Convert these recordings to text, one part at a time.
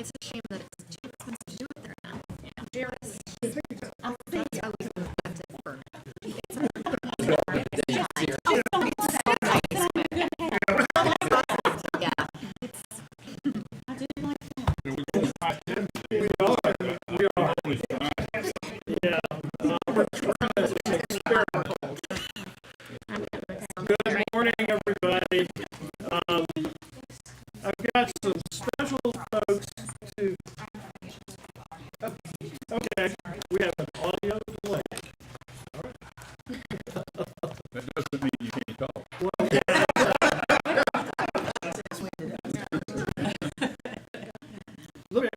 It's a shame that it's too expensive to do it there now. Yeah. Jared's, I'll think I was left it for. It's a yeah. I do like that. We are. Yeah. We're trying to experiment. Good morning, everybody. I've got some special folks to. Okay, we have an audio delay. That doesn't mean you can't talk. Look at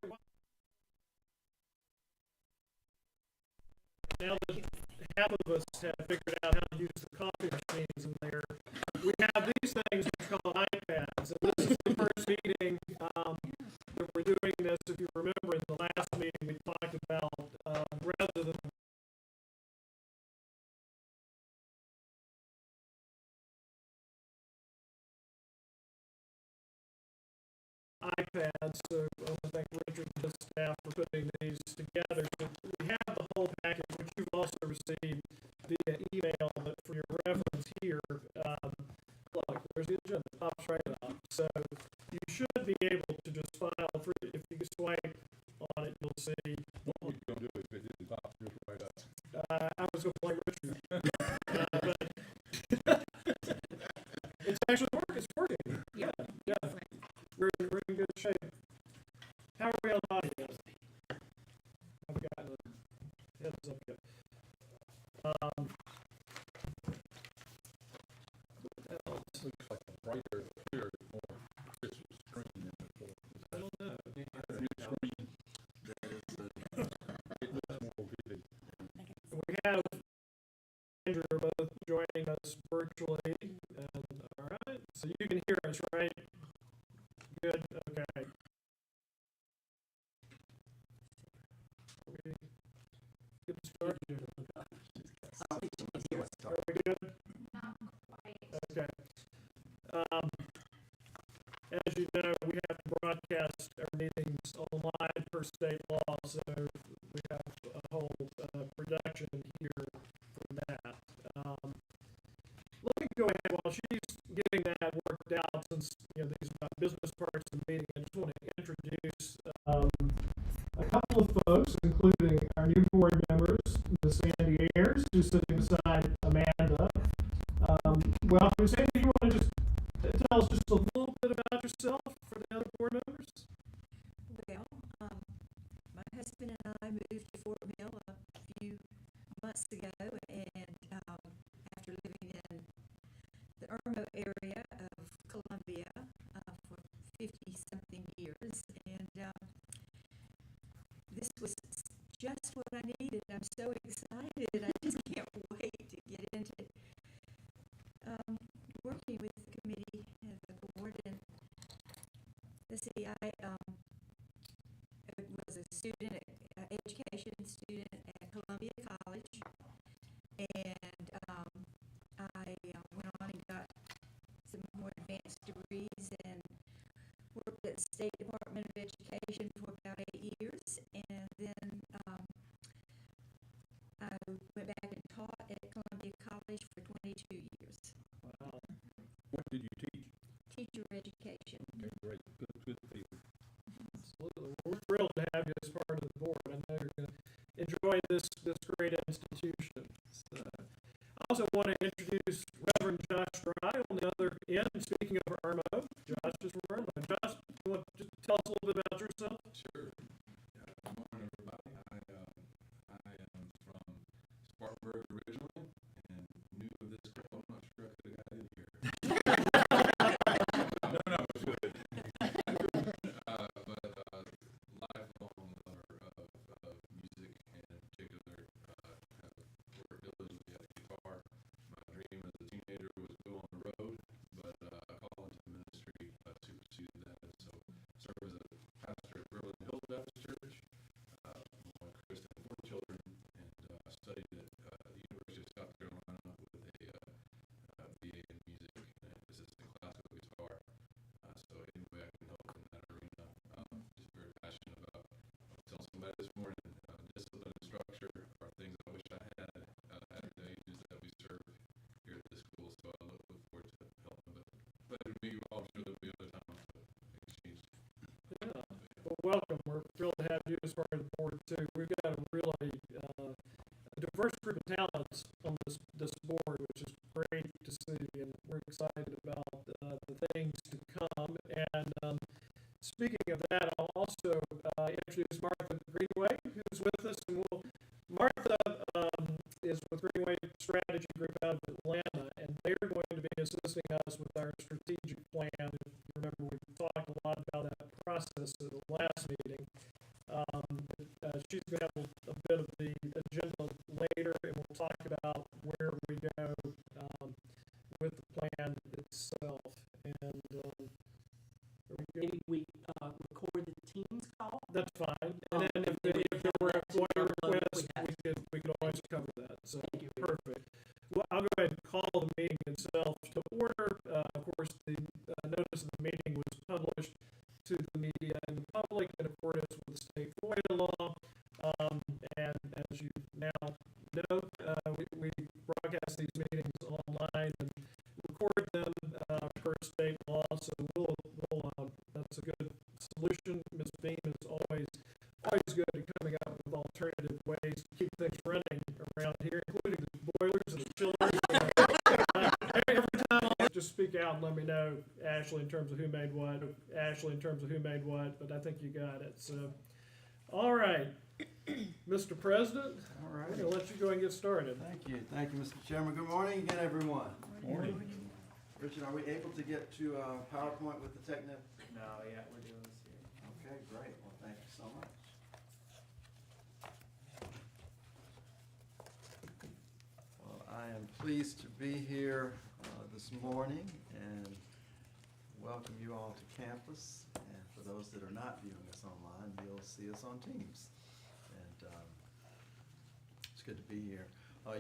now that half of us have figured out how to use the coffee machines in there, we have these things called iPads, and this is the first meeting that we're doing this. If you remember, in the last meeting, we talked about rather than iPads, so I want to thank Richard and his staff for putting these together. So we have the whole package, which you've also received via email, but for your reference here, look, there's the agenda, it pops right up. So you should be able to just file for, if you swipe on it, you'll see. What we're going to do is it didn't pop just right up. I was going to blame Richard. But it's actually working. It's working. Yeah. We're in good shape. How are we on audio? I've got a heads up yet. This looks like a brighter, clearer, more crisp screen than before. I don't know. A new screen. It looks more vivid. We have Andrew both joining us virtually. And, all right. So you can hear us, right? Good. Okay. Good start. Are we good? Okay. As you know, we have to broadcast our meetings online per state law, so we have a whole production here for that. Let me go ahead while she's getting that worked out, since these business parts of the meeting. I just want to introduce a couple of folks, including our new board members, Ms. Sandy Ayers, who's sitting beside Amanda. Welcome, Sandy. You want to just tell us just a little bit about yourself for the other board members? Well, my husband and I moved to Fort Mill a few months ago, and after living in the Irmo area of Columbia for 50-something years, and this was just what I needed. I'm so excited. I just can't wait to get into working with the committee and the board. And let's see, I was a student, education student at Columbia College, and I went on and got some more advanced degrees and worked at the State Department of Education for about 8 years, and then I went back and taught at Columbia College for 22 years. Wow. What did you teach? Teacher education. Okay, great. Good people. Absolutely. We're thrilled to have you as part of the board. I know you're going to enjoy this great institution. So, I also want to introduce Reverend Josh Dry on the other end. Speaking of Irmo, Josh is from Irmo. Josh, you want to just tell us a little bit about yourself? Sure. Good morning, everybody. I am from Spartanburg originally and new to this group. I'm not sure I could have got in here. No, it's good. But lifelong lover of music, and in particular, have worked diligently at the guitar. My dream as a teenager was to go on the road, but a call into ministry superseded that. And so, serve as a pastor at Berlin Hills Baptist Church. My Christian 4 children, and studied at the University of South Carolina with a BA in music and this morning, discipline and structure are things I wish I had at the ages that we serve here at this school. So I look forward to helping. But it'll be, I'm sure there'll be other times to exchange. Yeah. Well, welcome. We're thrilled to have you as part of the board too. We've got a really a diverse group of talents on this board, which is great to see, and we're excited about the things to come. And speaking of that, I'll also introduce Martha Greenway, who's with us, and Martha is with Greenway Strategy Group out of Atlanta, and they're going to be assisting us with our strategic plan. If you remember, we talked a lot about that process at the last meeting. She's going to have a bit of the agenda later, and we'll talk about where we go with the plan itself. And maybe we record the Teams call. that's fine. And then if there were FOIA requests, we could always cover that. So perfect. Well, I'll go ahead and call the meeting itself to order. Of course, the notice of the meeting was published to the media and the public in accordance with state FOIA law. And as you now know, we broadcast these meetings online and record them per state law. So we'll that's a good solution. Ms. Beam is always good at coming up with alternative ways to keep things running around here, including the boilers and the chillers. Every time I'll just speak out and let me know, Ashley, in terms of who made what, but I think you got it. So, all right, Mr. President, All right. we're going to let you go and get started. Thank you, Mr. Chairman. Good morning again, everyone. Morning. Richard, are we able to get to PowerPoint with the technical? No, yeah, we're doing this here. Okay, great. Well, thank you so much. Well, I am pleased to be here this morning and welcome you all to campus. And for those that are not viewing us online, you'll see us on Teams. And it's good to be here.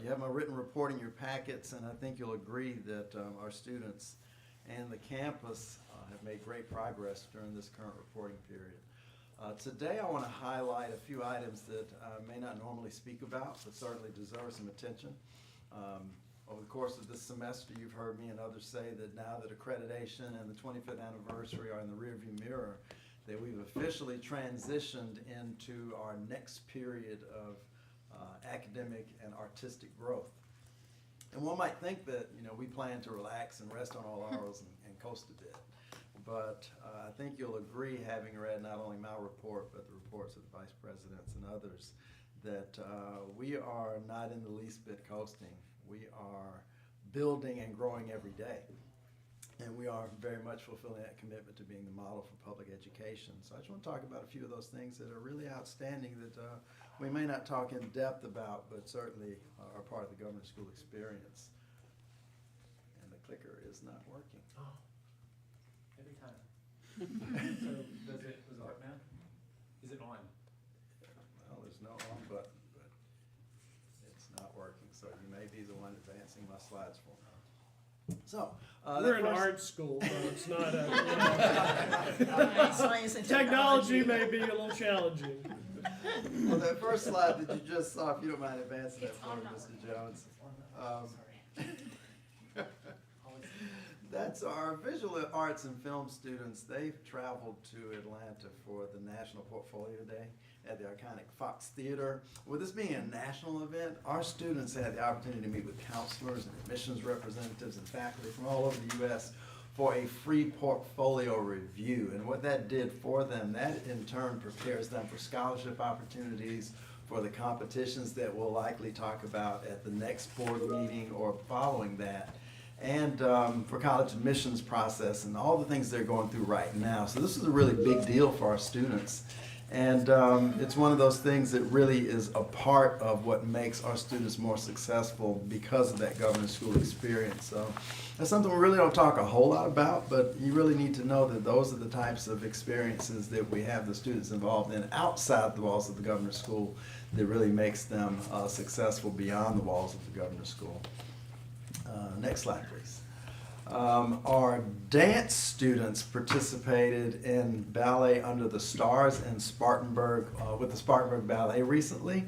You have my written report in your packets, and I think you'll agree that our students and the campus have made great progress during this current reporting period. Today I want to highlight a few items that I may not normally speak about, but certainly deserve some attention. Over the course of this semester, you've heard me and others say that now that accreditation and the 25th anniversary are in the rearview mirror, that we've officially transitioned into our next period of academic and artistic growth. And one might think that, we plan to relax and rest on all ours and coast a bit. But I think you'll agree, having read not only my report, but the reports of the vice presidents and others, that we are not in the least bit coasting. We are building and growing every day. And we are very much fulfilling that commitment to being the model for public education. So I just want to talk about a few of those things that are really outstanding that we may not talk in depth about, but certainly are part of the government school experience. And the clicker is not working. Oh, every time. So does it work now? Is it on? Well, there's no on button, but it's not working. So you may be the one advancing my slides for me. So We're in art school, so it's not a technology may be a little challenging. Well, that first slide that you just saw, if you don't mind advancing that for me, Mr. Jones. That's our visual arts and film students. They've traveled to Atlanta for the National Portfolio Day at the iconic Fox Theater. With this being a national event, our students had the opportunity to meet with counselors and admissions representatives and faculty from all over the U.S. for a free portfolio review. And what that did for them, that in turn prepares them for scholarship opportunities, for the competitions that we'll likely talk about at the next board meeting or following that, and for college admissions process and all the things they're going through right now. So this is a really big deal for our students. And it's one of those things that really is a part of what makes our students more successful because of that government school experience. So that's something we really don't talk a whole lot about, but you really need to know that those are the types of experiences that we have the students involved in outside the walls of the government school that really makes them successful beyond the walls of the government school. Next slide, please. Our dance students participated in Ballet Under the Stars in Spartanburg with the Spartanburg Ballet recently.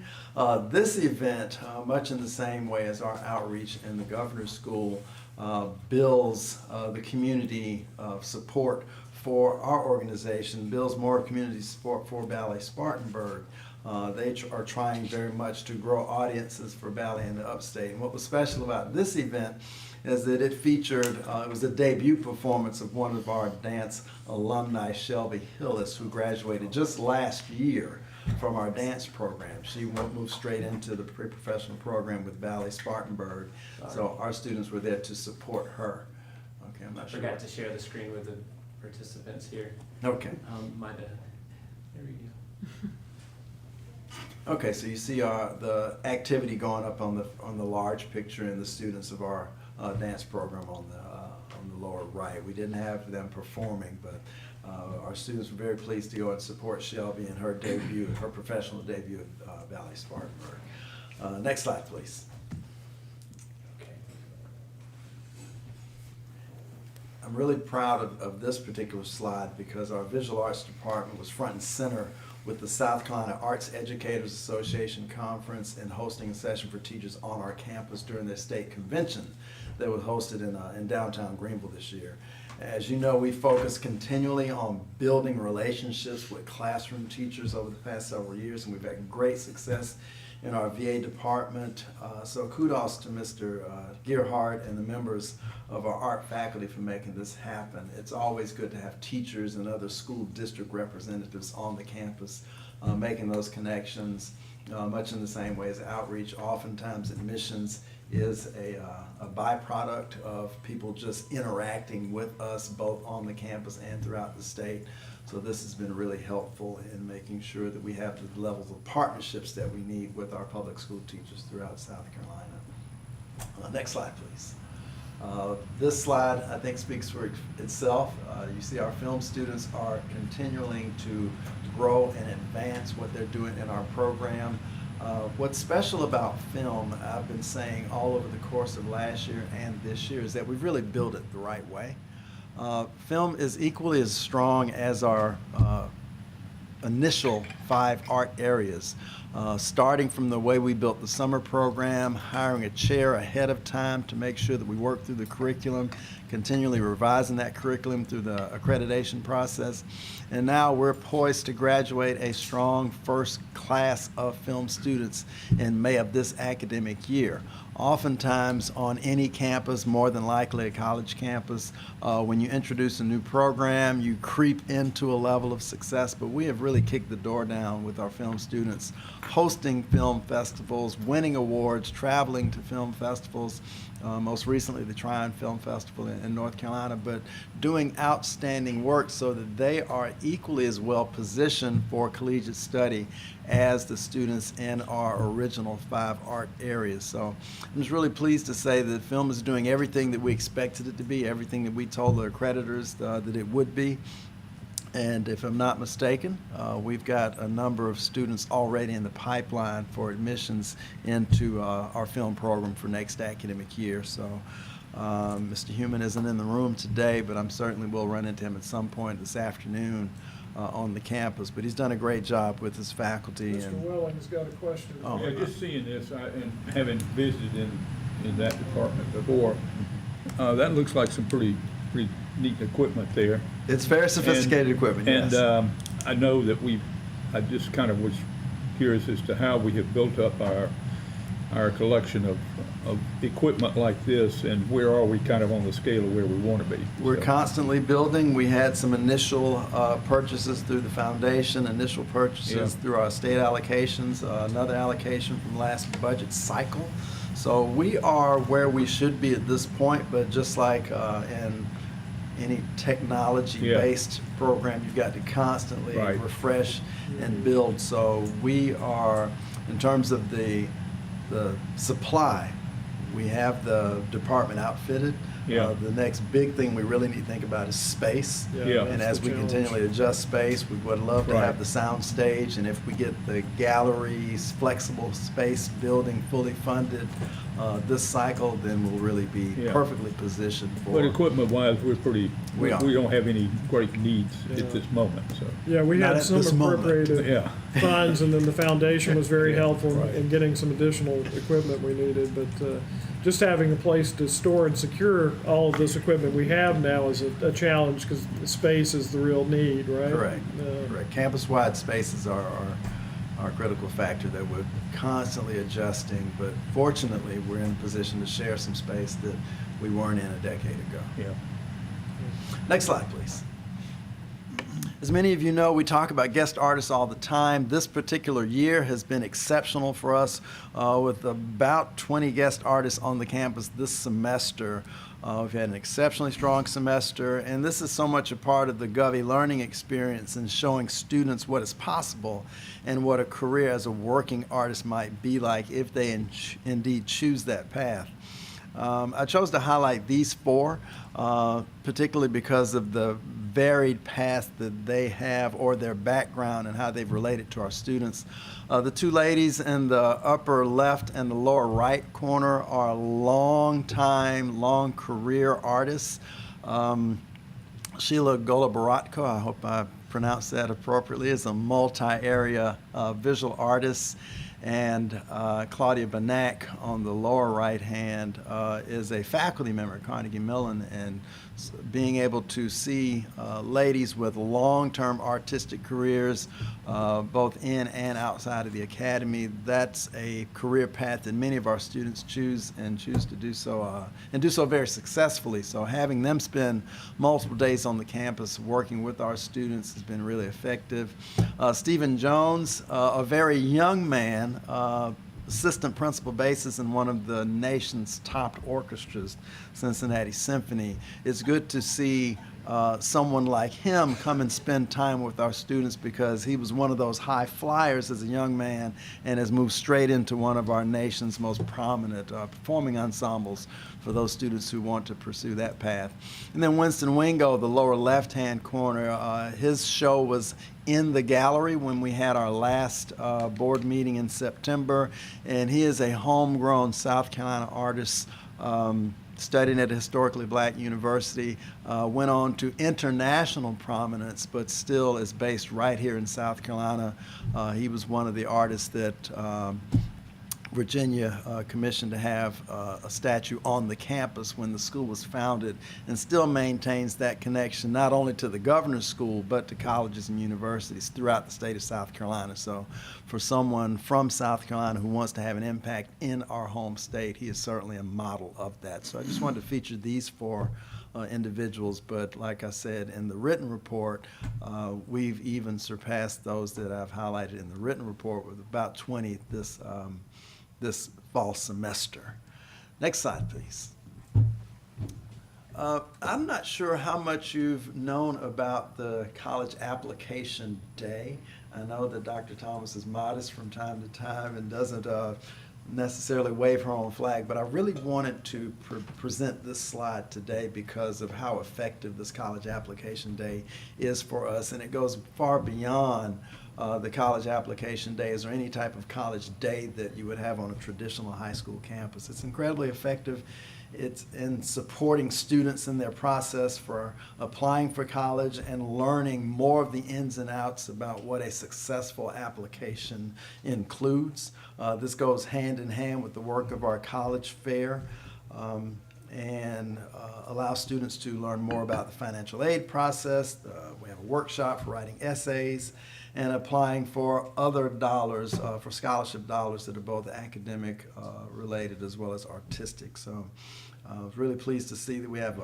This event, much in the same way as our outreach in the Governor's School, builds the community support for our organization, builds more community support for Ballet Spartanburg. They are trying very much to grow audiences for ballet in the upstate. And what was special about this event is that it featured, it was a debut performance of one of our dance alumni, Shelby Hillis, who graduated just last year from our dance program. She moved straight into the pre-professional program with Ballet Spartanburg. So our students were there to support her. Okay, I'm not sure. I forgot to share the screen with the participants here. Okay. There we go. Okay, so you see the activity going up on the large picture and the students of our dance program on the lower right. We didn't have them performing, but our students were very pleased to go and support Shelby in her debut, her professional debut at Ballet Spartanburg. Next slide, please. Okay. I'm really proud of this particular slide because our visual arts department was front and center with the South Carolina Arts Educators Association Conference and hosting a session for teachers on our campus during their state convention that was hosted in downtown Greenville this year. As you know, we focus continually on building relationships with classroom teachers over the past several years, and we've had great success in our VA department. So kudos to Mr. Gearhart and the members of our art faculty for making this happen. It's always good to have teachers and other school district representatives on the campus making those connections, much in the same way as outreach. Oftentimes admissions is a byproduct of people just interacting with us both on the campus and throughout the state. So this has been really helpful in making sure that we have the levels of partnerships that we need with our public school teachers throughout South Carolina. Next slide, please. This slide, I think, speaks for itself. You see our film students are continuing to grow and advance what they're doing in our program. What's special about film, I've been saying all over the course of last year and this year, is that we've really built it the right way. Film is equally as strong as our initial 5 art areas, starting from the way we built the summer program, hiring a chair ahead of time to make sure that we work through the curriculum, continually revising that curriculum through the accreditation process. And now we're poised to graduate a strong first class of film students in May of this academic year. Oftentimes on any campus, more than likely a college campus, when you introduce a new program, you creep into a level of success, but we have really kicked the door down with our film students, hosting film festivals, winning awards, traveling to film festivals, most recently the Tryon Film Festival in North Carolina, but doing outstanding work so that they are equally as well positioned for collegiate study as the students in our original 5 art areas. So I'm just really pleased to say that film is doing everything that we expected it to be, everything that we told the accreditors that it would be. And if I'm not mistaken, we've got a number of students already in the pipeline for admissions into our film program for next academic year. So Mr. Human isn't in the room today, but I'm certainly will run into him at some point this afternoon on the campus. But he's done a great job with his faculty. Mr. Welling's got a question. Oh. Yeah, just seeing this, and having visited in that department before, that looks like some pretty neat equipment there. It's very sophisticated equipment, yes. And I know that I just kind of was curious as to how we have built up our collection of equipment like this, and where are we kind of on the scale of where we want to be. We're constantly building. We had some initial purchases through the foundation, initial purchases through our state allocations, another allocation from last budget cycle. So we are where we should be at this point, but just like in any technology-based program, you've got to constantly refresh and build. So we are, in terms of the supply, we have the department outfitted. Yeah. The next big thing we really need to think about is space. Yeah. And that's as the we challenge. continually adjust space, we would love to Right. have the sound stage, and if we get the galleries, flexible space building fully funded this cycle, then we'll really be Yeah. perfectly positioned for. But equipment-wise, We are. we don't have any great needs Yeah. at this moment, so, Yeah, we Not had at some this moment. appropriated yeah. funds, and then the foundation was very Yeah, helpful right. in getting some additional equipment we needed. But just having a place to store and secure all of this equipment we have now is a challenge, because space is the real need, right? Correct. Uh, Correct. Campus-wide spaces are a critical factor that we're constantly adjusting, but fortunately, we're in a position to share some space that we weren't in a decade ago. Yeah. Next slide, please. As many of you know, we talk about guest artists all the time. This particular year has been exceptional for us, with about 20 guest artists on the campus this semester. We've had an exceptionally strong semester, and this is so much a part of the Govey learning experience and showing students what is possible and what a career as a working artist might be like if they indeed choose that path. I chose to highlight these four, particularly because of the varied path that they have, or their background and how they've related to our students. The two ladies in the upper left and the lower right corner are long career artists. Sheila Goloboratko, I hope I pronounced that appropriately, is a multi-area visual artist. And Claudia Banak on the lower right hand is a faculty member at Carnegie Mellon, and being able to see ladies with long-term artistic careers, both in and outside of the academy, that's a career path that many of our students choose to do so, and do so very successfully. So having them spend multiple days on the campus working with our students has been really effective. Stephen Jones, a very young man, assistant principal bassist in one of the nation's top orchestras, Cincinnati Symphony. It's good to see someone like him come and spend time with our students, because he was one of those high flyers as a young man and has moved straight into one of our nation's most prominent performing ensembles for those students who want to pursue that path. And then Winston Wingo, the lower left-hand corner, his show was in the gallery when we had our last board meeting in September, and he is a homegrown South Carolina artist, studying at a historically black university, went on to international prominence, but still is based right here in South Carolina. He was one of the artists that Virginia commissioned to have a statue on the campus when the school was founded, and still maintains that connection not only to the governor's school but to colleges and universities throughout the state of South Carolina. So for someone from South Carolina who wants to have an impact in our home state, he is certainly a model of that. So I just wanted to feature these four individuals, but like I said, in the written report, we've even surpassed those that I've highlighted in the written report, with about 20 this fall semester. Next slide, please. I'm not sure how much you've known about the college application day. I know that Dr. Thomas is modest from time to time and doesn't necessarily wave her own flag, but I really wanted to present this slide today because of how effective this college application day is for us, and it goes far beyond the college application days or any type of college day that you would have on a traditional high school campus. It's incredibly effective. It's in supporting students in their process for applying for college and learning more of the ins and outs about what a successful application includes. This goes hand in hand with the work of our college fair, and allows students to learn more about the financial aid process. We have a workshop for writing essays and applying for other dollars, for scholarship dollars that are both academic related as well as artistic. So I was really pleased to see that we have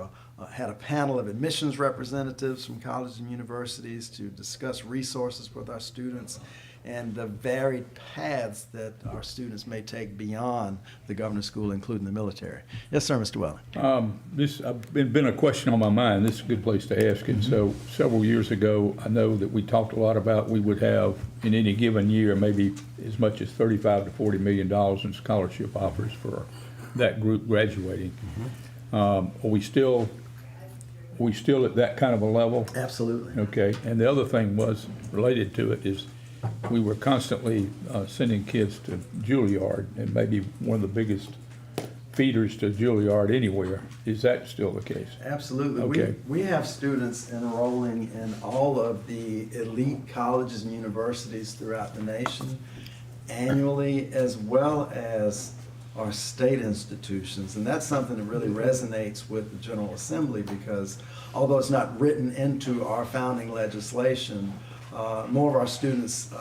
had a panel of admissions representatives from colleges and universities to discuss resources with our students and the varied paths that our students may take beyond the governor's school, including the military. Yes, sir, Mr. Welling. This been a question on my mind. This is a good place to ask it. So several years ago, I know that we talked a lot about we would have in any given year maybe as much as $35 to $40 million in scholarship offers for that group graduating. Are we still at that kind of a level? Absolutely. Okay, and the other thing was related to it is we were constantly sending kids to Juilliard, and maybe one of the biggest feeders to Juilliard anywhere. Is that still the case? Absolutely. Okay. We have students enrolling in all of the elite colleges and universities throughout the nation annually, as well as our state institutions. And that's something that really resonates with the General Assembly, because although it's not written into our founding legislation, more of our students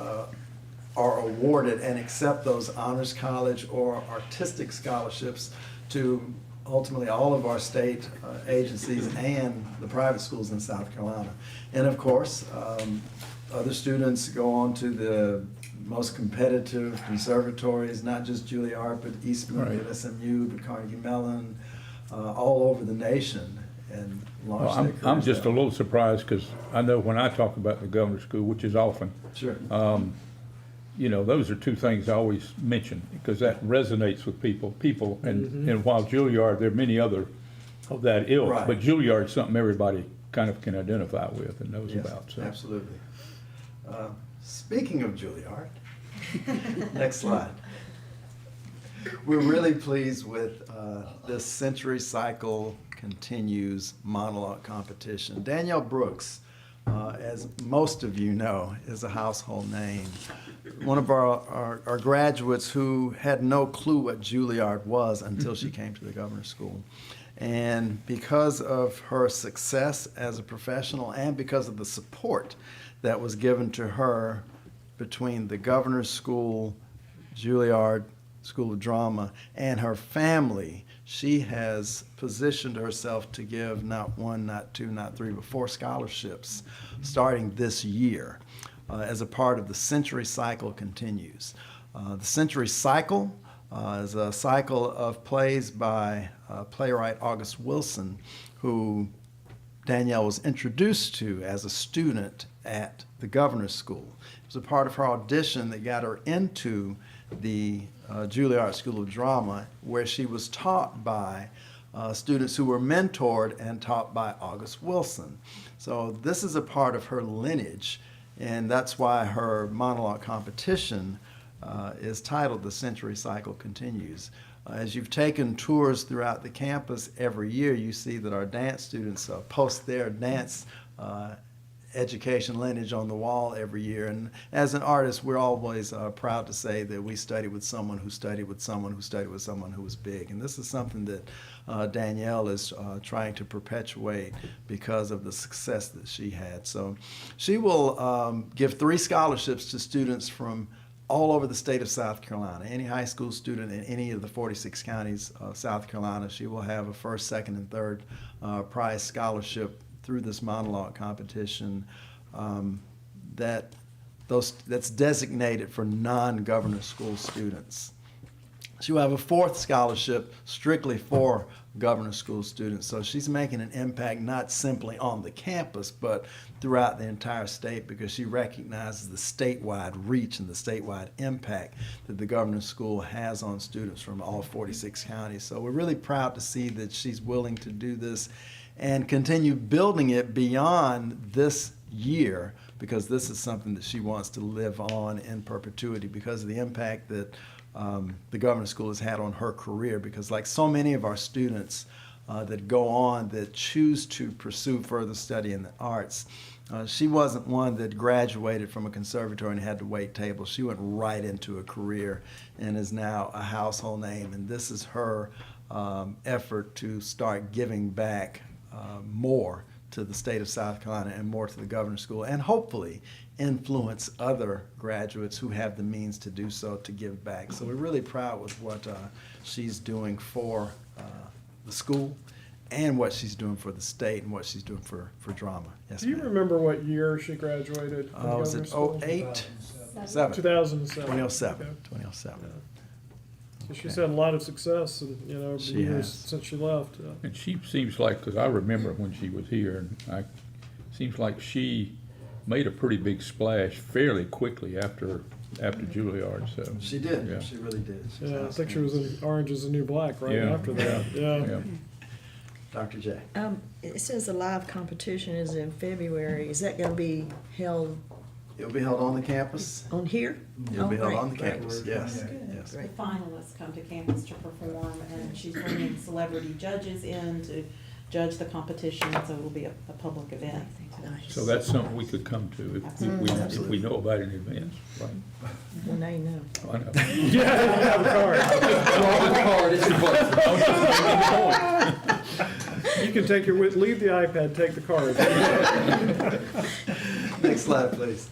are awarded and accept those honors college or artistic scholarships to ultimately all of our state agencies and the private schools in South Carolina. And of course, other students go on to the most competitive conservatories, not just Juilliard, but Eastman, Right. at SMU, but Carnegie Mellon, all over the nation, and launch Well, their I'm careers just a there. little surprised, because I know when I talk about the governor's school, which is often, Sure. you know, those are two things I always mention, because that resonates with people, and while Juilliard, there are many other of that ilk, Right. but Juilliard's something everybody kind of can identify with and knows Yes, about, so. absolutely. Speaking of Juilliard, next slide. We're really pleased with this Century Cycle Continues monologue competition. Danielle Brooks, as most of you know, is a household name. One of our graduates who had no clue what Juilliard was until she came to the governor's school. And because of her success as a professional and because of the support that was given to her between the governor's school, Juilliard School of Drama, and her family, she has positioned herself to give not one, not two, not three, but 4 scholarships starting this year as a part of the Century Cycle Continues. The Century Cycle is a cycle of plays by playwright August Wilson, who Danielle was introduced to as a student at the governor's school. It was a part of her audition that got her into the Juilliard School of Drama, where she was taught by students who were mentored and taught by August Wilson. So this is a part of her lineage, and that's why her monologue competition is titled The Century Cycle Continues. As you've taken tours throughout the campus every year, you see that our dance students post their dance education lineage on the wall every year. And as an artist, we're always proud to say that we studied with someone who studied with someone who studied with someone who was big. And this is something that Danielle is trying to perpetuate because of the success that she had. So she will give 3 scholarships to students from all over the state of South Carolina. Any high school student in any of the 46 counties of South Carolina, she will have a first, second, and third prize scholarship through this monologue competition that's designated for non-governor school students. She will have a 4th scholarship strictly for governor school students. So she's making an impact not simply on the campus, but throughout the entire state, because she recognizes the statewide reach and the statewide impact that the governor's school has on students from all 46 counties. So we're really proud to see that she's willing to do this and continue building it beyond this year, because this is something that she wants to live on in perpetuity because of the impact that the governor's school has had on her career. Because like so many of our students that go on that choose to pursue further study in the arts, she wasn't one that graduated from a conservatory and had to wait tables. She went right into a career and is now a household name. And this is her effort to start giving back more to the state of South Carolina and more to the governor's school, and hopefully influence other graduates who have the means to do so to give back. So we're really proud with what she's doing for the school and what she's doing for the state and what she's doing for drama. Yes, Do you ma'am. remember what year she graduated? from Was governor's it school? 08? 2007. 2007. Okay. 2007. So she's had a lot of success, and over the She years has. since she left. And she seems like, because I remember when she was here, and seems like she made a pretty big splash fairly quickly after Juilliard, so. She did. Yeah. She really did. She's Yeah, I think she outstanding. was in Orange is the New Black right Yeah, after that. Yeah. Yeah. Dr. J. It says the live competition is in February. Is that gonna be held It'll be held on the campus. on here? It'll be Oh, held great, on the great. campus, yes, yes. The Great. finalists come to campus to perform, and she's bringing celebrity judges in to judge the competition, so it'll be a public event. Nice. So that's something we could come to if we know about it in advance, right? Well, now you know. I know. You can take leave the iPad, take the card. Next slide, please.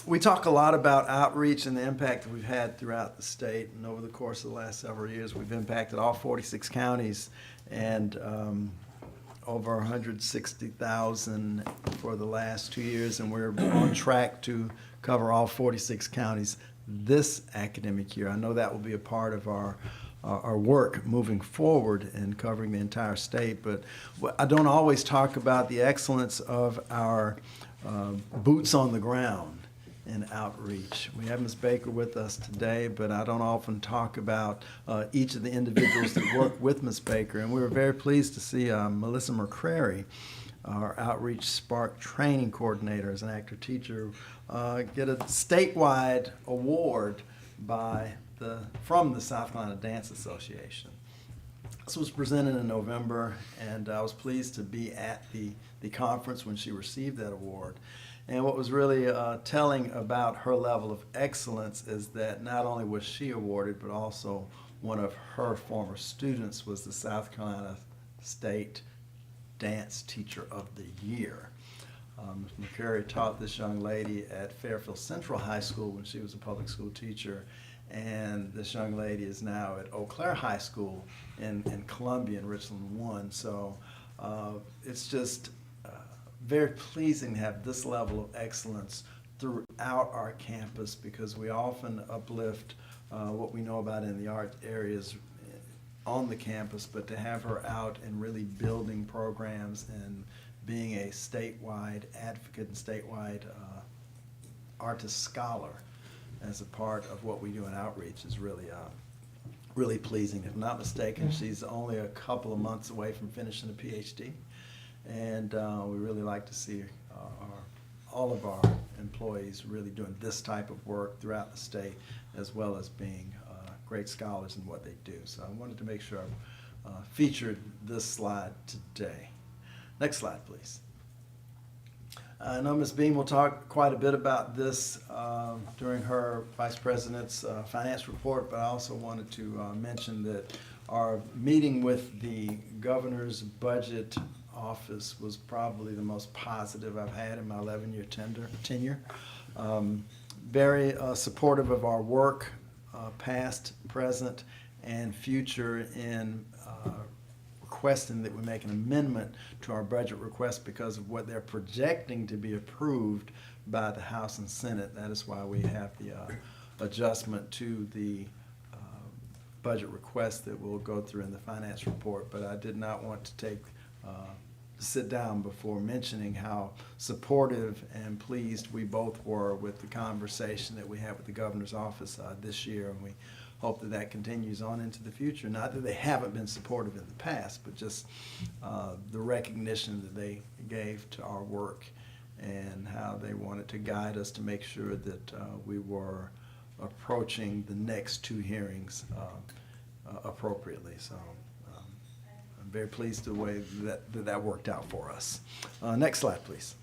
We talk a lot about outreach and the impact that we've had throughout the state, and over the course of the last several years, we've impacted all 46 counties and over 160,000 for the last 2 years, and we're on track to cover all 46 counties this academic year. I know that will be a part of our work moving forward in covering the entire state, but I don't always talk about the excellence of our boots on the ground in outreach. We have Ms. Baker with us today, but I don't often talk about each of the individuals that work with Ms. Baker, and we were very pleased to see Melissa McCrary, our Outreach Spark Training Coordinator as an actor teacher, get a statewide award from the South Carolina Dance Association. This was presented in November, and I was pleased to be at the conference when she received that award. And what was really telling about her level of excellence is that not only was she awarded, but also one of her former students was the South Carolina State Dance Teacher of the Year. Ms. McCurry taught this young lady at Fairfield Central High School when she was a public school teacher, and this young lady is now at Eau Claire High School in Columbia in Richland 1. So it's just very pleasing to have this level of excellence throughout our campus, because we often uplift what we know about in the art areas on the campus, but to have her out and really building programs and being a statewide advocate and statewide artist scholar as a part of what we do in outreach is really really pleasing. If I'm not mistaken, she's only a couple of months away from finishing a PhD, and we really like to see all of our employees really doing this type of work throughout the state, as well as being great scholars in what they do. So I wanted to make sure I featured this slide today. Next slide, please. I know Ms. Beam will talk quite a bit about this during her Vice President's finance report, but I also wanted to mention that our meeting with the Governor's Budget Office was probably the most positive I've had in my 11-year tenure. Very supportive of our work, past, present, and future in requesting that we make an amendment to our budget request because of what they're projecting to be approved by the House and Senate. That is why we have the adjustment to the budget request that we'll go through in the finance report. But I did not want to sit down before mentioning how supportive and pleased we both were with the conversation that we had with the governor's office this year, and we hope that that continues on into the future. Not that they haven't been supportive in the past, but just the recognition that they gave to our work and how they wanted to guide us to make sure that we were approaching the next two hearings appropriately. So I'm very pleased the way that worked out for us. Next slide, please.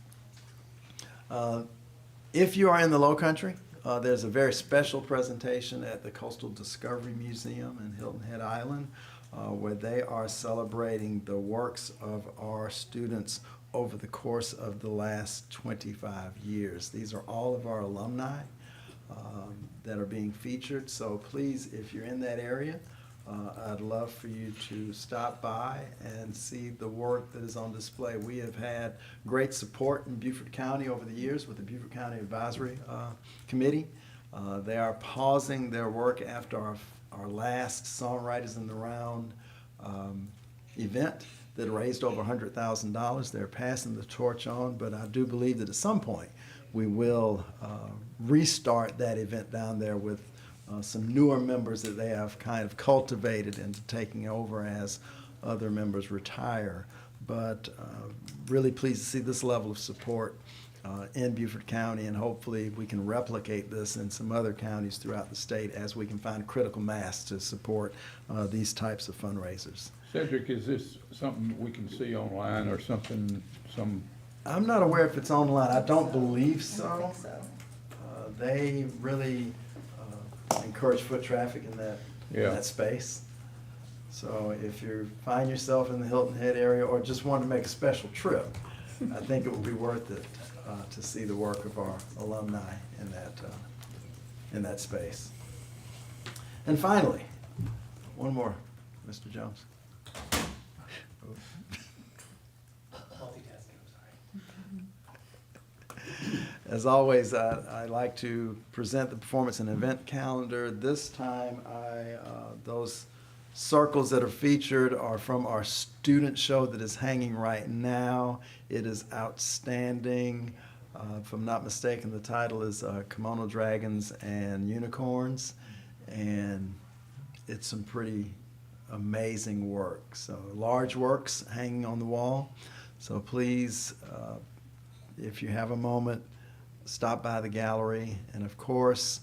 If you are in the Lowcountry, there's a very special presentation at the Coastal Discovery Museum in Hilton Head Island where they are celebrating the works of our students over the course of the last 25 years. These are all of our alumni that are being featured. So please, if you're in that area, I'd love for you to stop by and see the work that is on display. We have had great support in Beaufort County over the years with the Beaufort County Advisory Committee. They are pausing their work after our last Songwriters in the Round event that raised over $100,000. They're passing the torch on, but I do believe that at some point we will restart that event down there with some newer members that they have kind of cultivated into taking over as other members retire. But really pleased to see this level of support in Beaufort County, and hopefully we can replicate this in some other counties throughout the state as we can find critical mass to support these types of fundraisers. Cedric, is this something we can see online or something, I'm not aware if it's online. I don't believe so. They really encourage foot traffic in that space. So if you find yourself in the Hilton Head area or just want to make a special trip, I think it would be worth it to see the work of our alumni in that space. And finally, one more, Mr. Jones. Multitasking, I'm sorry. As always, I like to present the performance and event calendar. This time, those circles that are featured are from our student show that is hanging right now. It is outstanding. If I'm not mistaken, the title is Kimono Dragons and Unicorns, and it's some pretty amazing work. So large works hanging on the wall. So please, if you have a moment, stop by the gallery, and of course,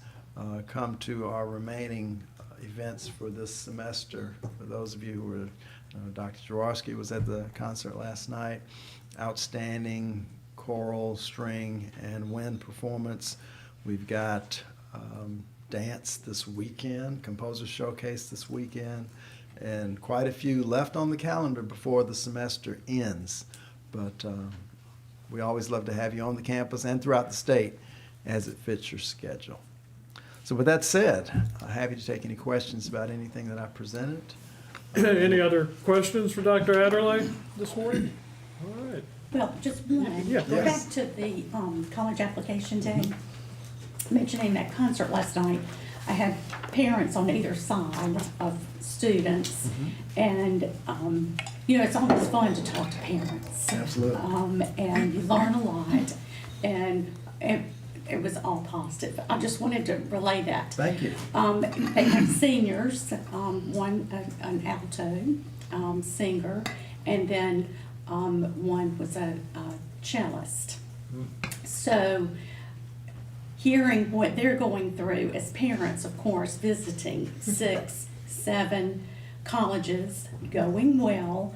come to our remaining events for this semester. For those of you who were, Dr. Jaworski was at the concert last night. Outstanding choral, string, and wind performance. We've got dance this weekend, composer showcase this weekend, and quite a few left on the calendar before the semester ends. But we always love to have you on the campus and throughout the state as it fits your schedule. So with that said, I'm happy to take any questions about anything that I presented. Any other questions for Dr. Adderley this morning? All right. Well, just one. Yeah. Go back to the college application day. Mentioning that concert last night, I had parents on either side of students, and you know, it's always fun to talk to parents. Absolutely. And you learn a lot, and it was all positive. I just wanted to relay that. Thank you. They have seniors, one an alto singer, and then one was a cellist. So hearing what they're going through as parents, of course, visiting 6, 7 colleges, going well.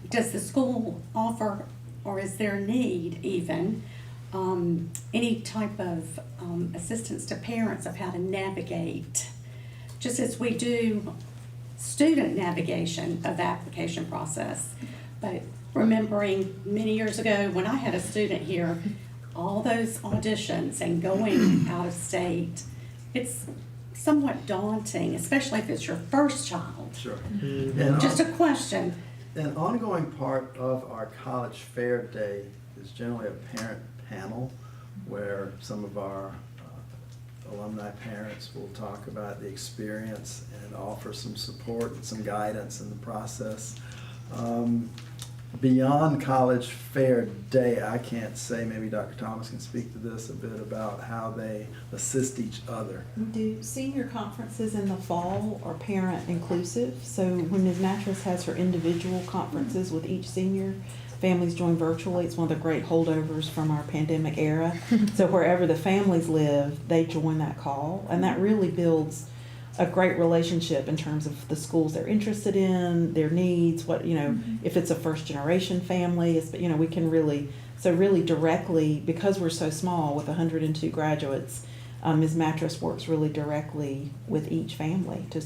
Does the school offer, or is there a need even, any type of assistance to parents of how to navigate, just as we do student navigation of the application process? But remembering many years ago when I had a student here, all those auditions and going out of state, it's somewhat daunting, especially if it's your first child. Sure. Just a question. An ongoing part of our college fair day is generally a parent panel where some of our alumni parents will talk about the experience and offer some support and some guidance in the process. Beyond college fair day, I can't say, maybe Dr. Thomas can speak to this a bit about how they assist each other. We do senior conferences in the fall are parent inclusive. So when Ms. Mattress has her individual conferences with each senior, families join virtually. It's one of the great holdovers from our pandemic era. So wherever the families live, they join that call, and that really builds a great relationship in terms of the schools they're interested in, their needs, what, you know, if it's a first generation family, it's, you know, we can really, so really directly, because we're so small with 102 graduates, Ms. Mattress works really directly with each family to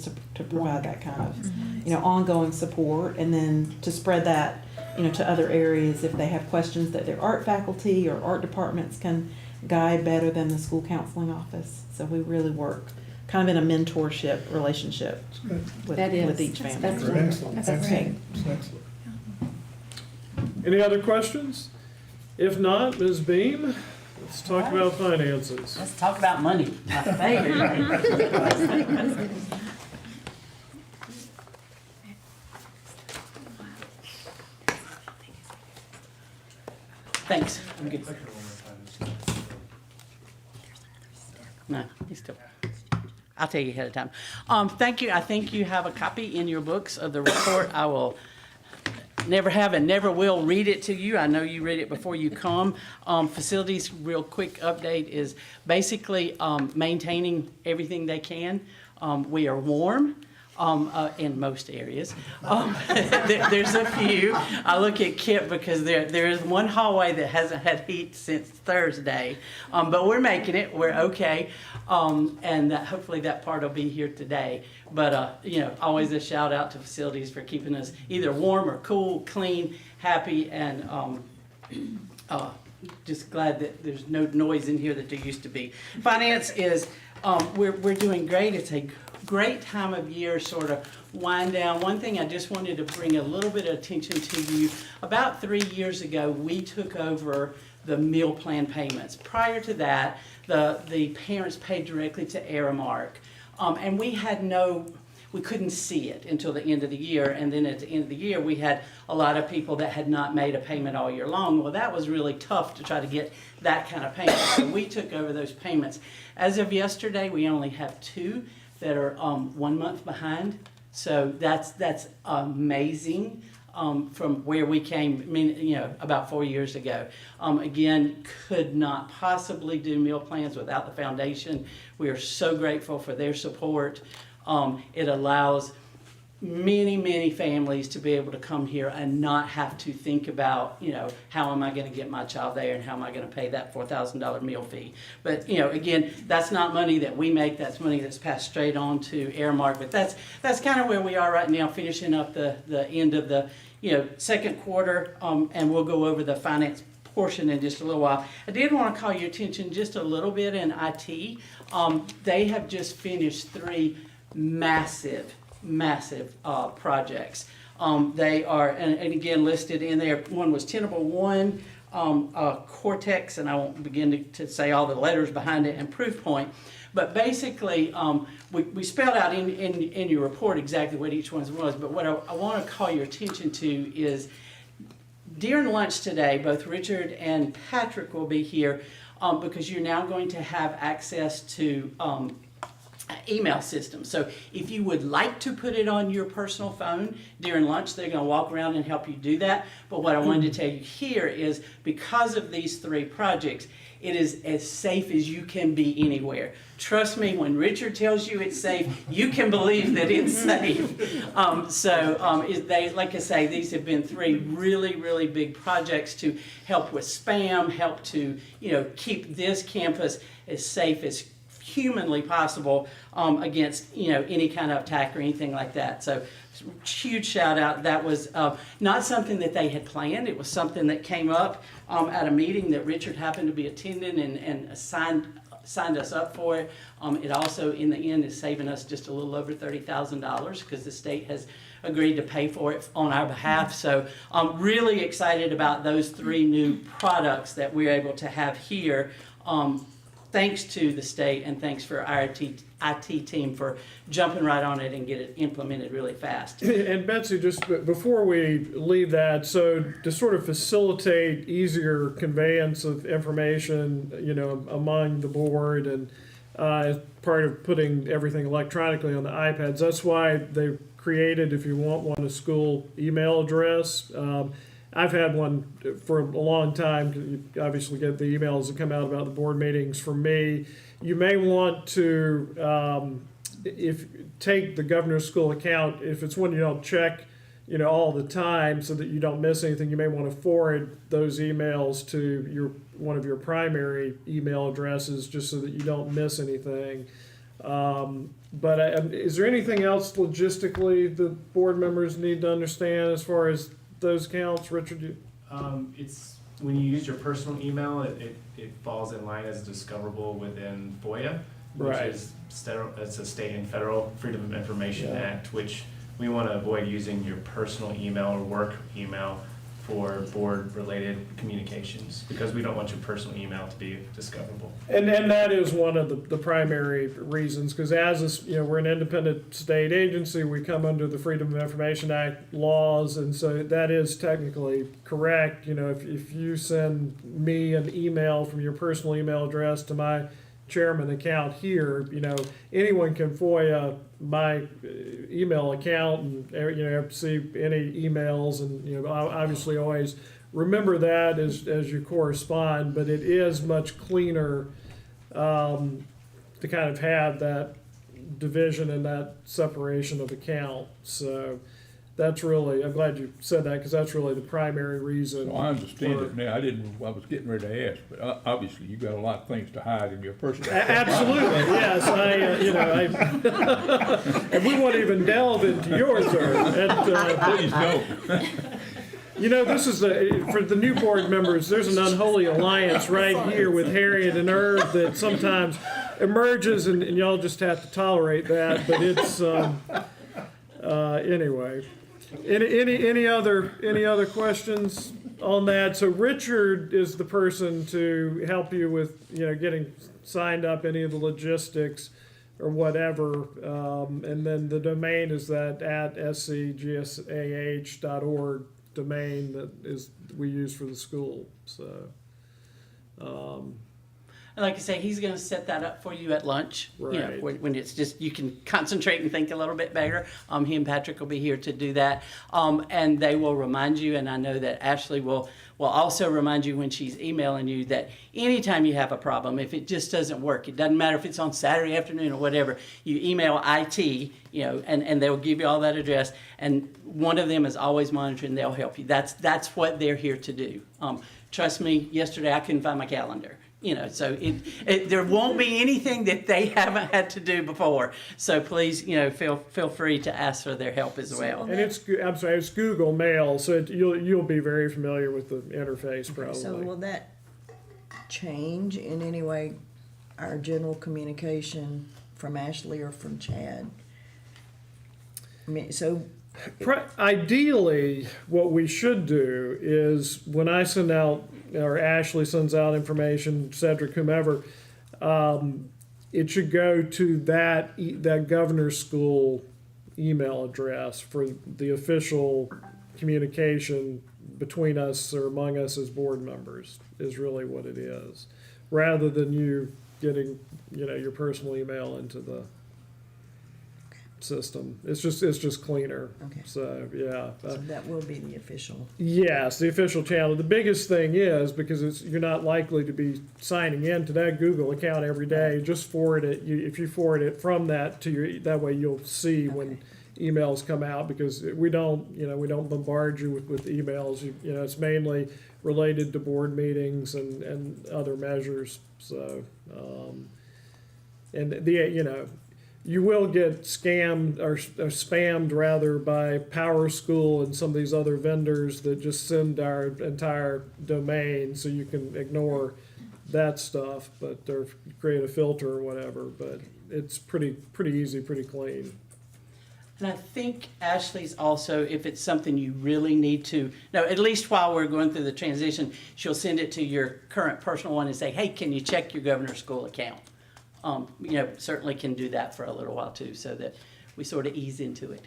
provide that kind of, you know, ongoing support, and then to spread that, you know, to other areas if they have questions that their art faculty or art departments can guide better than the school counseling office. So we really work kind of in a mentorship relationship with each family. That's Excellent. That's great. Excellent. Any other questions? If not, Ms. Beam, let's talk about finances. Let's talk about money, my favorite. Thanks. I'm good. No, he's still. I'll tell you ahead of time. Thank you. I think you have a copy in your books of the report. I will never have and never will read it to you. I know you read it before you come. Facilities, real quick update is basically maintaining everything they can. We are warm. In most areas. There's a few. I look at Kip because there is one hallway that hasn't had heat since Thursday, but we're making it. We're okay, and hopefully that part will be here today. But always a shout out to facilities for keeping us either warm or cool, clean, happy, and just glad that there's no noise in here that there used to be. Finance is we're doing great. It's a great time of year, sort of wind down. One thing I just wanted to bring a little bit of attention to you. About 3 years ago, we took over the meal plan payments. Prior to that, the parents paid directly to Aramark, and we couldn't see it until the end of the year. And then at the end of the year, we had a lot of people that had not made a payment all year long. Well, that was really tough to try to get that kind of payment. So we took over those payments. As of yesterday, we only have 2 that are 1 month behind. So that's amazing from where we came, about 4 years ago. Again, could not possibly do meal plans without the foundation. We are so grateful for their support. It allows many families to be able to come here and not have to think about, how am I going to get my child there and how am I going to pay that $4,000 meal fee. But, again, that's not money that we make. That's money that's passed straight on to Aramark. But that's kind of where we are right now, finishing up the end of the, second quarter, and we'll go over the finance portion in just a little while. I did want to call your attention just a little bit in IT. They have just finished 3 massive projects. They are, and again, listed in there. One was Tenable 1, Cortex, and I won't begin to say all the letters behind it, and Proofpoint. But basically, we spelled out in your report exactly what each one was. But what I want to call your attention to is during lunch today, both Richard and Patrick will be here because you're now going to have access to email system. So if you would like to put it on your personal phone during lunch, they're going to walk around and help you do that. But what I wanted to tell you here is because of these 3 projects, it is as safe as you can be anywhere. Trust me, when Richard tells you it's safe, you can believe that it's safe. Like I say, these have been 3 really big projects to help with spam, help to keep this campus as safe as humanly possible against any kind of attack or anything like that. So huge shout out. That was not something that they had planned. It was something that came up at a meeting that Richard happened to be attending and signed us up for it. It also in the end is saving us just a little over $30,000 because the state has agreed to pay for it on our behalf. So I'm really excited about those 3 new products that we're able to have here. Thanks to the state and thanks for our IT team for jumping right on it and get it implemented really fast. And Betsy, just before we leave that, so to sort of facilitate easier conveyance of information, among the board and as part of putting everything electronically on the iPads, that's why they created, if you want one, a school email address. I've had one for a long time. You obviously get the emails that come out about the board meetings from me. You may want to, if take the governor's school account, if it's one you don't check, all the time so that you don't miss anything, you may want to forward those emails to one of your primary email addresses just so that you don't miss anything. But is there anything else logistically the board members need to understand as far as those accounts, Richard? It's when you use your personal email, it falls in line as discoverable within FOIA, which is it's a state and federal Freedom of Information Act, which we want to avoid using your personal email or work email for board-related communications because we don't want your personal email to be discoverable. And that is one of the primary reasons, because we're an independent state agency, we come under the Freedom of Information Act laws, and so that is technically correct. If you send me an email from your personal email address to my chairman account here, anyone can FOIA my email account and, see any emails and, obviously always remember that as you correspond, but it is much cleaner to kind of have that division and that separation of account. So that's really, I'm glad you said that, because that's really the primary reason. Well, I understand it now. I was getting ready to ask, but obviously you got a lot of things to hide in your personal. Absolutely, yes. And we won't even delve into yours, sir. Please don't. This is for the new board members, there's an unholy alliance right here with Harriet and Irv that sometimes emerges, and y'all just have to tolerate that, but it's, anyway. Any other questions on that? So Richard is the person to help you with, getting signed up, any of the logistics or whatever. And then the domain is that at SCGSAH.org domain that we use for the school. So, And like I say, he's going to set that up for you at lunch. Right. When it's just, you can concentrate and think a little bit better. He and Patrick will be here to do that. And they will remind you, and I know that Ashley will also remind you when she's emailing you that anytime you have a problem, if it just doesn't work, it doesn't matter if it's on Saturday afternoon or whatever, you email IT, and they'll give you all that address. And one of them is always monitoring, they'll help you. That's what they're here to do. Trust me, yesterday I couldn't find my calendar. So there won't be anything that they haven't had to do before. So please, feel free to ask for their help as well. and it's Google Mail, so you'll be very familiar with the interface probably. So will that change in any way our general communication from Ashley or from Chad? I mean, so Ideally, what we should do is when I send out, or Ashley sends out information, Cedric, whomever, it should go to that governor's school email address for the official communication between us or among us as board members is really what it is, rather than you getting, your personal email into the system. It's just cleaner. Okay. So yeah. so that will be the official. Yes, the official channel. The biggest thing is because you're not likely to be signing in to that Google account every day. Just forward it. If you forward it from that to that way you'll see when emails come out, because we don't bombard you with emails. It's mainly related to board meetings and other measures. So and you will get scammed or spammed rather by Power School and some of these other vendors that just send our entire domain, so you can ignore that stuff, or create a filter or whatever. But it's pretty easy, pretty clean. And I think Ashley's also, if it's something you really need to, at least while we're going through the transition, she'll send it to your current personal one and say, hey, can you check your governor's school account? Certainly can do that for a little while too, so that we sort of ease into it.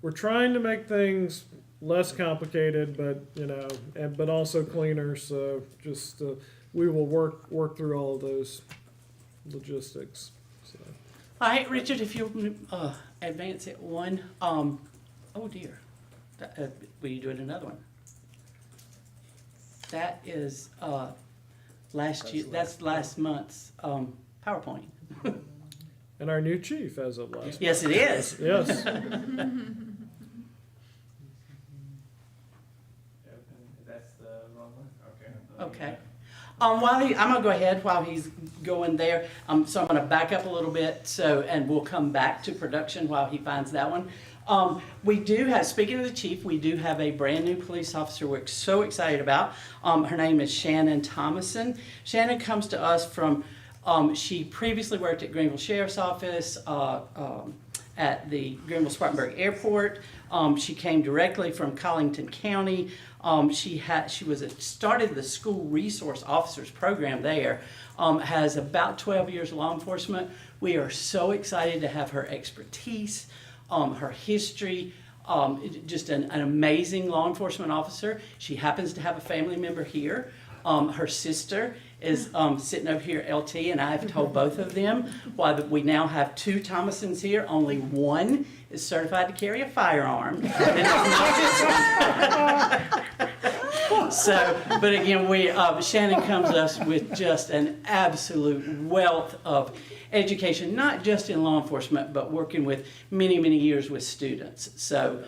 We're trying to make things less complicated, but also cleaner. So just we will work through all of those logistics. So. All right, Richard, if you'll advance it one. Oh dear, will you do it another one? That is last year. That's last month's PowerPoint. And our new chief as of last. Yes, it is. Yes. That's the wrong one? Okay. I'm gonna go ahead while he's going there. So I'm gonna back up a little bit. And we'll come back to production while he finds that one. We do have, speaking of the chief, we do have a brand new police officer we're so excited about. Her name is Shannon Thomason. Shannon comes to us from, she previously worked at Greenville Sheriff's Office, at the Greenville-Spartanburg Airport. She came directly from Collington County. She started the School Resource Officers Program there. Has about 12 years of law enforcement. We are so excited to have her expertise, her history, just an amazing law enforcement officer. She happens to have a family member here. Her sister is sitting over here, LT, and I have told both of them why that we now have 2 Thomasons here. Only one is certified to carry a firearm. And it's not so, but again, Shannon comes to us with just an absolute wealth of education, not just in law enforcement, but working with many, many years with students. So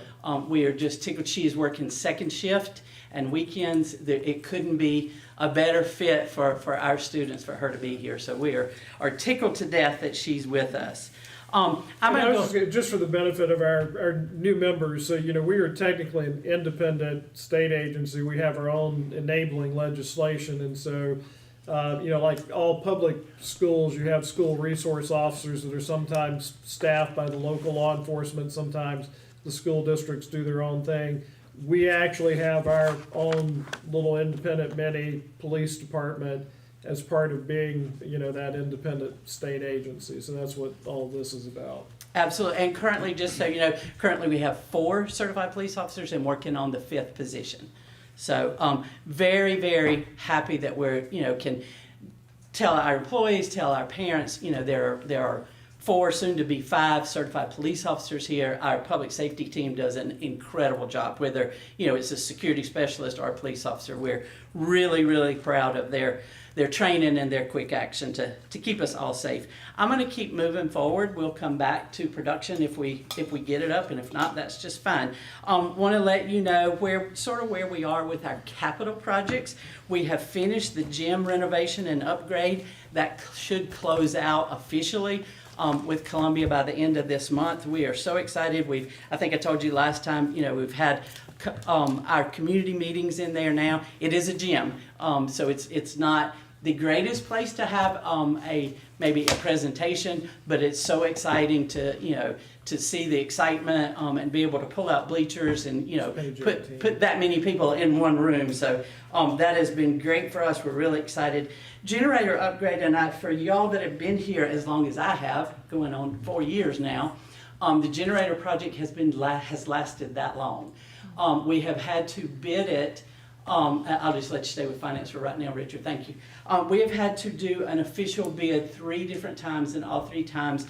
we are just tickled. She is working second shift and weekends. It couldn't be a better fit for our students, for her to be here. So we are tickled to death that she's with us. Just for the benefit of our new members, so, we are technically an independent state agency. We have our own enabling legislation, and so, like all public schools, you have school resource officers that are sometimes staffed by the local law enforcement, sometimes the school districts do their own thing. We actually have our own little independent mini police department as part of being, that independent state agency. So that's what all this is about. Absolutely. And currently, just so you know, currently we have 4 certified police officers and working on the 5th position. So very, very happy that we're, can tell our employees, tell our parents, there are 4, soon to be 5 certified police officers here. Our public safety team does an incredible job, whether, it's a security specialist or a police officer. We're really, really proud of their training and their quick action to keep us all safe. I'm going to keep moving forward. We'll come back to production if we get it up, and if not, that's just fine. Want to let you know where we are with our capital projects. We have finished the gym renovation and upgrade. That should close out officially with Columbia by the end of this month. We are so excited. I think I told you last time, we've had our community meetings in there now. It is a gym, so it's not the greatest place to have maybe a presentation, but it's so exciting to see the excitement and be able to pull out bleachers and put that many people in one room. So that has been great for us. We're really excited. Generator upgrade, and for y'all that have been here as long as I have, going on 4 years now, the generator project has lasted that long. We have had to bid it. I'll just let you stay with finance for right now, Richard. Thank you. We have had to do an official bid 3 different times, and all 3 times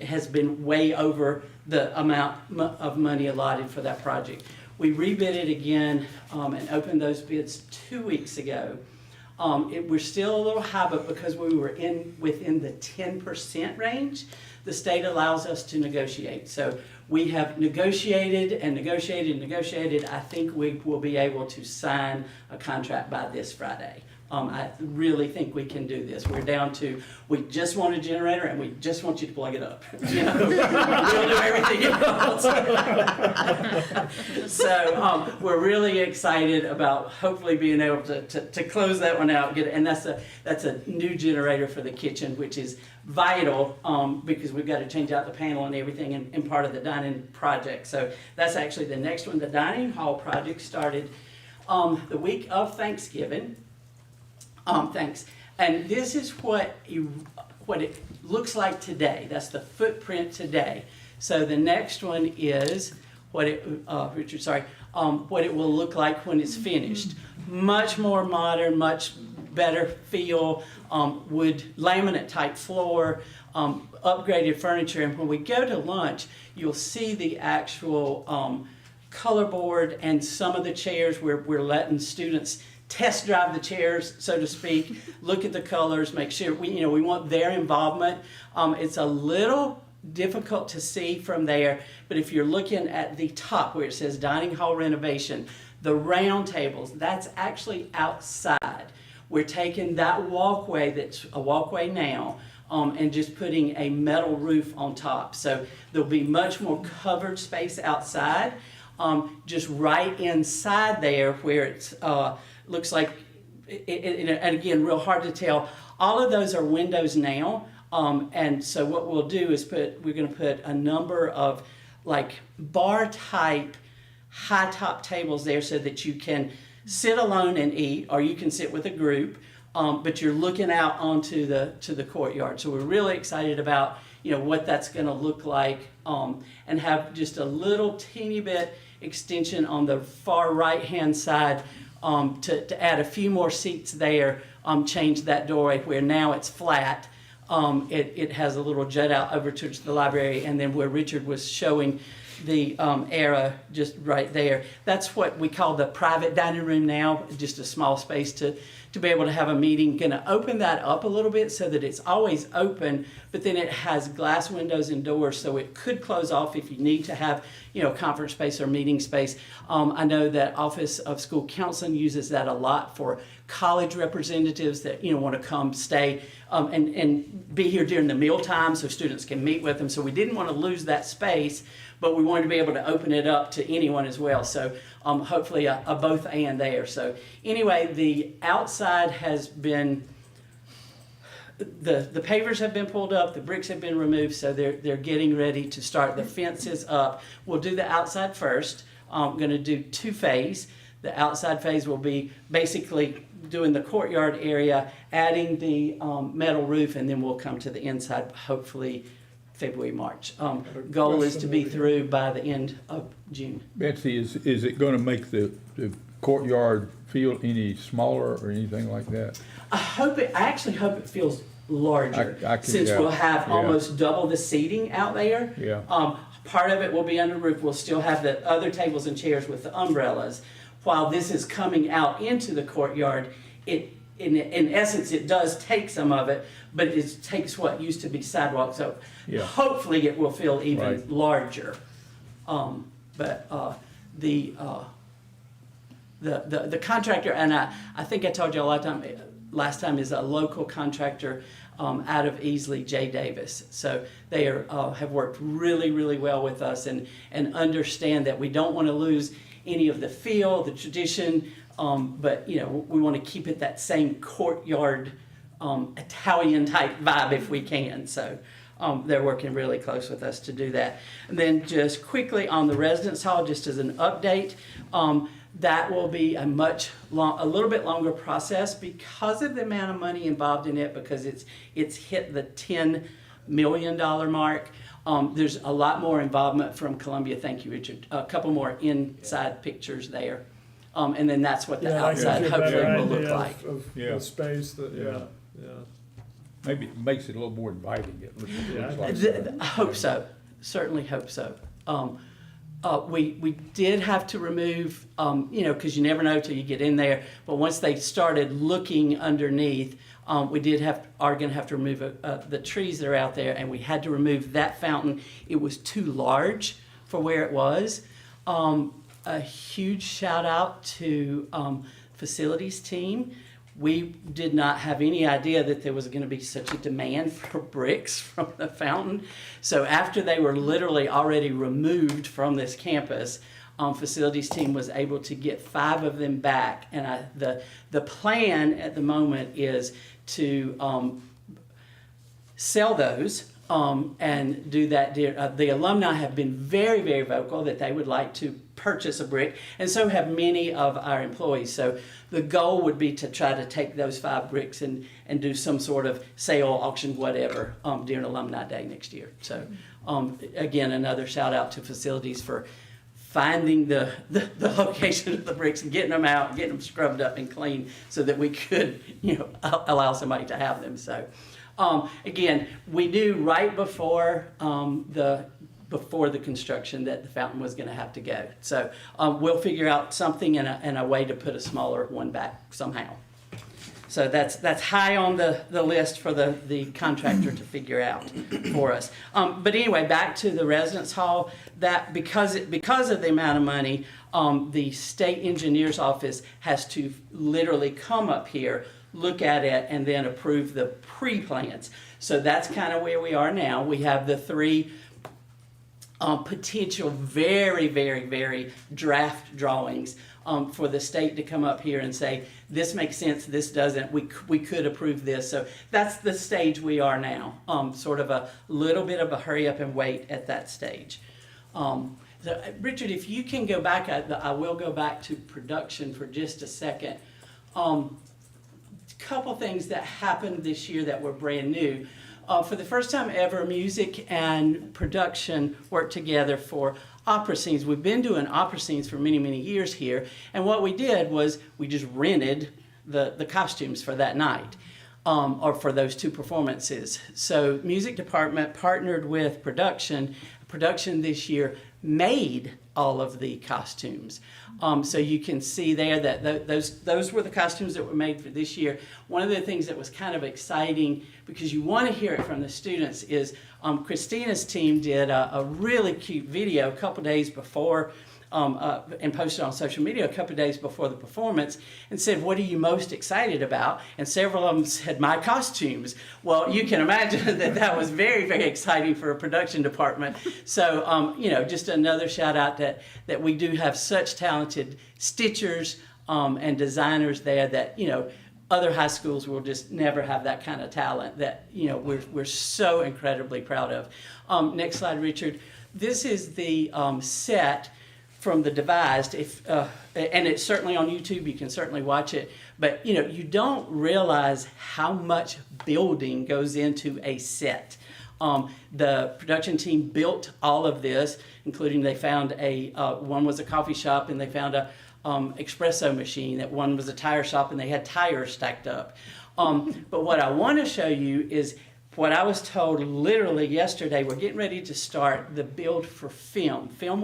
has been way over the amount of money allotted for that project. We rebid it again and opened those bids 2 weeks ago. We're still a little high, but because we were within the 10% range, the state allows us to negotiate. So we have negotiated and negotiated and negotiated. I think we will be able to sign a contract by this Friday. I really think we can do this. We're down to, we just want a generator and we just want you to plug it up. We'll do everything else. So we're really excited about hopefully being able to close that one out. And that's a new generator for the kitchen, which is vital because we've got to change out the panel and everything in part of the dining project. So that's actually the next one. The dining hall project started the week of Thanksgiving. Thanks. And this is what it looks like today. That's the footprint today. So the next one is what it will look like when it's finished. Much more modern, much better feel, wood laminate type floor, upgraded furniture. And when we go to lunch, you'll see the actual color board and some of the chairs where we're letting students test drive the chairs, so to speak, look at the colors, make sure we want their involvement. It's a little difficult to see from there, but if you're looking at the top where it says dining hall renovation, the round tables, that's actually outside. We're taking that walkway that's a walkway now and just putting a metal roof on top. So there'll be much more covered space outside. Just right inside there where it's looks like, and again, real hard to tell. All of those are windows now, and so what we'll do is we're going to put a number of like bar type high top tables there so that you can sit alone and eat, or you can sit with a group, but you're looking out onto the courtyard. So we're really excited about what that's going to look like, and have just a little teeny bit extension on the far right hand side to add a few more seats there, change that doorway where now it's flat. It has a little jut out over to the library, and then where Richard was showing the arrow just right there. That's what we call the private dining room now, just a small space to be able to have a meeting. Going to open that up a little bit so that it's always open, but then it has glass windows and doors, so it could close off if you need to have, conference space or meeting space. I know that Office of School Counseling uses that a lot for college representatives that, want to come stay and be here during the meal time so students can meet with them. So we didn't want to lose that space, but we wanted to be able to open it up to anyone as well. So hopefully a both and there. So anyway, the outside has been, the pavers have been pulled up, the bricks have been removed, so they're getting ready to start. The fence is up. We'll do the outside first. I'm going to do 2 phases. The outside phase will be basically doing the courtyard area, adding the metal roof, and then we'll come to the inside, hopefully February, March. Goal is to be through by the end of June. Betsy, is it going to make the courtyard feel any smaller or anything like that? I actually hope it feels larger, since we'll have almost double the seating out there. Yeah. Part of it will be under roof. We'll still have the other tables and chairs with the umbrellas. While this is coming out into the courtyard, in essence, it does take some of it, but it takes what used to be sidewalk. So hopefully it will feel even larger. But the contractor, and I think I told you last time, is a local contractor out of Easley, J. Davis. So they have worked really, really well with us and understand that we don't want to lose any of the feel, the tradition, but we want to keep it that same courtyard Italian type vibe if we can. So they're working really close with us to do that. And then just quickly on the residence hall, just as an update, that will be a little bit longer process because of the amount of money involved in it, because it's hit the $10 million mark. There's a lot more involvement from Columbia. Thank you, Richard. A couple more inside pictures there. And then that's what the outside hopefully will look like. The space that, Maybe it makes it a little more inviting. It looks like I hope so. Certainly hope so. We did have to remove, because you never know till you get in there. But once they started looking underneath, we are going to have to remove the trees that are out there, and we had to remove that fountain. It was too large for where it was. A huge shout out to facilities team. We did not have any idea that there was going to be such a demand for bricks from the fountain. So after they were literally already removed from this campus, facilities team was able to get 5 of them back. And the plan at the moment is to sell those and do that. The alumni have been very, very vocal that they would like to purchase a brick, and so have many of our employees. So the goal would be to try to take those 5 bricks and do some sort of sale, auction, whatever, during Alumni Day next year. So again, another shout out to facilities for finding the location of the bricks and getting them out, getting them scrubbed up and clean so that we could, allow somebody to have them. So again, we knew right before the construction that the fountain was going to have to go. So we'll figure out something and a way to put a smaller one back somehow. So that's high on the list for the contractor to figure out for us. But anyway, back to the residence hall. That because of the amount of money, the state engineer's office has to literally come up here, look at it, and then approve the pre-plans. So that's kind of where we are now. We have the 3 potential very, very, very draft drawings for the state to come up here and say, this makes sense, this doesn't, we could approve this. So that's the stage we are now, sort of a little bit of a hurry up and wait at that stage. So, Richard, if you can go back, I will go back to production for just a second. Couple things that happened this year that were brand new. For the first time ever, music and production worked together for opera scenes. We've been doing opera scenes for many, many years here, and what we did was we just rented the costumes for that night, or for those two performances. So music department partnered with production. Production this year made all of the costumes. So you can see there that those were the costumes that were made for this year. One of the things that was kind of exciting, because you want to hear it from the students, is Christina's team did a really cute video a couple days before, and posted on social media a couple days before the performance, and said, "What are you most excited about?" And several of them said, "My costumes." Well, you can imagine that was very, very exciting for a production department. So, just another shout out that we do have such talented stitchers and designers there that, other high schools will just never have that kind of talent that, we're so incredibly proud of. Next slide, Richard. This is the set from the devised, and it's certainly on YouTube, you can certainly watch it, but you don't realize how much building goes into a set. The production team built all of this, including they found one was a coffee shop, and they found a espresso machine. That one was a tire shop, and they had tires stacked up. But what I want to show you is what I was told literally yesterday. We're getting ready to start the build for film. Film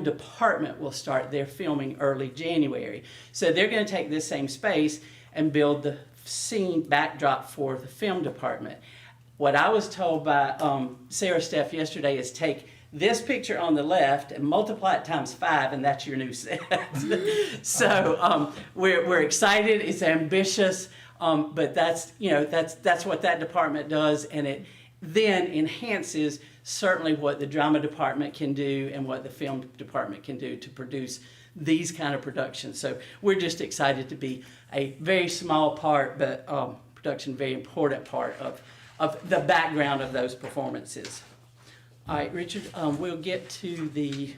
department will start their filming early January. So they're going to take this same space and build the scene backdrop for the film department. What I was told by Sarah Steph yesterday is take this picture on the left and multiply it times 5, and that's your new set. So we're excited. It's ambitious. But that's what that department does, and it then enhances certainly what the drama department can do and what the film department can do to produce these kind of productions. So we're just excited to be a very small part, but production, very important part of the background of those performances. All right, Richard, we'll get to the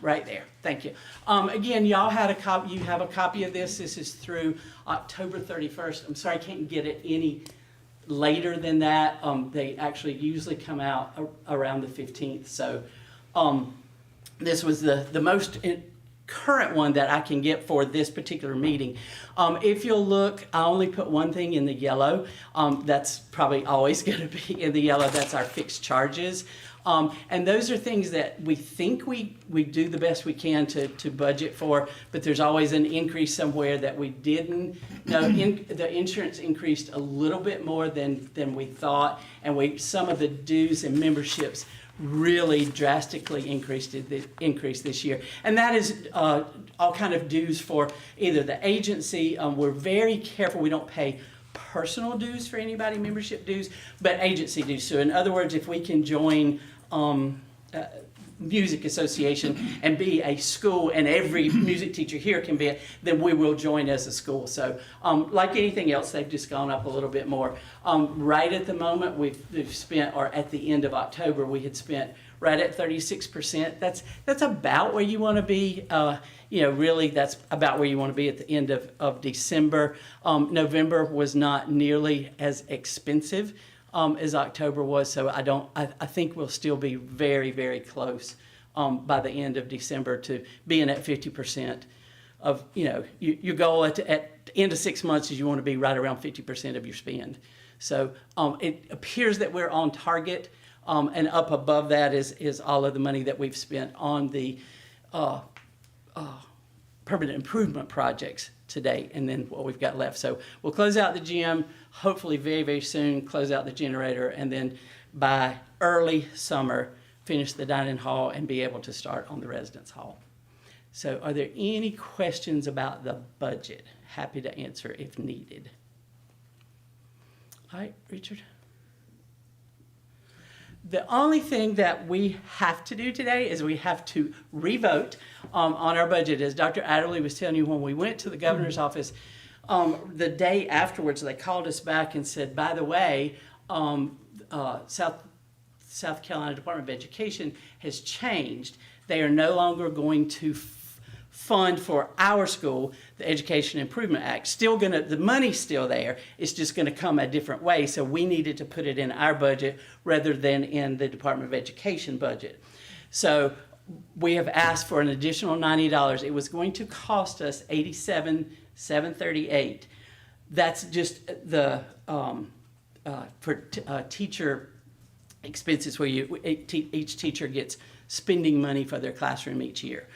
right there. Thank you. Again, y'all had a copy. You have a copy of this. This is through October 31st. I'm sorry, I can't get it any later than that. They actually usually come out around the 15th. So this was the most current one that I can get for this particular meeting. If you'll look, I only put one thing in the yellow. That's probably always going to be in the yellow. That's our fixed charges. And those are things that we think we do the best we can to budget for, but there's always an increase somewhere that we didn't know. The insurance increased a little bit more than we thought, and some of the dues and memberships really drastically increased this year. And that is all kind of dues for either the agency. We're very careful we don't pay personal dues for anybody, membership dues, but agency dues. So in other words, if we can join music association and be a school, and every music teacher here can be it, then we will join as a school. So like anything else, they've just gone up a little bit more. Right at the moment, we've spent, or at the end of October, we had spent right at 36%. That's about where you want to be. Really, that's about where you want to be at the end of December. November was not nearly as expensive as October was, so I think we'll still be very, very close by the end of December to being at 50% of, your goal at the end of 6 months is you want to be right around 50% of your spend. So it appears that we're on target, and up above that is all of the money that we've spent on the permanent improvement projects to date, and then what we've got left. So we'll close out the gym, hopefully very, very soon, close out the generator, and then by early summer, finish the dining hall and be able to start on the residence hall. So are there any questions about the budget? Happy to answer if needed. All right, Richard? The only thing that we have to do today is we have to revote on our budget. As Dr. Adderley was telling you, when we went to the governor's office, the day afterwards, they called us back and said, by the way, South Carolina Department of Education has changed. They are no longer going to fund for our school, the Education Improvement Act. The money's still there, it's just gonna come a different way, so we needed to put it in our budget rather than in the Department of Education budget. So we have asked for an additional $90. It was going to cost us $87,738. That's just the, teacher expenses where each teacher gets spending money for their classroom each year.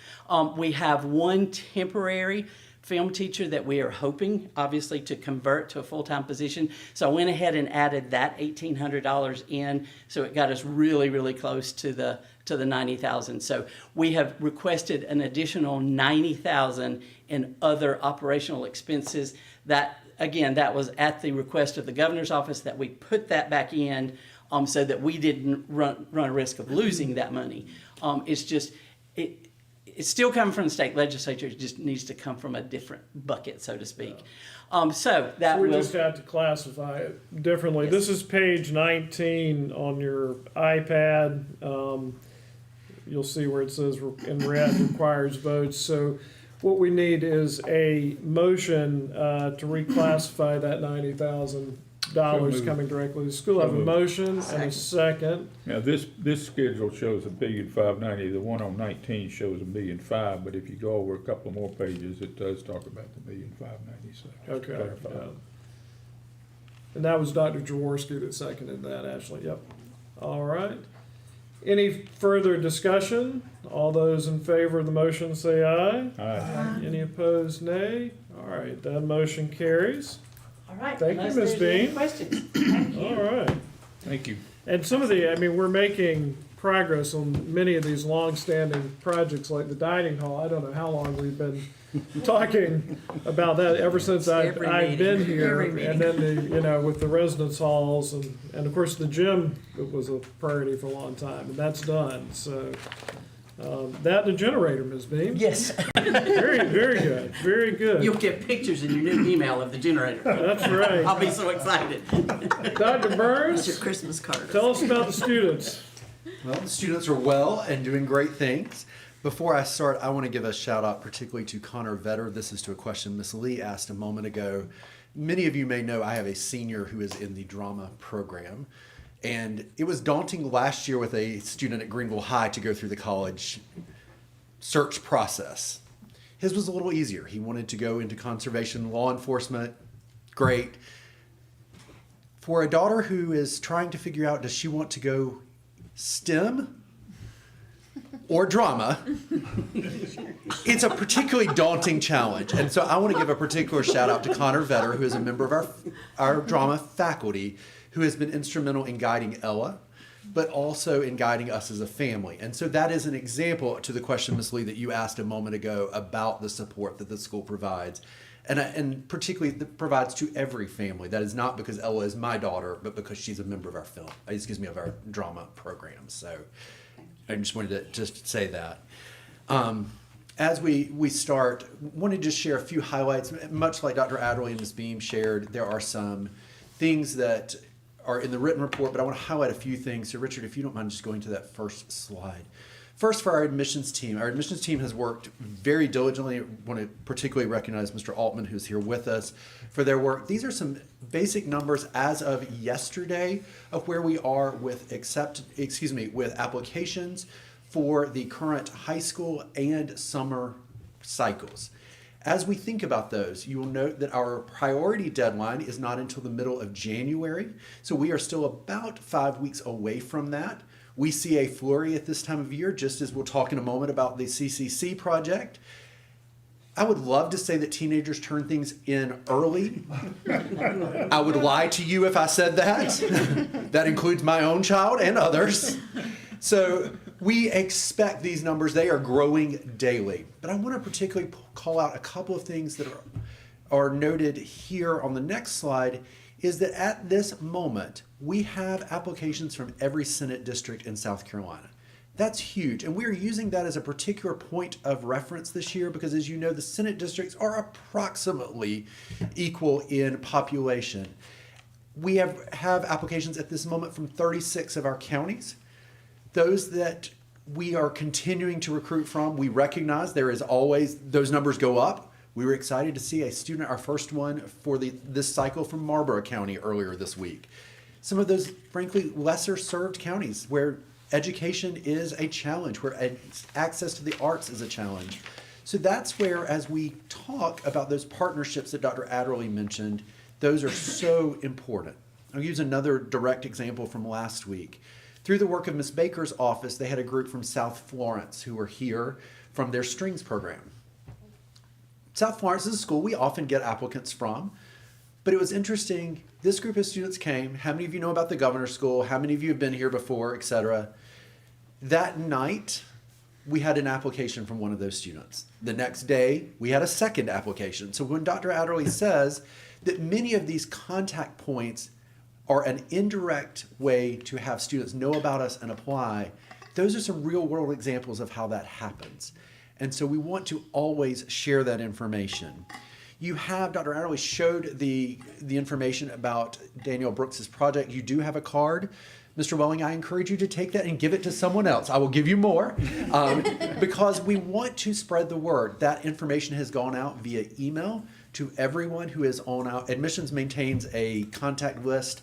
We have one temporary film teacher that we are hoping, obviously, to convert to a full-time position. So I went ahead and added that $1,800 in, so it got us really, really close to the $90,000. So we have requested an additional $90,000 in other operational expenses. That, again, that was at the request of the governor's office that we put that back in, so that we didn't run a risk of losing that money. It's still coming from the state legislature. It just needs to come from a different bucket, so to speak. So we just have to classify it differently. Yes. This is page 19 on your iPad. You'll see where it says in red requires votes. So what we need is a motion to reclassify that $90,000 coming directly to the school. I have a motion and a second. Now, this schedule shows $1,590,000. The one on 19 shows $1,500,000, but if you go over a couple more pages, it does talk about the $1,590,000. So just to Okay. clarify. Yeah. And that was Dr. Jaworski that seconded that, Ashley. Yep. All right. Any further discussion? All those in favor of the motion say aye. Aye. Any opposed, nay. All right, that motion carries. All right. Thank you, unless Ms. there's any Dean. questions. Thank you. All right. Thank you. And some of we're making progress on many of these long-standing projects like the dining hall. I don't know how long we've been talking about that ever since I've been here. And then with the residence halls and of course the gym, it was a priority for a long time, and that's done. So that and the generator, Ms. Beam. Yes. Very, very good. Very good. You'll get pictures in your new email of the generator. That's right. I'll be so excited. Dr. Burns, Your Christmas card. tell us about the students. Well, the students are well and doing great things. Before I start, I want to give a shout out particularly to Connor Vetter. This is to a question Ms. Lee asked a moment ago. Many of you may know I have a senior who is in the drama program. And it was daunting last year with a student at Greenville High to go through the college search process. His was a little easier. He wanted to go into conservation, law enforcement. Great. For a daughter who is trying to figure out, does she want to go STEM or drama, it's a particularly daunting challenge. And so I want to give a particular shout out to Connor Vetter, who is a member of our drama faculty, who has been instrumental in guiding Ella, but also in guiding us as a family. And so that is an example to the question, Ms. Lee, that you asked a moment ago about the support that the school provides. And particularly that provides to every family. That is not because Ella is my daughter, but because she's a member of our of our drama program. So I just wanted to just say that. As we start, wanted to just share a few highlights. Much like Dr. Adderley and Ms. Beam shared, there are some things that are in the written report, but I want to highlight a few things. So Richard, if you don't mind just going to that first slide. First, for our admissions team has worked very diligently. I want to particularly recognize Mr. Altman, who's here with us, for their work. These are some basic numbers as of yesterday of where we are with with applications for the current high school and summer cycles. As we think about those, you will note that our priority deadline is not until the middle of January, so we are still about 5 weeks away from that. We see a flurry at this time of year, just as we'll talk in a moment about the CCC project. I would love to say that teenagers turn things in early. I would lie to you if I said that. That includes my own child and others. So we expect these numbers. They are growing daily. But I want to particularly call out a couple of things that are noted here on the next slide, is that at this moment, we have applications from every Senate district in South Carolina. That's huge, and we're using that as a particular point of reference this year because, as you know, the Senate districts are approximately equal in population. We have applications at this moment from 36 of our counties. Those that we are continuing to recruit from. We recognize there is always, those numbers go up. We were excited to see a student, our first one for this cycle from Marlborough County earlier this week. Some of those, frankly, lesser served counties where education is a challenge, where access to the arts is a challenge. So that's where, as we talk about those partnerships that Dr. Adderley mentioned, those are so important. I'll use another direct example from last week. Through the work of Ms. Baker's office, they had a group from South Florence who were here from their strings program. South Florence is a school we often get applicants from, but it was interesting. This group of students came. How many of you know about the Governor's School? How many of you have been here before, etc.? That night, we had an application from one of those students. The next day, we had a second application. So when Dr. Adderley says that many of these contact points are an indirect way to have students know about us and apply, those are some real world examples of how that happens. And so we want to always share that information. You have, Dr. Adderley showed the information about Danielle Brooks's project. You do have a card. Mr. Welling, I encourage you to take that and give it to someone else. I will give you more because we want to spread the word. That information has gone out via email to everyone who is on our admissions maintains a contact list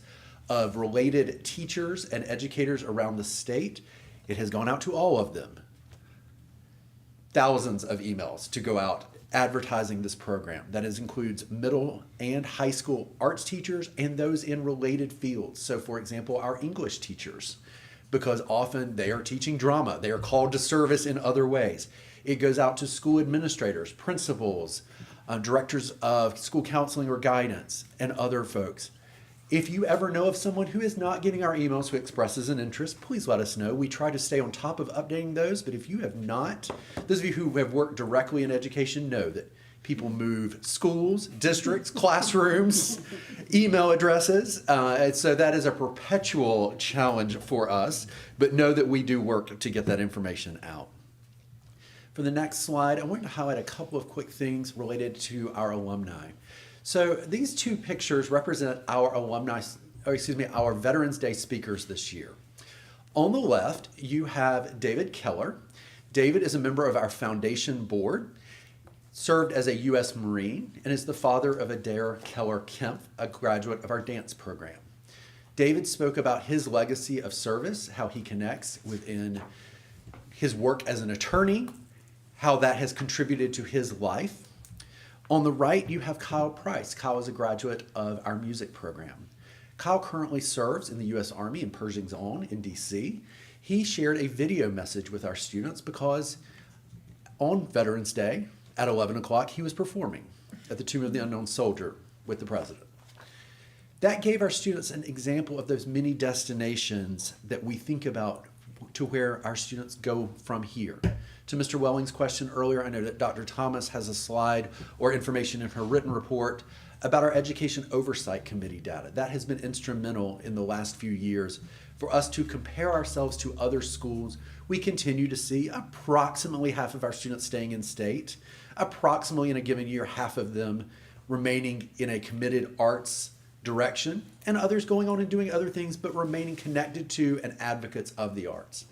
of related teachers and educators around the state. It has gone out to all of them. Thousands of emails to go out advertising this program. That includes middle and high school arts teachers and those in related fields. So for example, our English teachers, because often they are teaching drama. They are called to service in other ways. It goes out to school administrators, principals, directors of school counseling or guidance, and other folks. If you ever know of someone who is not getting our emails who expresses an interest, please let us know. We try to stay on top of updating those, but if you have not, those of you who have worked directly in education know that people move schools, districts, classrooms, email addresses, and so that is a perpetual challenge for us, but know that we do work to get that information out. For the next slide, I want to highlight a couple of quick things related to our alumni. So these two pictures represent our our Veterans Day speakers this year. On the left, you have David Keller. David is a member of our foundation board, served as a U.S. Marine, and is the father of Adair Keller Kemp, a graduate of our dance program. David spoke about his legacy of service, how he connects within his work as an attorney, how that has contributed to his life. On the right, you have Kyle Price. Kyle is a graduate of our music program. Kyle currently serves in the U.S. Army in Pershing's Own in D.C. He shared a video message with our students because on Veterans Day at 11 o'clock, he was performing at the Tomb of the Unknown Soldier with the president. That gave our students an example of those many destinations that we think about to where our students go from here. To Mr. Welling's question earlier, I know that Dr. Thomas has a slide or information in her written report about our Education Oversight Committee data. That has been instrumental in the last few years for us to compare ourselves to other schools. We continue to see approximately half of our students staying in state, approximately in a given year, half of them remaining in a committed arts direction, and others going on and doing other things, but remaining connected to and advocates of the arts.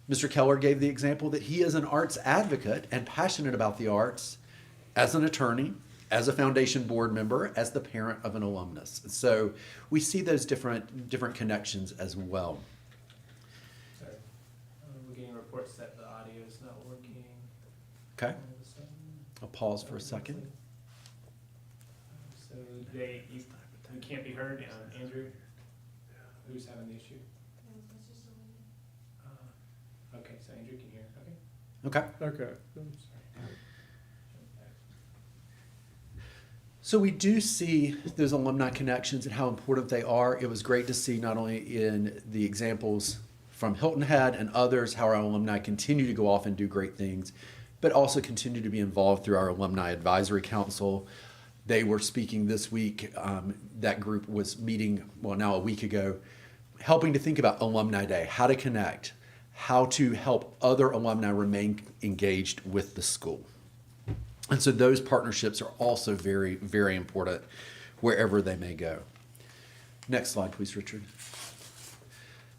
Mr. Keller gave the example that he is an arts advocate and passionate about the arts as an attorney, as a foundation board member, as the parent of an alumnus. So we see those different connections as well. Sorry. We're getting reports that the audio is not working. Okay. I'll pause for a second. So you can't be heard, Andrew? Who's having the issue? Okay, so Andrew can hear, okay? Okay. Okay. So we do see those alumni connections and how important they are. It was great to see not only in the examples from Hilton Head and others, how our alumni continue to go off and do great things, but also continue to be involved through our Alumni Advisory Council. They were speaking this week. That group was meeting, well, now a week ago, helping to think about Alumni Day, how to connect, how to help other alumni remain engaged with the school. And so those partnerships are also very, very important wherever they may go. Next slide, please, Richard.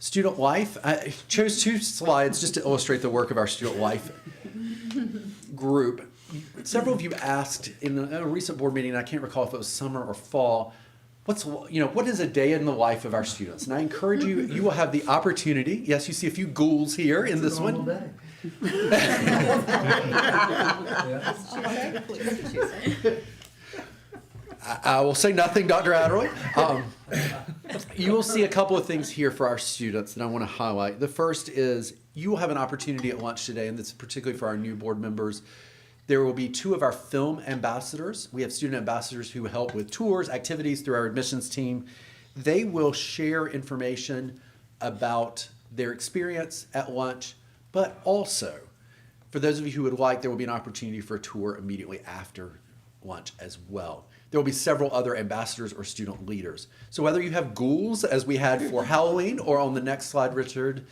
Student life. I chose 2 slides just to illustrate the work of our student life group. Several of you asked in a recent board meeting, I can't recall if it was summer or fall, what is a day in the life of our students? And I encourage you, you will have the opportunity. Yes, you see a few ghouls here in this one. I will say nothing, Dr. Adderley. You will see a couple of things here for our students that I want to highlight. The first is you will have an opportunity at lunch today, and this is particularly for our new board members. There will be 2 of our film ambassadors. We have student ambassadors who help with tours, activities through our admissions team. They will share information about their experience at lunch, but also, for those of you who would like, there will be an opportunity for a tour immediately after lunch as well. There will be several other ambassadors or student leaders. So whether you have ghouls, as we had for Halloween, or on the next slide, Richard,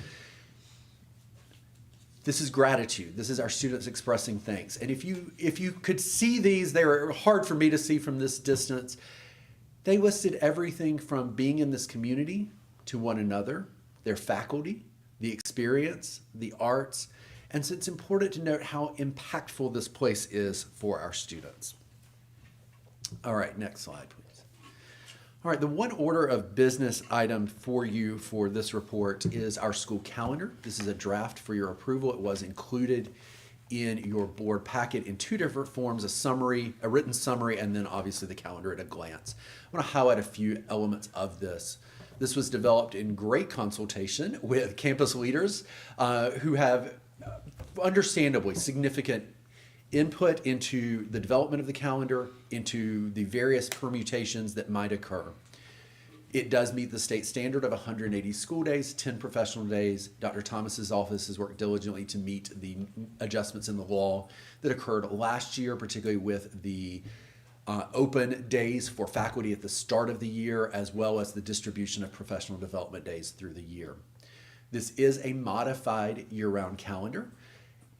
this is gratitude. This is our students expressing thanks. And if you could see these, they were hard for me to see from this distance. They listed everything from being in this community to one another, their faculty, the experience, the arts. And so it's important to note how impactful this place is for our students. All right, next slide, please. All right, the one order of business item for you for this report is our school calendar. This is a draft for your approval. It was included in your board packet in 2 different forms, a summary, a written summary, and then obviously the calendar at a glance. I want to highlight a few elements of this. This was developed in great consultation with campus leaders who have understandably significant input into the development of the calendar, into the various permutations that might occur. It does meet the state standard of 180 school days, 10 professional days. Dr. Thomas's office has worked diligently to meet the adjustments in the law that occurred last year, particularly with the open days for faculty at the start of the year, as well as the distribution of professional development days through the year. This is a modified year-round calendar.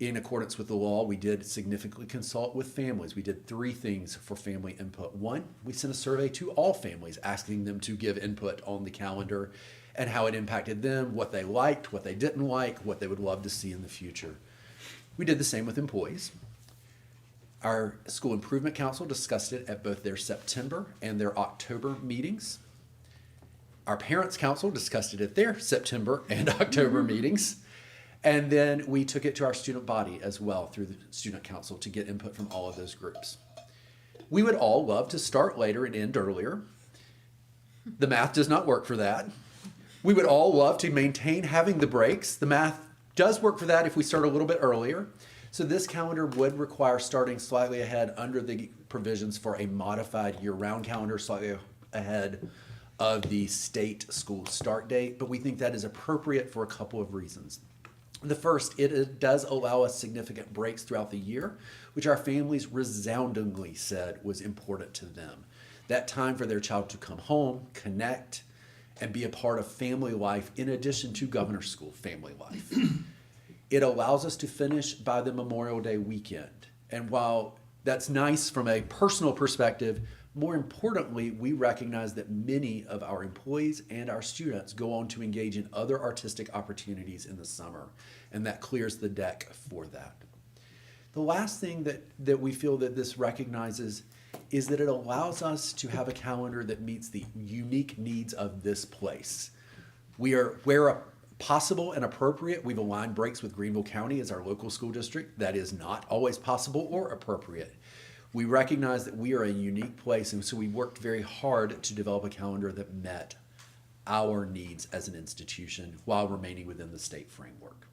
In accordance with the law, we did significantly consult with families. We did 3 things for family input. 1, we sent a survey to all families asking them to give input on the calendar and how it impacted them, what they liked, what they didn't like, what they would love to see in the future. We did the same with employees. Our School Improvement Council discussed it at both their September and their October meetings. Our Parents Council discussed it at their September and October meetings. And then we took it to our student body as well through the Student Council to get input from all of those groups. We would all love to start later and end earlier. The math does not work for that. We would all love to maintain having the breaks. The math does work for that if we start a little bit earlier. So this calendar would require starting slightly ahead under the provisions for a modified year-round calendar, slightly ahead of the state school start date. But we think that is appropriate for a couple of reasons. The first, it does allow us significant breaks throughout the year, which our families resoundingly said was important to them. That time for their child to come home, connect, and be a part of family life in addition to Governor School family life. It allows us to finish by the Memorial Day weekend. And while that's nice from a personal perspective, more importantly, we recognize that many of our employees and our students go on to engage in other artistic opportunities in the summer, and that clears the deck for that. The last thing that we feel that this recognizes is that it allows us to have a calendar that meets the unique needs of this place. Where possible and appropriate, we've aligned breaks with Greenville County as our local school district. That is not always possible or appropriate. We recognize that we are a unique place, and so we worked very hard to develop a calendar that met our needs as an institution while remaining within the state framework.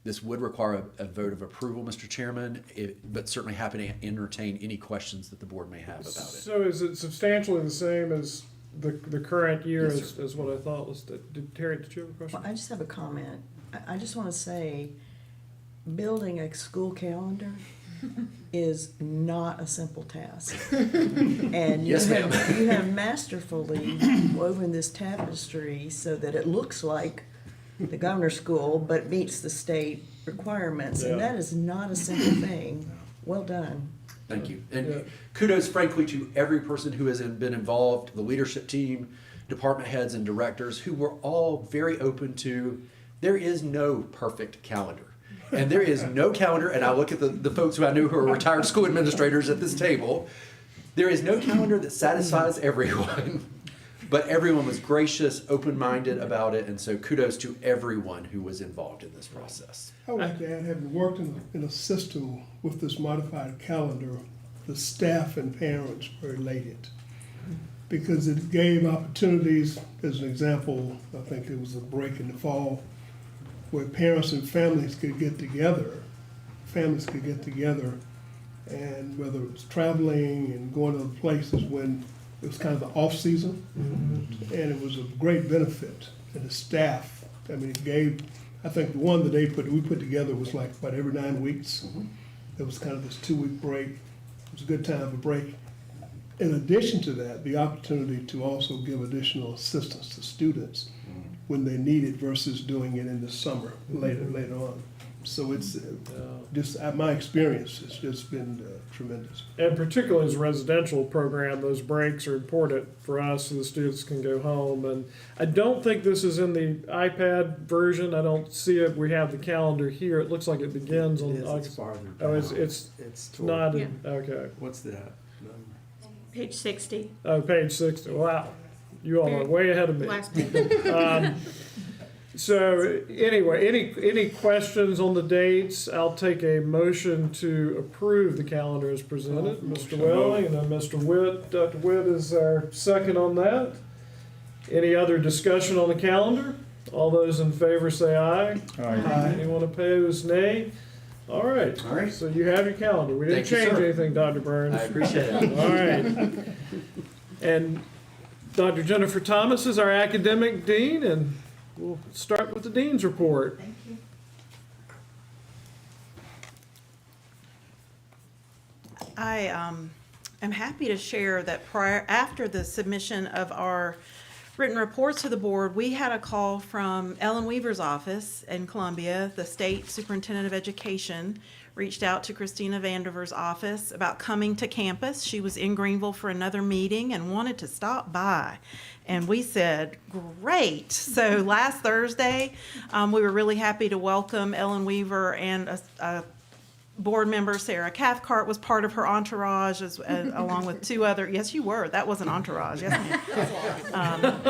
This would require a vote of approval, Mr. Chairman, but certainly happy to entertain any questions that the board may have about it. So is it substantially the same as the current year Yes, as what I thought was that? Terry, did you have a question? Well, I just have a comment. I just want to say, building a school calendar is not a simple task. And Yes, ma'am. you have masterfully woven this tapestry so that it looks like the governor's school, but meets the state requirements. And Yeah. that is not a simple thing. Well done. Thank you. And Yeah. kudos, frankly, to every person who has been involved, the leadership team, department heads and directors who were all very open to, there is no perfect calendar. And there is no calendar, and I look at the folks who I know who are retired school administrators at this table, there is no calendar that satisfies everyone. But everyone was gracious, open-minded about it, and so kudos to everyone who was involved in this process. I would like to add, having worked in a system with this modified calendar, the staff and parents were elated because it gave opportunities. As an example, I think it was a break in the fall where parents and families could get together, and whether it was traveling and going to other places when it was kind of the off-season, and it was a great benefit. And the staff, I mean, it gave, I think the one that we put together was like, about every 9 weeks. It was kind of this 2-week break. It was a good time for break. In addition to that, the opportunity to also give additional assistance to students when they need it versus doing it in the summer later on. So it's just my experience. It's just been tremendous. And particularly as a residential program, those breaks are important for us so the students can go home. And I don't think this is in the iPad version. I don't see it. We have the calendar here. It looks like it begins on August. It's farther down. Oh, it's not. Yeah. Okay. What's that number? Page 60. Oh, page 60. Wow. You all are way ahead of me. Last page. So anyway, any questions on the dates? I'll take a motion to approve the calendar as presented. Mr. Welling and then Mr. Witt. Dr. Witt is our second on that. Any other discussion on the calendar? All those in favor say aye. Aye. Anyone opposed, nay? All right. All right. So you have your calendar. We didn't Thank you, change sir. anything, Dr. Burns. I appreciate it. All right. And Dr. Jennifer Thomas is our academic dean, and we'll start with the dean's report. Thank you. I am happy to share that after the submission of our written reports to the board, we had a call from Ellen Weaver's office in Columbia. The state superintendent of education reached out to Christina Vandiver's office about coming to campus. She was in Greenville for another meeting and wanted to stop by. And we said, great. So last Thursday, we were really happy to welcome Ellen Weaver, and a board member, Sarah Cathcart, was part of her entourage, along with 2 other, yes, you were, that was an entourage, yes, ma'am.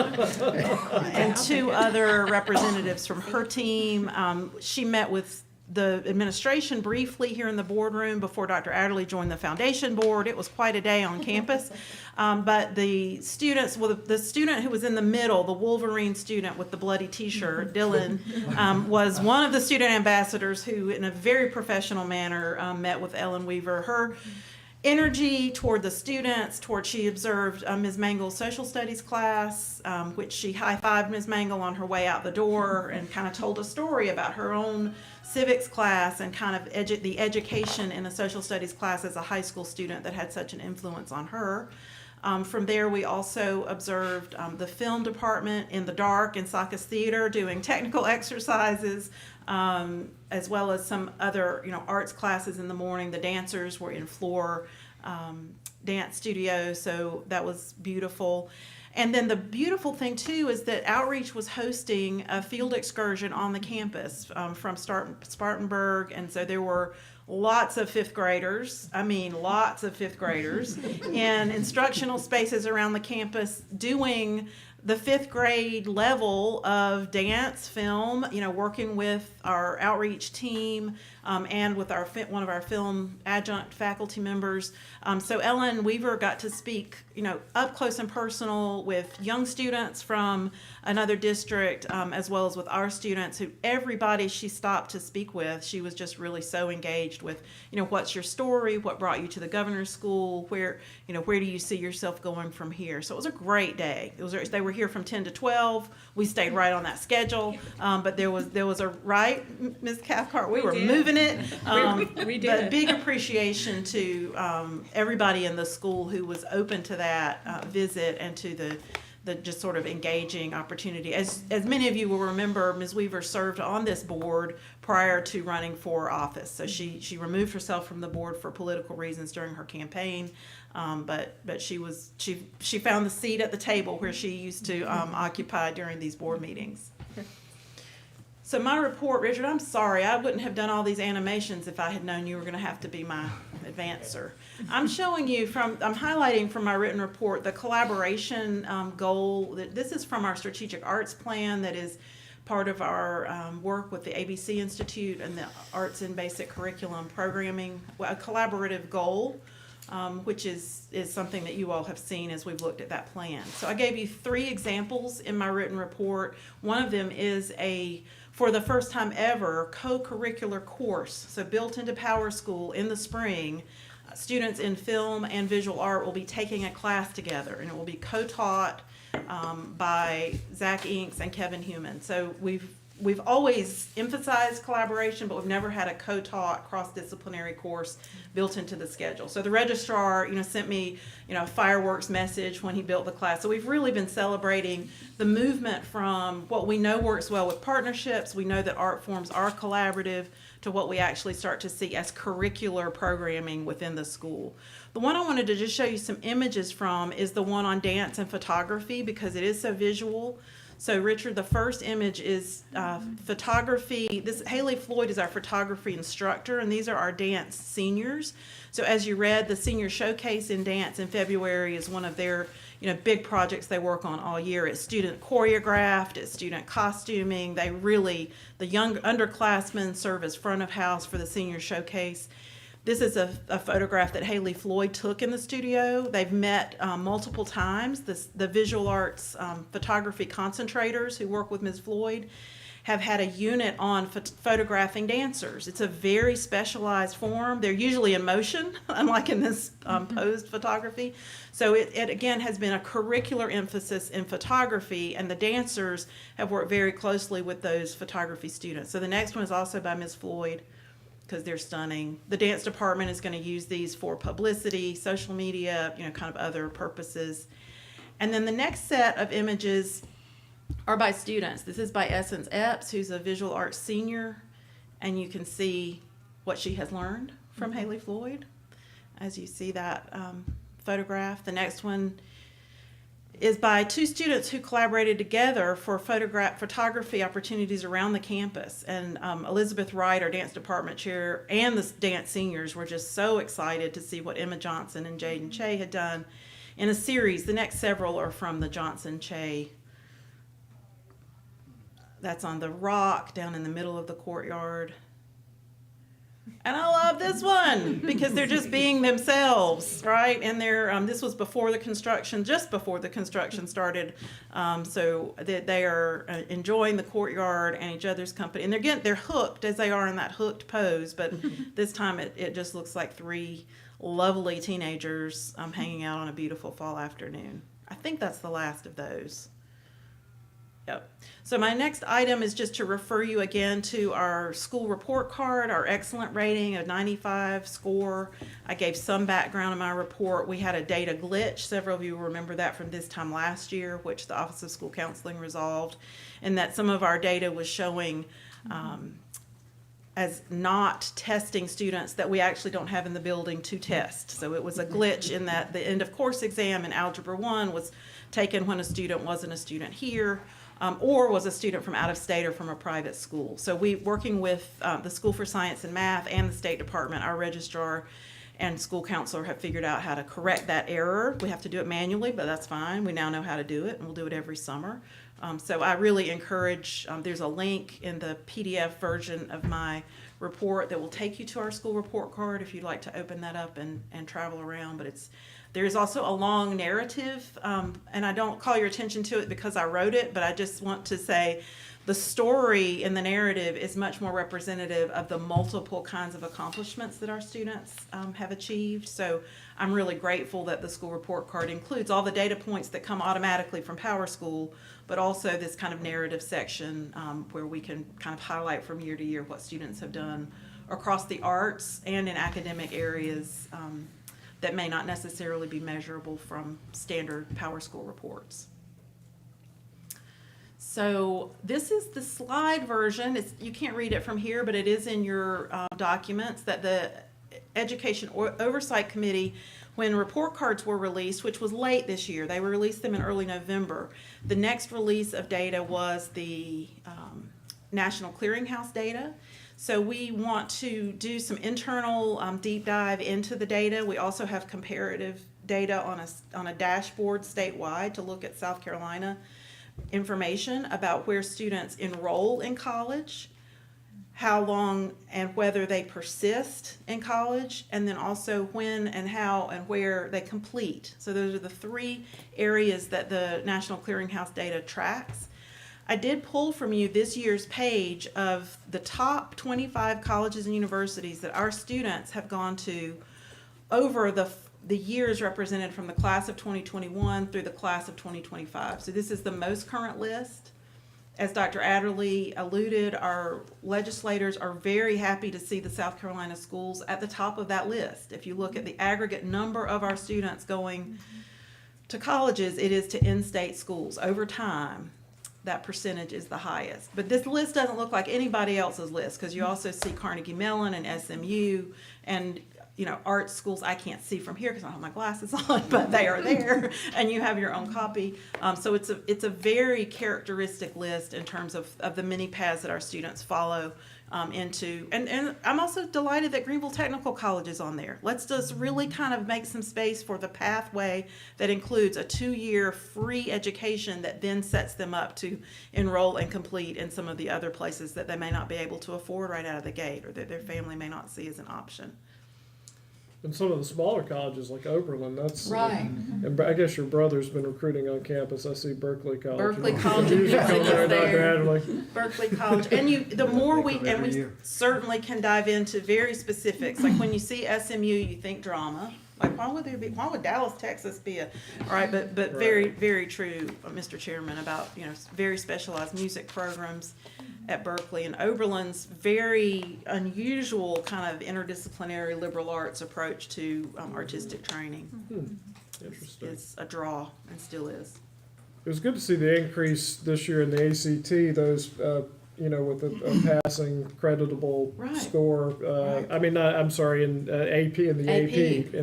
And 2 other representatives from her team. She met with the administration briefly here in the boardroom before Dr. Adderley joined the foundation board. It was quite a day on campus. But the students, well, the student who was in the middle, the Wolverine student with the bloody t-shirt, Dylan, was one of the student ambassadors who, in a very professional manner, met with Ellen Weaver. Her energy toward the students, she observed Ms. Mangle's social studies class, which she high-fived Ms. Mangle on her way out the door and kind of told a story about her own civics class and kind of the education in a social studies class as a high school student that had such an influence on her. From there, we also observed the film department in the dark in Sacas Theater doing technical exercises, as well as some other, arts classes in the morning. The dancers were in floor dance studios, so that was beautiful. And then the beautiful thing, too, is that Outreach was hosting a field excursion on the campus from Spartanburg, and so there were lots of 5th graders, lots of 5th graders, in instructional spaces around the campus doing the 5th grade level of dance, film, working with our outreach team and with one of our film adjunct faculty members. So Ellen Weaver got to speak, up close and personal with young students from another district, as well as with our students, who everybody she stopped to speak with, she was just really so engaged with, what's your story, what brought you to the governor's school, where do you see yourself going from here? So it was a great day. They were here from 10 to 12. We stayed right on that schedule, but there was a right, Ms. Cathcart, we were moving it. We did. But big appreciation to everybody in the school who was open to that visit, and to the just sort of engaging opportunity. As many of you will remember, Ms. Weaver served on this board prior to running for office. So she removed herself from the board for political reasons during her campaign. But she found the seat at the table where she used to occupy during these board meetings. So my report, Richard, I'm sorry, I wouldn't have done all these animations if I had known you were going to have to be my advancer. I'm showing you I'm highlighting from my written report the collaboration goal. This is from our strategic arts plan that is part of our work with the ABC Institute and the Arts in Basic Curriculum Programming, a collaborative goal. Which is something that you all have seen as we've looked at that plan. So I gave you 3 examples in my written report. One of them is for the first time ever, co-curricular course. So built into Power School in the spring, students in film and visual art will be taking a class together, and it will be co-taught by Zach Inks and Kevin Human. So we've always emphasized collaboration, but we've never had a co-taught cross-disciplinary course built into the schedule. So the registrar, sent me, a fireworks message when he built the class. So we've really been celebrating the movement from what we know works well with partnerships. We know that art forms are collaborative to what we actually start to see as curricular programming within the school. The one I wanted to just show you some images from is the one on dance and photography because it is so visual. So Richard, the first image is photography. Haley Floyd is our photography instructor, and these are our dance seniors. So as you read, the senior showcase in dance in February is one of their big projects they work on all year. It's student choreographed, it's student costuming. The young underclassmen serve as front of house for the senior showcase. This is a photograph that Haley Floyd took in the studio. They've met multiple times. The visual arts photography concentrators who work with Ms. Floyd have had a unit on photographing dancers. It's a very specialized form. They're usually in motion, unlike in this posed photography. So it again has been a curricular emphasis in photography, and the dancers have worked very closely with those photography students. So the next one is also by Ms. Floyd, because they're stunning. The dance department is going to use these for publicity, social media, kind of other purposes. And then the next set of images are by students. This is by Essence Epps, who's a visual arts senior, and you can see what she has learned from Haley Floyd as you see that photograph. The next one is by 2 students who collaborated together for photography opportunities around the campus. And Elizabeth Wright, our dance department chair, and the dance seniors were just so excited to see what Emma Johnson and Jaden Che had done in a series. The next several are from the Johnson Che. That's on the rock down in the middle of the courtyard. And I love this one because they're just being themselves, right? And this was before the construction, just before the construction started. So they are enjoying the courtyard and each other's company. And they're hooked as they are in that hooked pose. But this time it just looks like 3 lovely teenagers hanging out on a beautiful fall afternoon. I think that's the last of those. Yep. So my next item is just to refer you again to our school report card, our excellent rating of 95 score. I gave some background in my report. We had a data glitch. Several of you will remember that from this time last year, which the Office of School Counseling resolved, and that some of our data was showing as not testing students that we actually don't have in the building to test. So it was a glitch in that the end of course exam in Algebra 1 was taken when a student wasn't a student here. Or was a student from out of state or from a private school. So working with the School for Science and Math and the State Department, our registrar and school counselor have figured out how to correct that error. We have to do it manually, but that's fine. We now know how to do it, and we'll do it every summer. So I really encourage, there's a link in the PDF version of my report that will take you to our school report card if you'd like to open that up and travel around. But there's also a long narrative, and I don't call your attention to it because I wrote it, but I just want to say the story in the narrative is much more representative of the multiple kinds of accomplishments that our students have achieved. So I'm really grateful that the school report card includes all the data points that come automatically from Power School, but also this kind of narrative section where we can kind of highlight from year to year what students have done across the arts and in academic areas that may not necessarily be measurable from standard Power School reports. So this is the slide version. You can't read it from here, but it is in your documents that the Education Oversight Committee, when report cards were released, which was late this year, they released them in early November. The next release of data was the National Clearinghouse data. So we want to do some internal deep dive into the data. We also have comparative data on a dashboard statewide to look at South Carolina information about where students enroll in college, how long and whether they persist in college, and then also when and how and where they complete. So those are the three areas that the National Clearinghouse data tracks. I did pull from you this year's page of the top 25 colleges and universities that our students have gone to over the years represented from the class of 2021 through the class of 2025. So this is the most current list. As Dr. Adderley alluded, our legislators are very happy to see the South Carolina schools at the top of that list. If you look at the aggregate number of our students going to colleges, it is to in-state schools. Over time, that percentage is the highest. But this list doesn't look like anybody else's list, because you also see Carnegie Mellon and SMU and art schools I can't see from here because I don't have my glasses on, but they are there, and you have your own copy. So it's a very characteristic list in terms of the many paths that our students follow into. And I'm also delighted that Greenville Technical College is on there. Let's just really kind of make some space for the pathway that includes a 2-year free education that then sets them up to enroll and complete in some of the other places that they may not be able to afford right out of the gate, or that their family may not see as an option. And some of the smaller colleges like Oberlin, that's right. And I guess your brother's been recruiting on campus. I see Berkeley College. Berkeley College of Music is there. Berkeley College, and the more we certainly can dive into very specifics. Like when you see SMU, you think drama. Like why would Dallas, Texas be all right? But right. Very true, Mr. Chairman, about very specialized music programs at Berkeley, and Oberlin's very unusual kind of interdisciplinary liberal arts approach to artistic training. Interesting. Is a draw, and still is. It was good to see the increase this year in the ACT, those, with a passing creditable score. I'm sorry, in AP, in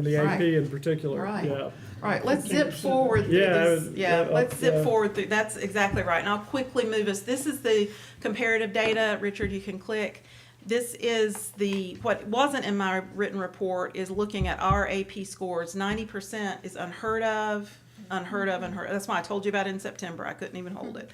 the AP AP in particular. Right. Yeah. Right, let's zip forward through this. Let's zip forward through. That's exactly right. And I'll quickly move us. This is the comparative data. Richard, you can click. This is what wasn't in my written report is looking at our AP scores. 90% is unheard of. That's why I told you about it in September. I couldn't even hold it.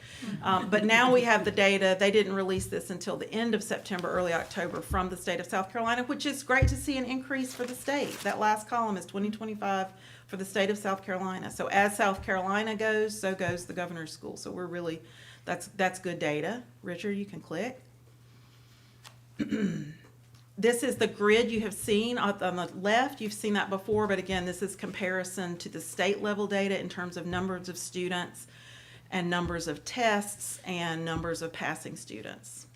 But now we have the data. They didn't release this until the end of September, early October from the state of South Carolina, which is great to see an increase for the state. That last column is 2025 for the state of South Carolina. So as South Carolina goes, so goes the governor's school. So we're really, that's good data. Richard, you can click. This is the grid you have seen on the left. You've seen that before, but again, this is comparison to the state level data in terms of numbers of students and numbers of tests and numbers of passing students.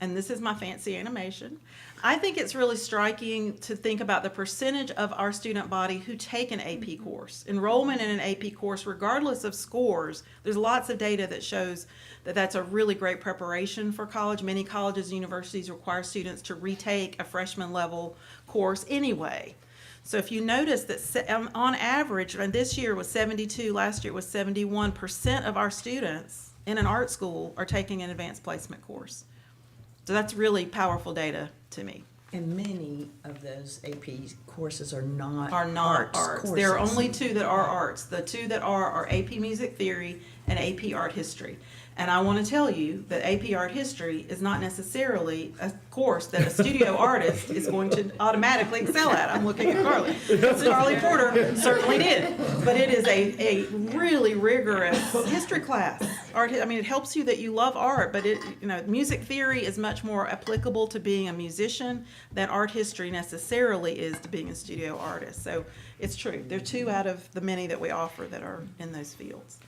And this is my fancy animation. I think it's really striking to think about the percentage of our student body who take an AP course. Enrollment in an AP course, regardless of scores, there's lots of data that shows that that's a really great preparation for college. Many colleges and universities require students to retake a freshman level course anyway. So if you notice that on average, and this year was 72, last year was 71% of our students in an art school are taking an advanced placement course. So that's really powerful data to me. And many of those AP courses are not arts. Courses. There are only two that are arts. The two that are AP Music Theory and AP Art History. And I want to tell you that AP Art History is not necessarily a course that a studio artist is going to automatically excel at. I'm looking at Carly. Carly Porter certainly did. But it is a really rigorous history class. It helps you that you love art, but music theory is much more applicable to being a musician than art history necessarily is to being a studio artist. So it's true. There are two out of the many that we offer that are in those fields.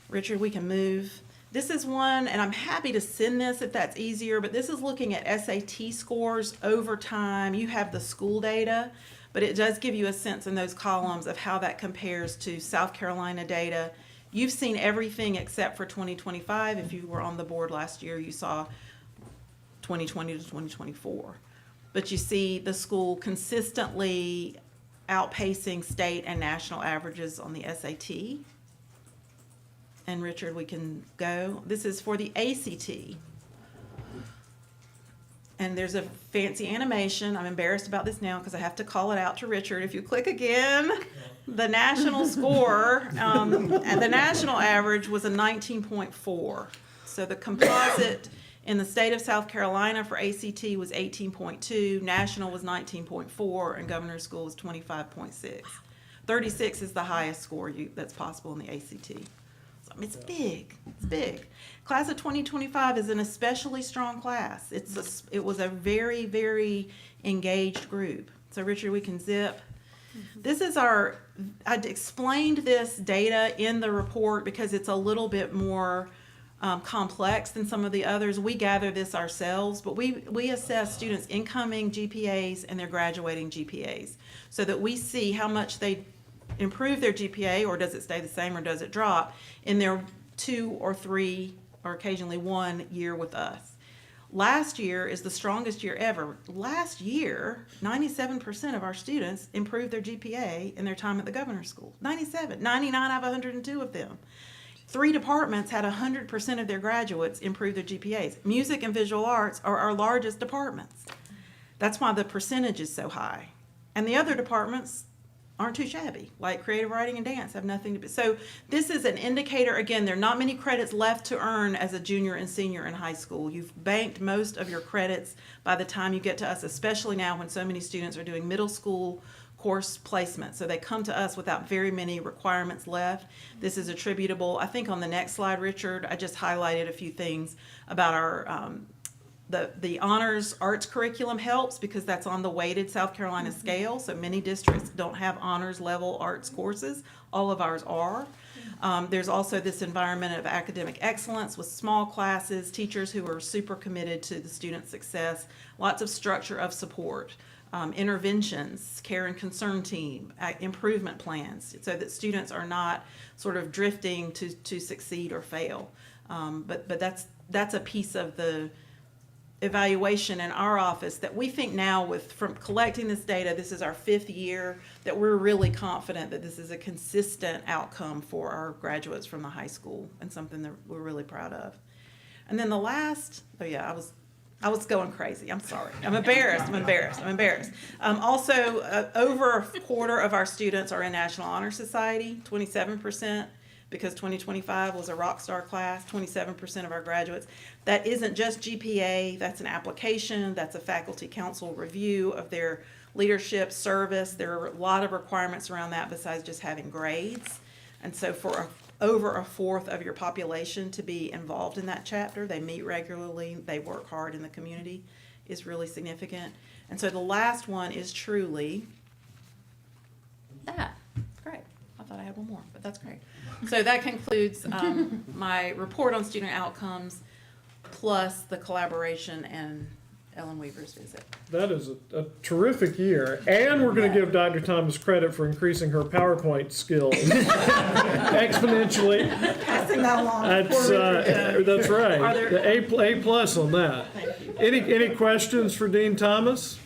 Richard, we can move. This is one, and I'm happy to send this if that's easier, but this is looking at SAT scores over time. You have the school data, but it does give you a sense in those columns of how that compares to South Carolina data. You've seen everything except for 2025. If you were on the board last year, you saw 2020 to 2024. But you see the school consistently outpacing state and national averages on the SAT. And Richard, we can go. This is for the ACT. And there's a fancy animation. I'm embarrassed about this now because I have to call it out to Richard. If you click again, the national score, and the national average was a 19.4. So the composite in the state of South Carolina for ACT was 18.2, national was 19.4, and governor's school was 25.6. 36 is the highest score that's possible in the ACT. So, I mean, it's big. It's big. Class of 2025 is an especially strong class. It was a very, very engaged group. So, Richard, we can zip. This is I'd explained this data in the report because it's a little bit more complex than some of the others. We gather this ourselves, but we assess students' incoming GPAs and their graduating GPAs so that we see how much they improve their GPA, or does it stay the same, or does it drop in their 2 or 3 or occasionally 1 year with us. Last year is the strongest year ever. Last year, 97% of our students improved their GPA in their time at the governor's school. 99 out of 102 of them. 3 departments had 100% of their graduates improve their GPAs. Music and visual arts are our largest departments. That's why the percentage is so high. And the other departments aren't too shabby, like creative writing and dance have nothing to be. So this is an indicator. Again, there are not many credits left to earn as a junior and senior in high school. You've banked most of your credits by the time you get to us, especially now when so many students are doing middle school course placement. So they come to us without very many requirements left. This is attributable. I think on the next slide, Richard, I just highlighted a few things about our the honors arts curriculum helps because that's on the weighted South Carolina scale. So many districts don't have honors level arts courses. All of ours are. There's also this environment of academic excellence with small classes, teachers who are super committed to the student success, lots of structure of support, interventions, care and concern team, improvement plans, so that students are not sort of drifting to succeed or fail. But that's a piece of the evaluation in our office that we think now from collecting this data, this is our 5th year, that we're really confident that this is a consistent outcome for our graduates from the high school and something that we're really proud of. And then the last, I was going crazy. I'm sorry. I'm embarrassed. Also, over a quarter of our students are in National Honor Society, 27%. Because 2025 was a rock star class, 27% of our graduates. That isn't just GPA, that's an application, that's a faculty council review of their leadership service. There are a lot of requirements around that besides just having grades. And so for over a fourth of your population to be involved in that chapter, they meet regularly, they work hard in the community, is really significant. And so the last one is truly that. Great. I thought I had one more, but that's great. So that concludes my report on student outcomes, plus the collaboration and Ellen Weaver's visit. That is a terrific year, and we're going to give Dr. Thomas credit for increasing her PowerPoint skills exponentially. Passing that along. That's right. The A plus on that. Thank you. Any questions for Dean Thomas?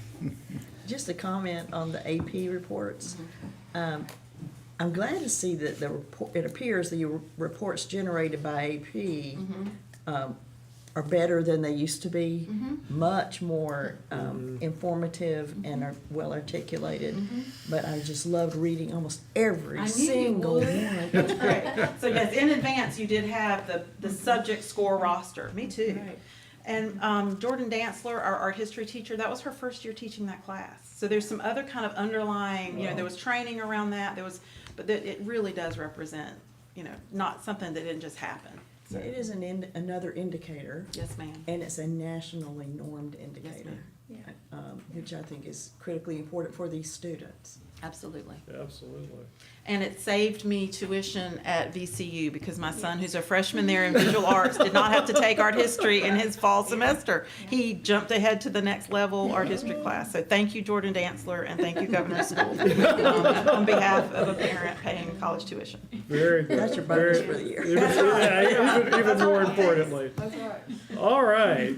Just a comment on the AP reports. I'm glad to see that it appears the reports generated by AP are better than they used to be, much more informative and are well articulated. But I just loved reading almost every single one. That's great. So yes, in advance you did have the subject score roster. Me too. Right. And Jordan Dantzler, our art history teacher, that was her first year teaching that class. So there's some other kind of underlying, there was training around that. But it really does represent, not something that didn't just happen. So it is another indicator. Yes, ma'am. And it's a nationally normed indicator, yes, which I think is critically important for these students. Absolutely. Absolutely. And it saved me tuition at VCU because my son, who's a freshman there in visual arts, did not have to take art history in his fall semester. He jumped ahead to the next level art history class. So thank you, Jordan Dantzler, and thank you, Governor School, on behalf of a parent paying college tuition. Very good. That's your bonus for the year. Even more importantly. That's right. All right.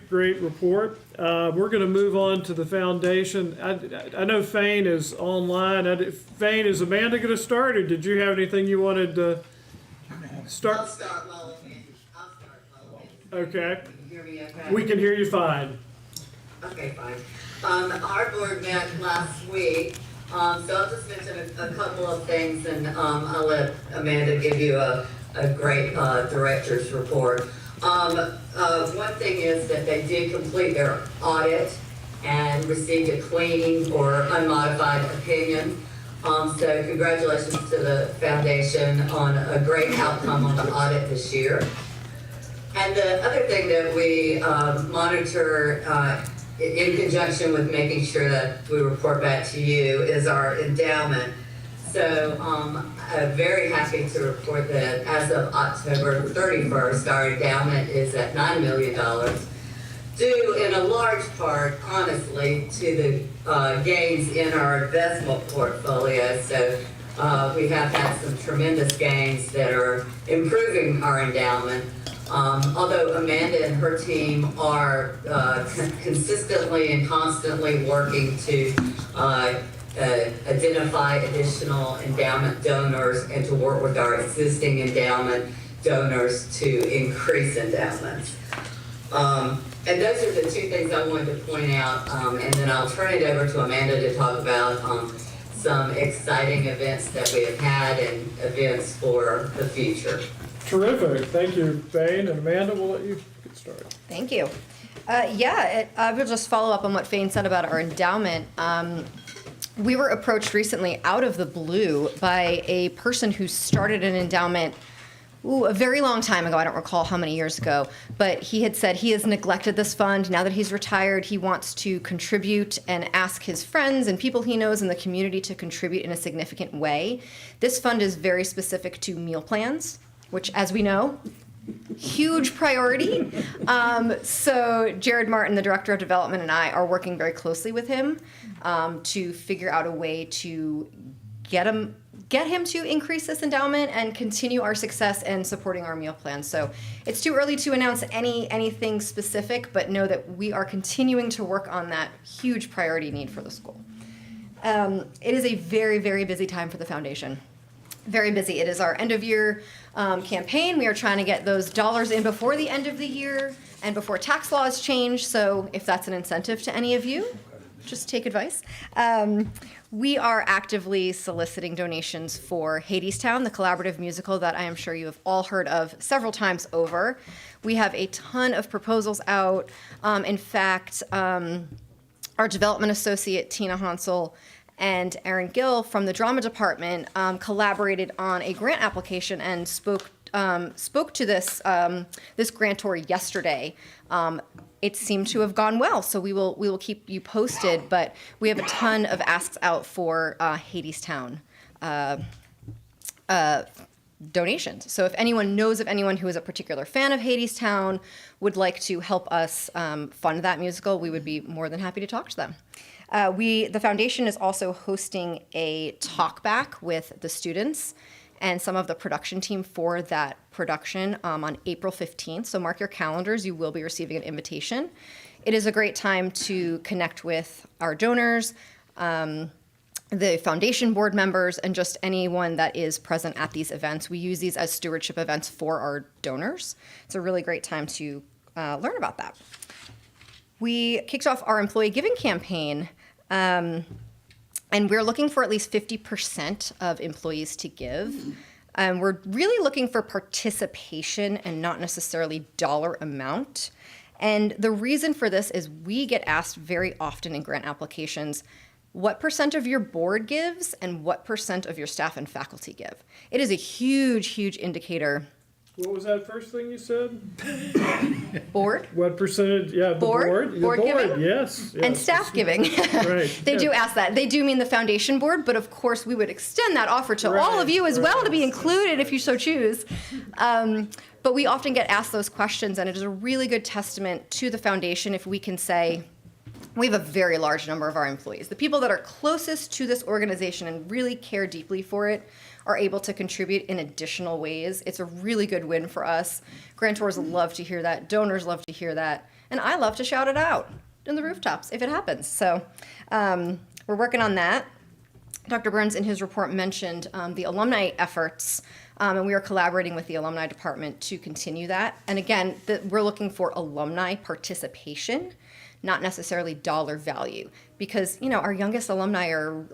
Great report. We're going to move on to the foundation. I know Fane is online. Fane, is Amanda going to start, or did you have anything you wanted to start? I'll start while Okay. Can you hear me okay? We can hear you fine. Okay, fine. Our board met last week, so I'll just mention a couple of things, and I'll let Amanda give you a great director's report. One thing is that they did complete their audit and received a clean or unmodified opinion. So congratulations to the foundation on a great outcome on the audit this year. And the other thing that we monitor in conjunction with making sure that we report back to you is our endowment. So I'm very happy to report that as of October 31st, our endowment is at $9 million, due in a large part, honestly, to the gains in our investment portfolio. So we have had some tremendous gains that are improving our endowment. Although Amanda and her team are consistently and constantly working to identify additional endowment donors and to work with our existing endowment donors to increase endowments. And those are the two things I wanted to point out, and then I'll turn it over to Amanda to talk about some exciting events that we have had and events for the future. Terrific. Thank you, Fane. And Amanda, we'll let you get started. Thank you. I will just follow up on what Fane said about our endowment. We were approached recently out of the blue by a person who started an endowment a very long time ago. I don't recall how many years ago, but he had said he has neglected this fund. Now that he's retired, he wants to contribute and ask his friends and people he knows in the community to contribute in a significant way. This fund is very specific to meal plans, which, as we know, huge priority. So Jared Martin, the Director of Development, and I are working very closely with him to figure out a way to get him to increase this endowment and continue our success in supporting our meal plans. So it's too early to announce anything specific, but know that we are continuing to work on that huge priority need for the school. It is a very, very busy time for the foundation. Very busy. It is our end of year campaign. We are trying to get those dollars in before the end of the year and before tax laws change. So if that's an incentive to any of you, just take advice. We are actively soliciting donations for Hadestown, the collaborative musical that I am sure you have all heard of several times over. We have a ton of proposals out. In fact, our development associate, Tina Hansel, and Aaron Gill from the drama department collaborated on a grant application and spoke to this grantor yesterday. It seemed to have gone well, so we will keep you posted. But we have a ton of asks out for Hadestown donations. So if anyone knows of anyone who is a particular fan of Hadestown, would like to help us fund that musical, we would be more than happy to talk to them. The foundation is also hosting a talk back with the students and some of the production team for that production on April 15th. So mark your calendars, you will be receiving an invitation. It is a great time to connect with our donors, the foundation board members, and just anyone that is present at these events. We use these as stewardship events for our donors. It's a really great time to learn about that. We kicked off our employee giving campaign, and we're looking for at least 50% of employees to give. We're really looking for participation and not necessarily dollar amount. And the reason for this is we get asked very often in grant applications, what % of your board gives and what % of your staff and faculty give. It is a huge, huge indicator What was that first thing you said? Board? What percentage? Yeah, the board. The Board giving? Yes, yes. And staff giving. Right. They do ask that. They do mean the foundation board, but of course we would extend that offer to all of you as well to be included if you so choose. But we often get asked those questions, and it is a really good testament to the foundation if we can say, we have a very large number of our employees. The people that are closest to this organization and really care deeply for it are able to contribute in additional ways. It's a really good win for us. Grantors love to hear that. Donors love to hear that. And I love to shout it out in the rooftops if it happens. So we're working on that. Dr. Burns in his report mentioned the alumni efforts, and we are collaborating with the alumni department to continue that. And again, we're looking for alumni participation, not necessarily dollar value, because our youngest alumni are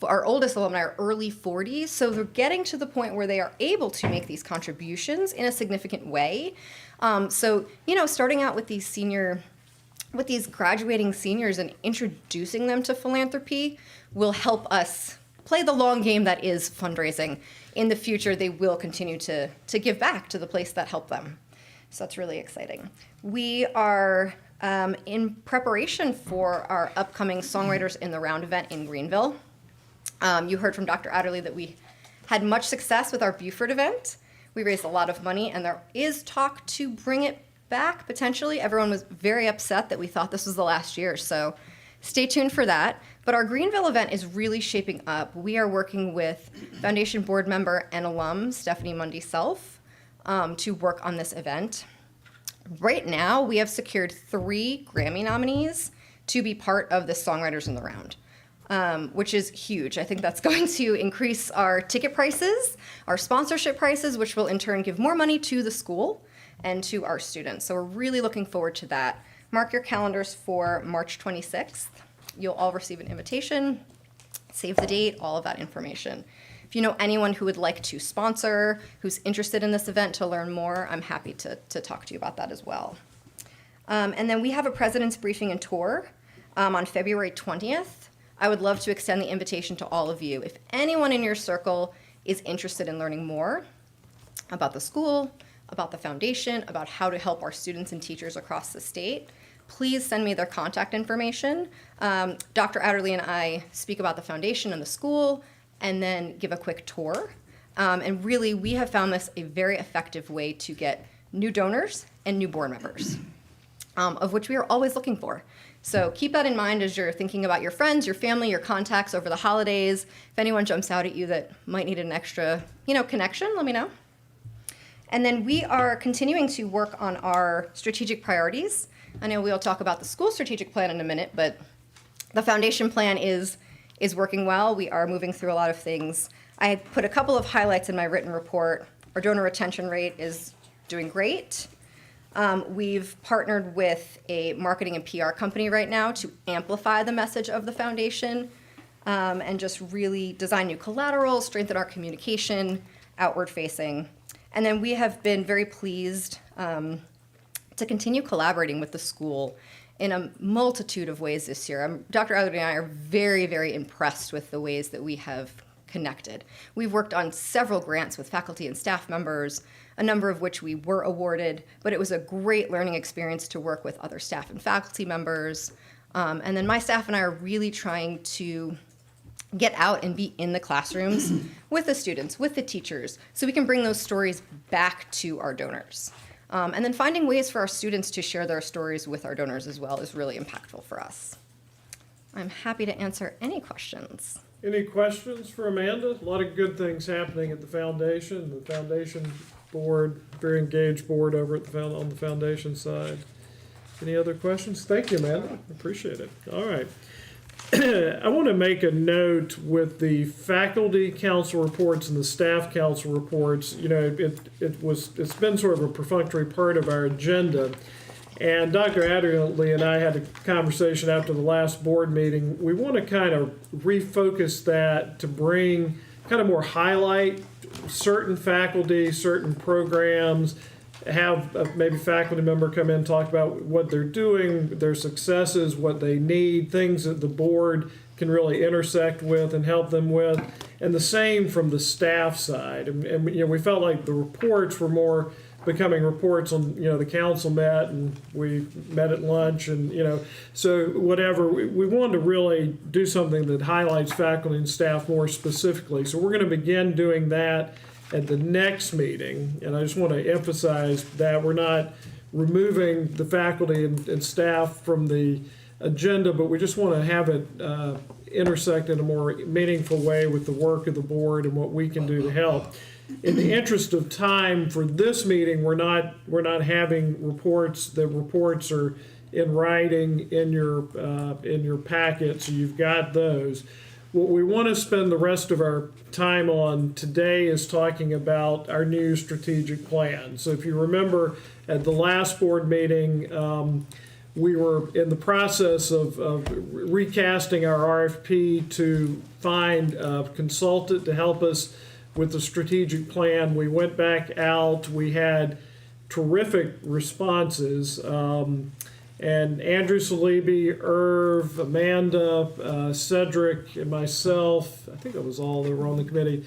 our oldest alumni are early 40s, so they're getting to the point where they are able to make these contributions in a significant way. So starting out with these graduating seniors and introducing them to philanthropy will help us play the long game that is fundraising. In the future, they will continue to give back to the place that helped them. So that's really exciting. We are in preparation for our upcoming Songwriters in the Round event in Greenville. You heard from Dr. Adderley that we had much success with our Beaufort event. We raised a lot of money, and there is talk to bring it back potentially. Everyone was very upset that we thought this was the last year, so stay tuned for that. But our Greenville event is really shaping up. We are working with Foundation board member and alum Stephanie Mundy Self to work on this event. Right now, we have secured 3 Grammy nominees to be part of the Songwriters in the Round, which is huge. I think that's going to increase our ticket prices, our sponsorship prices, which will in turn give more money to the school and to our students. So we're really looking forward to that. Mark your calendars for March 26th. You'll all receive an invitation, save the date, all of that information. If you know anyone who would like to sponsor, who's interested in this event to learn more, I'm happy to talk to you about that as well. And then we have a President's Briefing and Tour on February 20th. I would love to extend the invitation to all of you. If anyone in your circle is interested in learning more about the school, about the foundation, about how to help our students and teachers across the state, please send me their contact information. Dr. Adderley and I speak about the foundation and the school, and then give a quick tour. And really, we have found this a very effective way to get new donors and new board members, of which we are always looking for. So keep that in mind as you're thinking about your friends, your family, your contacts over the holidays. If anyone jumps out at you that might need an extra, connection, let me know. And then we are continuing to work on our strategic priorities. I know we'll talk about the school strategic plan in a minute, but the foundation plan is working well. We are moving through a lot of things. I had put a couple of highlights in my written report. Our donor retention rate is doing great. We've partnered with a marketing and PR company right now to amplify the message of the foundation and just really design new collateral, strengthen our communication, outward facing. And then we have been very pleased to continue collaborating with the school in a multitude of ways this year. Dr. Adderley and I are very, very impressed with the ways that we have connected. We've worked on several grants with faculty and staff members, a number of which we were awarded, but it was a great learning experience to work with other staff and faculty members. And then my staff and I are really trying to get out and be in the classrooms with the students, with the teachers, so we can bring those stories back to our donors. And then finding ways for our students to share their stories with our donors as well is really impactful for us. I'm happy to answer any questions. Any questions for Amanda? A lot of good things happening at the foundation. The foundation board, very engaged board over at on the foundation side. Any other questions? Thank you, Amanda. Appreciate it. All right. I want to make a note with the faculty council reports and the staff council reports. It's been sort of a perfunctory part of our agenda. And Dr. Adderley and I had a conversation after the last board meeting. We want to kind of refocus that to bring kind of more highlight certain faculty, certain programs, have maybe faculty member come in and talk about what they're doing, their successes, what they need, things that the board can really intersect with and help them with. and the same from the staff side. And we felt like the reports were more becoming reports on, the council met and we met at lunch and, so whatever. We wanted to really do something that highlights faculty and staff more specifically. So we're going to begin doing that at the next meeting. And I just want to emphasize that we're not removing the faculty and staff from the agenda, but we just want to have it intersect in a more meaningful way with the work of the board and what we can do to help. In the interest of time for this meeting, we're not having reports. The reports are in writing in your packet, so you've got those. What we want to spend the rest of our time on today is talking about our new strategic plan. So if you remember at the last board meeting, we were in the process of recasting our RFP to find a consultant to help us with the strategic plan. We went back out. We had terrific responses. And Andrew Salibi, Irv, Amanda, Cedric, and myself, I think it was all that were on the committee,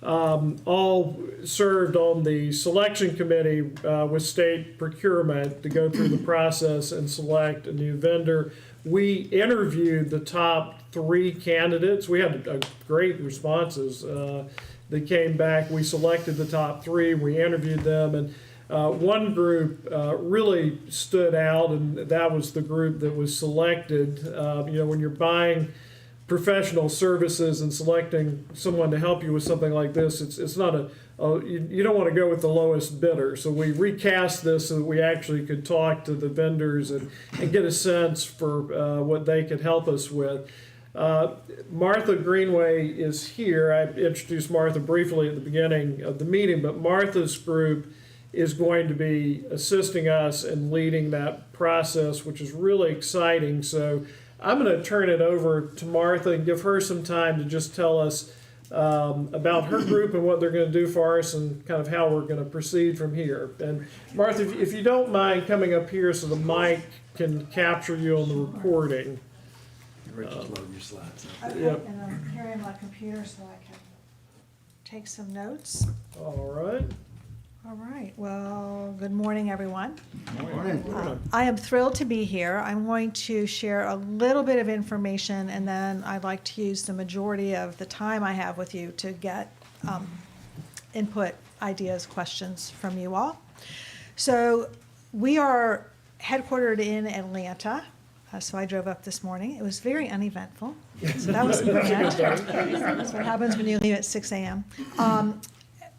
all served on the selection committee with state procurement to go through the process and select a new vendor. We interviewed the top 3 candidates. We had great responses. They came back. We selected the top 3. We interviewed them, and one group really stood out, and that was the group that was selected. When you're buying professional services and selecting someone to help you with something like this, it's not you don't want to go with the lowest bidder. So we recast this so that we actually could talk to the vendors and get a sense for what they could help us with. Martha Greenway is here. I introduced Martha briefly at the beginning of the meeting, but Martha's group is going to be assisting us in leading that process, which is really exciting. So I'm going to turn it over to Martha and give her some time to just tell us about her group and what they're going to do for us and kind of how we're going to proceed from here. And Martha, if you don't mind coming up here so the mic can capture you on the recording. Richard's loading your slides. Okay, Yep. and I'm carrying my computer so I can take some notes. All right. All right, well, good morning, everyone. Morning. I am thrilled to be here. I'm going to share a little bit of information, and then I'd like to use the majority of the time I have with you to get input, ideas, questions from you all. So we are headquartered in Atlanta. So I drove up this morning. It was very uneventful. So that was grand. That's what happens when you leave at 6 a.m.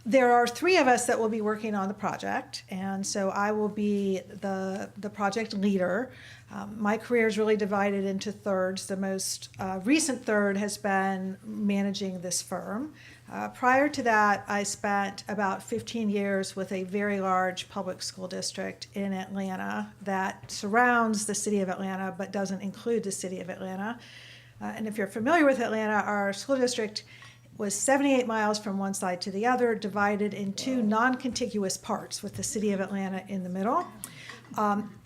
There are 3 of us that will be working on the project, and so I will be the project leader. My career is really divided into thirds. The most recent third has been managing this firm. Prior to that, I spent about 15 years with a very large public school district in Atlanta that surrounds the city of Atlanta but doesn't include the city of Atlanta. And if you're familiar with Atlanta, our school district was 78 miles from one side to the other, divided in 2 non-contiguous parts with the city of Atlanta in the middle.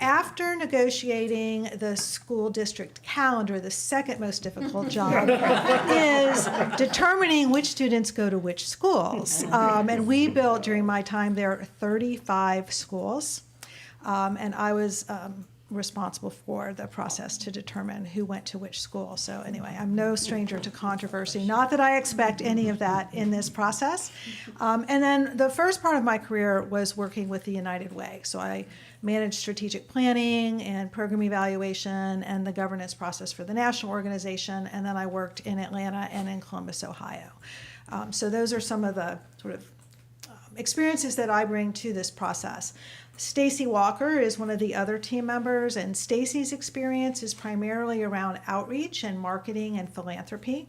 After negotiating the school district calendar, the second most difficult job is determining which students go to which schools. And we built, during my time there, 35 schools. And I was responsible for the process to determine who went to which school. So anyway, I'm no stranger to controversy. Not that I expect any of that in this process. And then the first part of my career was working with the United Way. So I managed strategic planning and program evaluation and the governance process for the national organization. And then I worked in Atlanta and in Columbus, Ohio. So those are some of the sort of experiences that I bring to this process. Stacy Walker is one of the other team members, and Stacy's experience is primarily around outreach and marketing and philanthropy.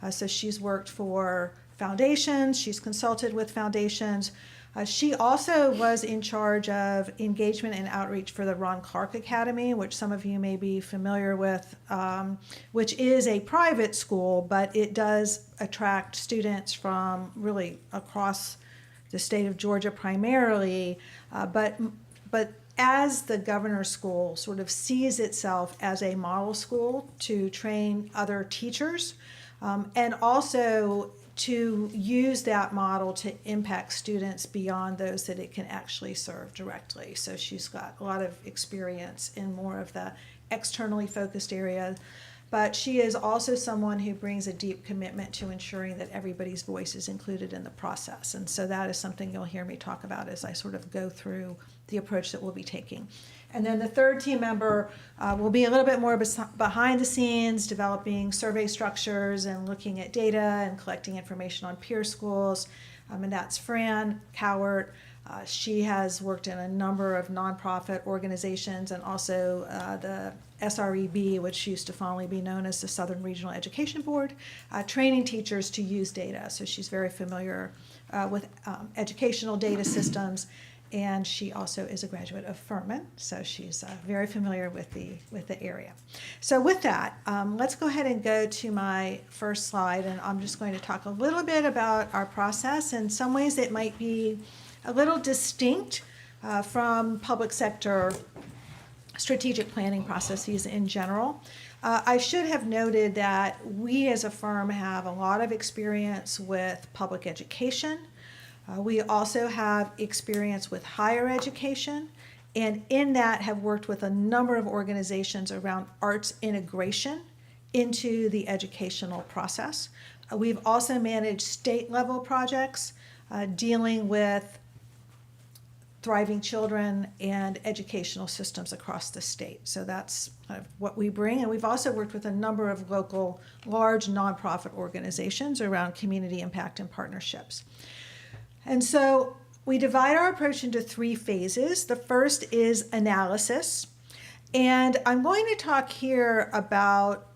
So she's worked for foundations, she's consulted with foundations. She also was in charge of engagement and outreach for the Ron Clark Academy, which some of you may be familiar with, which is a private school, but it does attract students from really across the state of Georgia primarily, but as the governor's school sort of sees itself as a model school to train other teachers, and also to use that model to impact students beyond those that it can actually serve directly. So she's got a lot of experience in more of the externally focused area, but she is also someone who brings a deep commitment to ensuring that everybody's voice is included in the process. And so that is something you'll hear me talk about as I sort of go through the approach that we'll be taking. And then the third team member will be a little bit more behind the scenes, developing survey structures and looking at data and collecting information on peer schools. And that's Fran Cowart. She has worked in a number of nonprofit organizations and also the SREB, which used to formerly be known as the Southern Regional Education Board, training teachers to use data. So she's very familiar with educational data systems, and she also is a graduate of Furman, so she's very familiar with the area. So with that, let's go ahead and go to my first slide, and I'm just going to talk a little bit about our process. In some ways, it might be a little distinct from public sector strategic planning processes in general. I should have noted that we as a firm have a lot of experience with public education. We also have experience with higher education, and in that have worked with a number of organizations around arts integration into the educational process. We've also managed state-level projects dealing with thriving children and educational systems across the state. So that's kind of what we bring. And we've also worked with a number of local, large nonprofit organizations around community impact and partnerships. And so we divide our approach into 3 phases. The first is analysis. And I'm going to talk here about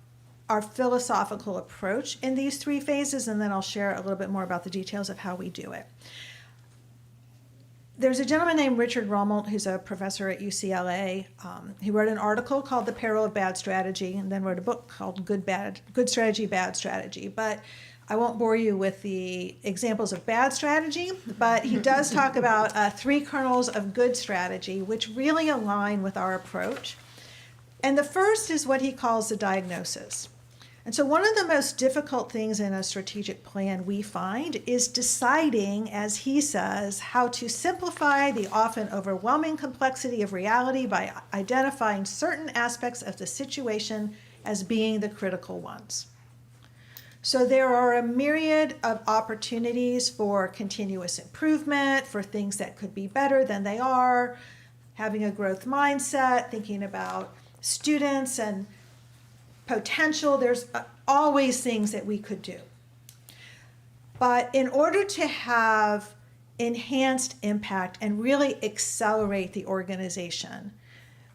our philosophical approach in these 3 phases, and then I'll share a little bit more about the details of how we do it. There's a gentleman named Richard Rummelt, who's a professor at UCLA. He wrote an article called The Peril of Bad Strategy, and then wrote a book called Good Strategy, Bad Strategy. But I won't bore you with the examples of bad strategy, but he does talk about 3 kernels of good strategy, which really align with our approach. And the first is what he calls the diagnosis. And so one of the most difficult things in a strategic plan we find is deciding, as he says, how to simplify the often overwhelming complexity of reality by identifying certain aspects of the situation as being the critical ones. So there are a myriad of opportunities for continuous improvement, for things that could be better than they are, having a growth mindset, thinking about students and potential. There's always things that we could do. But in order to have enhanced impact and really accelerate the organization,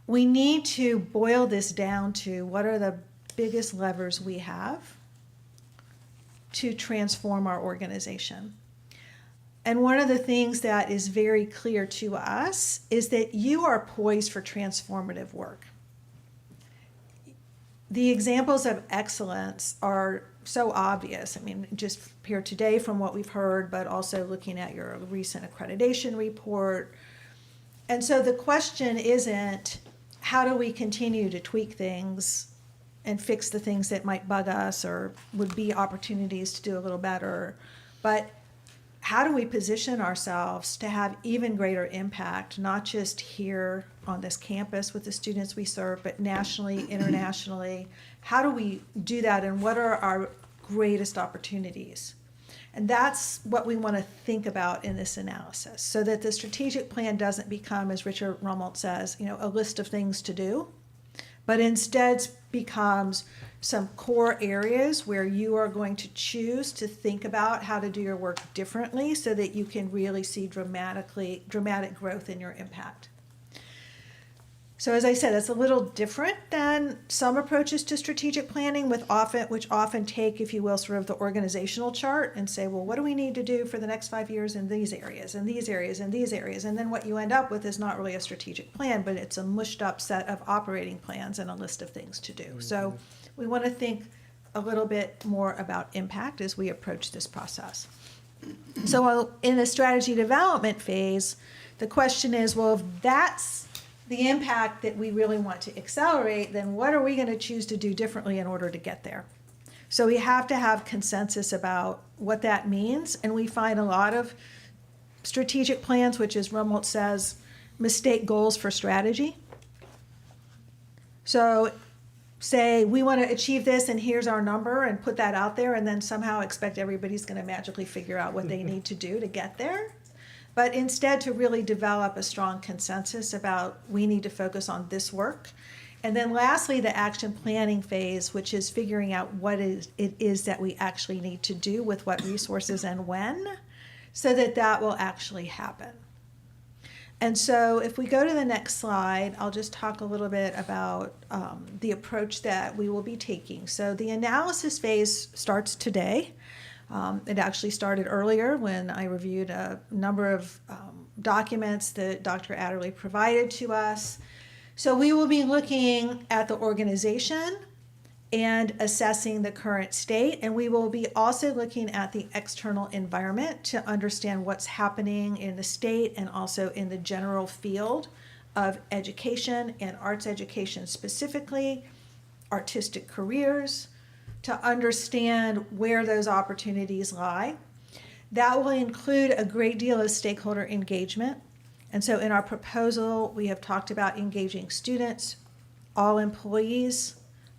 we need to boil this down to what are the biggest levers we have to transform our organization. And one of the things that is very clear to us is that you are poised for transformative work. The examples of excellence are so obvious. I mean, just here today from what we've heard, but also looking at your recent accreditation report. And so the question isn't, how do we continue to tweak things and fix the things that might bug us or would be opportunities to do a little better, but how do we position ourselves to have even greater impact, not just here on this campus with the students we serve, but nationally, internationally? How do we do that, and what are our greatest opportunities? And that's what we want to think about in this analysis, so that the strategic plan doesn't become, as Richard Rummelt says, a list of things to do, but instead becomes some core areas where you are going to choose to think about how to do your work differently so that you can really see dramatic growth in your impact. So as I said, it's a little different than some approaches to strategic planning, which often take, if you will, sort of the organizational chart and say, well, what do we need to do for the next 5 years in these areas, and these areas, and these areas? And then what you end up with is not really a strategic plan, but it's a mushed up set of operating plans and a list of things to do. Mm-hmm. So we want to think a little bit more about impact as we approach this process. So in the strategy development phase, the question is, well, if that's the impact that we really want to accelerate, then what are we going to choose to do differently in order to get there? So we have to have consensus about what that means, and we find a lot of strategic plans, which as Rumwalt says, mistake goals for strategy. So say we want to achieve this and here's our number and put that out there and then somehow expect everybody's going to magically figure out what they need to do to get there. But instead to really develop a strong consensus about we need to focus on this work. And then lastly, the action planning phase, which is figuring out what it is that we actually need to do with what resources and when, so that that will actually happen. And so if we go to the next slide, I'll just talk a little bit about the approach that we will be taking. So the analysis phase starts today. It actually started earlier when I reviewed a number of documents that Dr. Adderley provided to us. So we will be looking at the organization and assessing the current state, and we will be also looking at the external environment to understand what's happening in the state and also in the general field of education and arts education specifically, artistic careers, to understand where those opportunities lie. That will include a great deal of stakeholder engagement. And so in our proposal, we have talked about engaging students, all employees,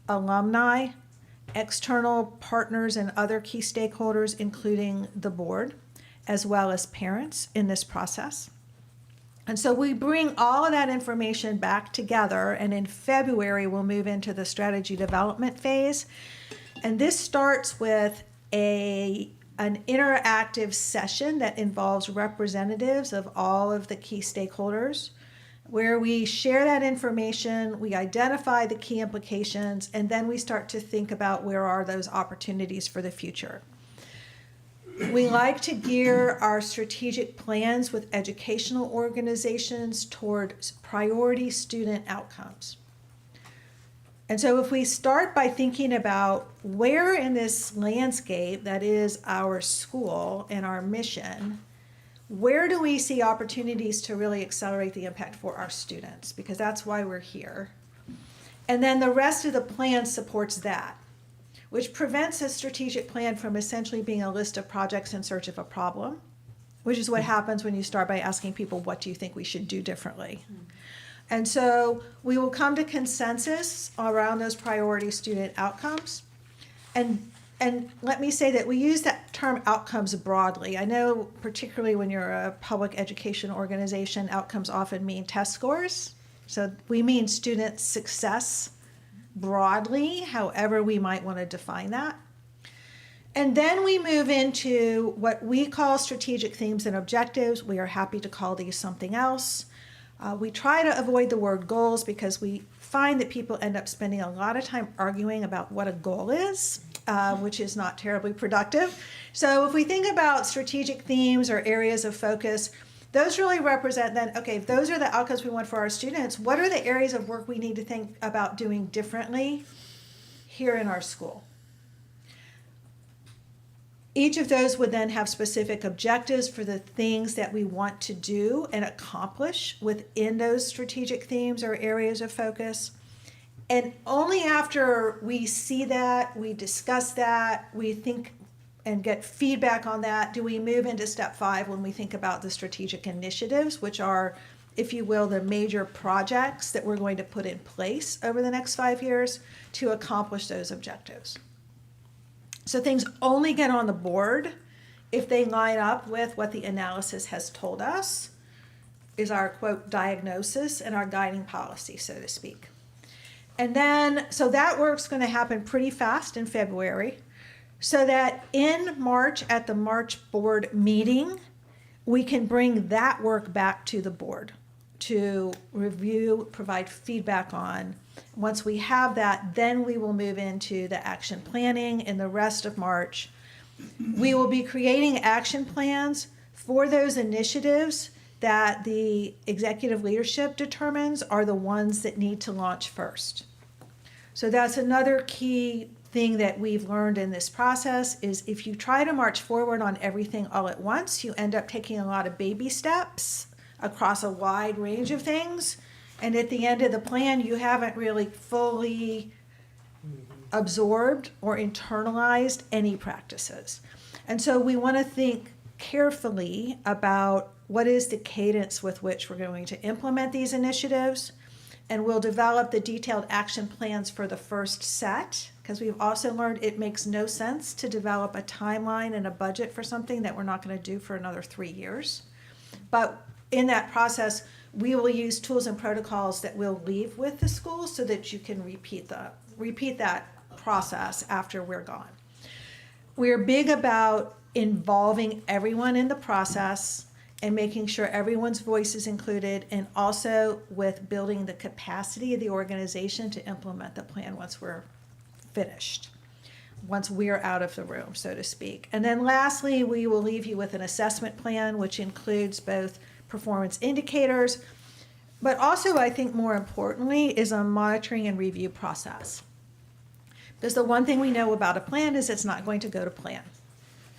alumni, external partners, and other key stakeholders, including the board, as well as parents in this process. And so we bring all of that information back together, and in February, we'll move into the strategy development phase. And this starts with an interactive session that involves representatives of all of the key stakeholders, where we share that information, we identify the key implications, and then we start to think about where are those opportunities for the future. We like to gear our strategic plans with educational organizations toward priority student outcomes. And so if we start by thinking about where in this landscape that is our school and our mission, where do we see opportunities to really accelerate the impact for our students? Because that's why we're here. And then the rest of the plan supports that, which prevents a strategic plan from essentially being a list of projects in search of a problem, which is what happens when you start by asking people, what do you think we should do differently? And so we will come to consensus around those priority student outcomes. And let me say that we use that term outcomes broadly. I know particularly when you're a public education organization, outcomes often mean test scores. So we mean student success broadly, however we might want to define that. And then we move into what we call strategic themes and objectives. We are happy to call these something else. We try to avoid the word goals because we find that people end up spending a lot of time arguing about what a goal is, which is not terribly productive. So if we think about strategic themes or areas of focus, those really represent then, okay, if those are the outcomes we want for our students, what are the areas of work we need to think about doing differently here in our school? Each of those would then have specific objectives for the things that we want to do and accomplish within those strategic themes or areas of focus. And only after we see that, we discuss that, we think and get feedback on that, do we move into step 5 when we think about the strategic initiatives, which are, if you will, the major projects that we're going to put in place over the next 5 years to accomplish those objectives. So things only get on the board if they line up with what the analysis has told us is our, quote, diagnosis and our guiding policy, so to speak. And then, so that work's going to happen pretty fast in February, so that in March, at the March board meeting, we can bring that work back to the board to review, provide feedback on. Once we have that, then we will move into the action planning in the rest of March. We will be creating action plans for those initiatives that the executive leadership determines are the ones that need to launch first. So that's another key thing that we've learned in this process is if you try to march forward on everything all at once, you end up taking a lot of baby steps across a wide range of things. And at the end of the plan, you haven't really fully absorbed or internalized any practices. And so we want to think carefully about what is the cadence with which we're going to implement these initiatives. And we'll develop the detailed action plans for the first set, because we've also learned it makes no sense to develop a timeline and a budget for something that we're not going to do for another 3 years. But in that process, we will use tools and protocols that we'll leave with the school so that you can repeat that process after we're gone. We're big about involving everyone in the process and making sure everyone's voice is included, and also with building the capacity of the organization to implement the plan once we're finished, once we're out of the room, so to speak. And then lastly, we will leave you with an assessment plan, which includes both performance indicators, but also, I think more importantly, is a monitoring and review process. Because the one thing we know about a plan is it's not going to go to plan.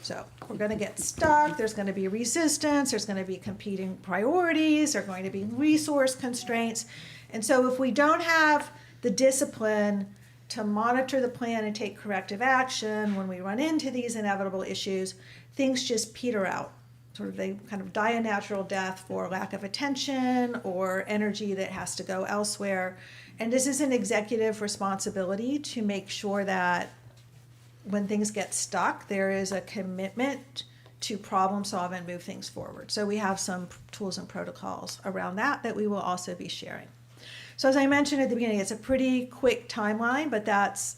So we're going to get stuck, there's going to be resistance, there's going to be competing priorities, there are going to be resource constraints. And so if we don't have the discipline to monitor the plan and take corrective action when we run into these inevitable issues, things just peter out. Sort of they kind of die a natural death for lack of attention or energy that has to go elsewhere. And this is an executive responsibility to make sure that when things get stuck, there is a commitment to problem solve and move things forward. So we have some tools and protocols around that we will also be sharing. So as I mentioned at the beginning, it's a pretty quick timeline, but that's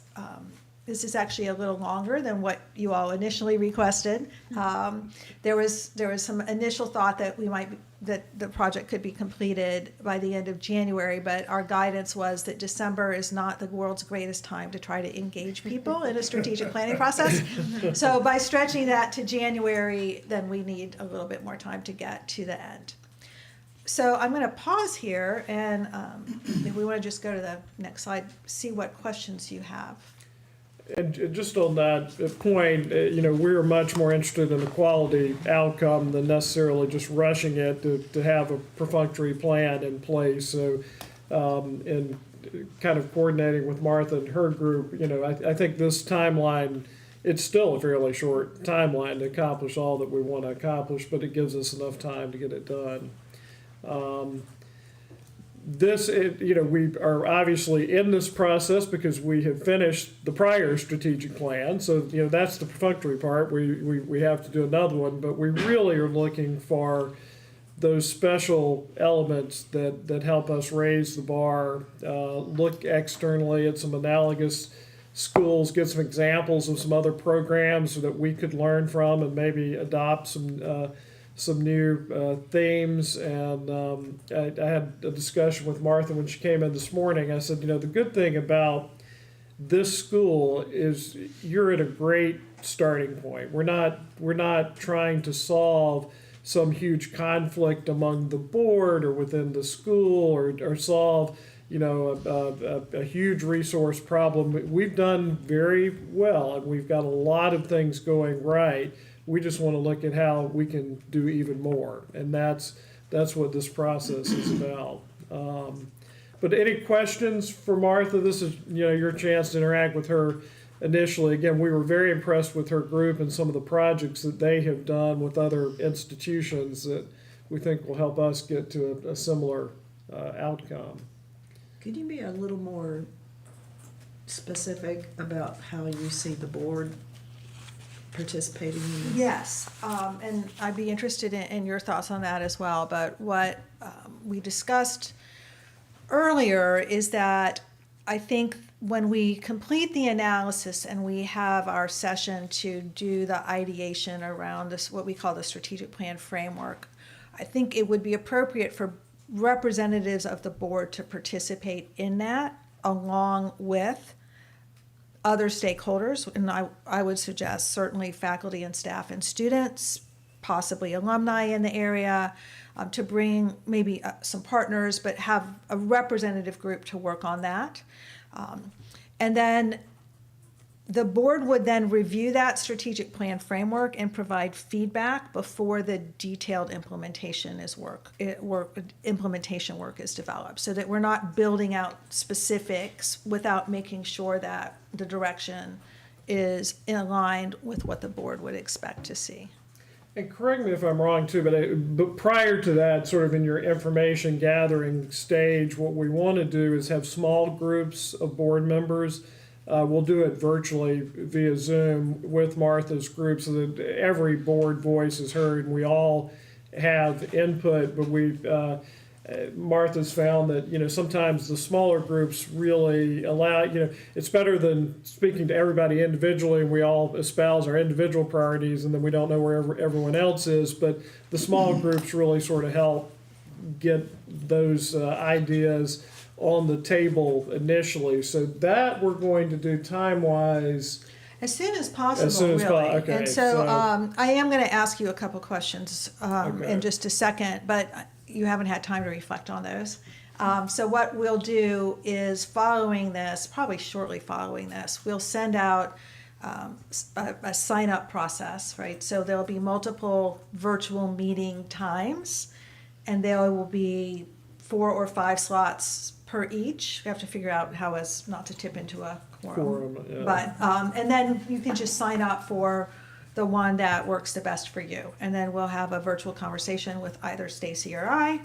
this is actually a little longer than what you all initially requested. There was some initial thought that that the project could be completed by the end of January, but our guidance was that December is not the world's greatest time to try to engage people in a strategic planning process. So by stretching that to January, then we need a little bit more time to get to the end. So I'm going to pause here, and if we want to just go to the next slide, see what questions you have. And just on that point, we're much more interested in the quality outcome than necessarily just rushing it to have a perfunctory plan in place. So, in kind of coordinating with Martha and her group, I think this timeline, it's still a fairly short timeline to accomplish all that we want to accomplish, but it gives us enough time to get it done. We are obviously in this process because we have finished the prior strategic plan. So, that's the perfunctory part. We have to do another one, but we really are looking for those special elements that help us raise the bar, look externally at some analogous schools, get some examples of some other programs that we could learn from and maybe adopt some new themes. And I had a discussion with Martha when she came in this morning. I said, the good thing about this school is you're at a great starting point. We're not trying to solve some huge conflict among the board or within the school or solve a huge resource problem. We've done very well, and we've got a lot of things going right. We just want to look at how we can do even more, and that's what this process is about. But any questions for Martha? This is your chance to interact with her initially. Again, we were very impressed with her group and some of the projects that they have done with other institutions that we think will help us get to a similar outcome. Could you be a little more specific about how you see the board participating in this? Yes, and I'd be interested in your thoughts on that as well. But what we discussed earlier is that I think when we complete the analysis and we have our session to do the ideation around this, what we call the strategic plan framework, I think it would be appropriate for representatives of the board to participate in that along with other stakeholders, and I would suggest certainly faculty and staff and students, possibly alumni in the area, to bring maybe some partners, but have a representative group to work on that. And then the board would then review that strategic plan framework and provide feedback before the detailed implementation work is developed, so that we're not building out specifics without making sure that the direction is aligned with what the board would expect to see. And correct me if I'm wrong too, but prior to that, sort of in your information gathering stage, what we want to do is have small groups of board members. We'll do it virtually via Zoom with Martha's group so that every board voice is heard and we all have input. But Martha's found that, sometimes the smaller groups really allow, it's better than speaking to everybody individually and we all espouse our individual priorities and then we don't know where everyone else is. But the small groups really sort of help get those ideas on the table initially. So that we're going to do time-wise. As soon as possible, As soon as really. okay, And so I am going to ask you a couple questions in just a second, but you haven't had time to reflect on those. So what we'll do is following this, probably shortly following this, we'll send out a sign-up process, right? So there'll be multiple virtual meeting times, and there will be 4 or 5 slots per each. We have to figure out how as not to tip into a quorum. Yeah. But and then you can just sign up for the one that works the best for you, and then we'll have a virtual conversation with either Stacy or I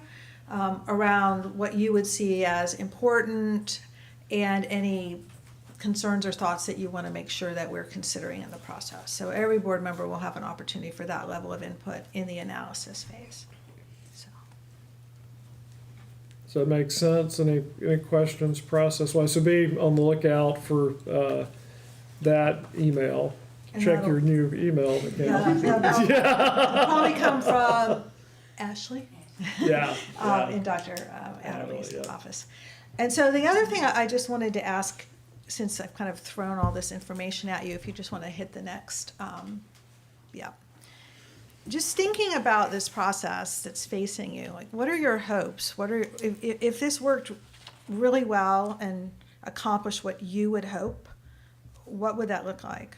around what you would see as important and any concerns or thoughts that you want to make sure that we're considering in the process. So every board member will have an opportunity for that level of input in the analysis phase. So it makes sense. Any questions process-wise? So be on the lookout for that email. And Check your new email account. It'll probably come from Ashley. Yeah. In Dr. Adderley's yeah. office. And so the other thing I just wanted to ask, since I've kind of thrown all this information at you, if you just want to hit the next, just thinking about this process that's facing you, like, what are your hopes? If this worked really well and accomplished what you would hope, what would that look like?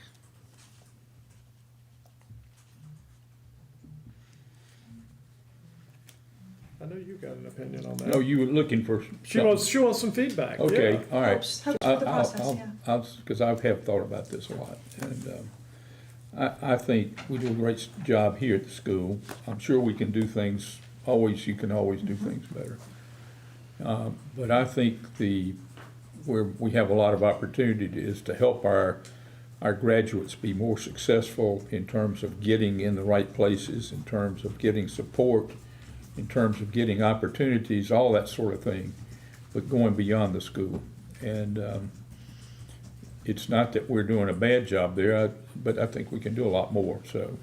I know you got an opinion on that. No, you were looking for She wants some feedback. Okay, Yeah. all right. Hopes for the process, Because I have thought about this a lot. And I think we do a great job here at the school. I'm sure we can do things, you can always do things better. But I think where we have a lot of opportunity is to help our graduates be more successful in terms of getting in the right places, in terms of getting support, in terms of getting opportunities, all that sort of thing, but going beyond the school. And it's not that we're doing a bad job there, but I think we can do a lot more, so.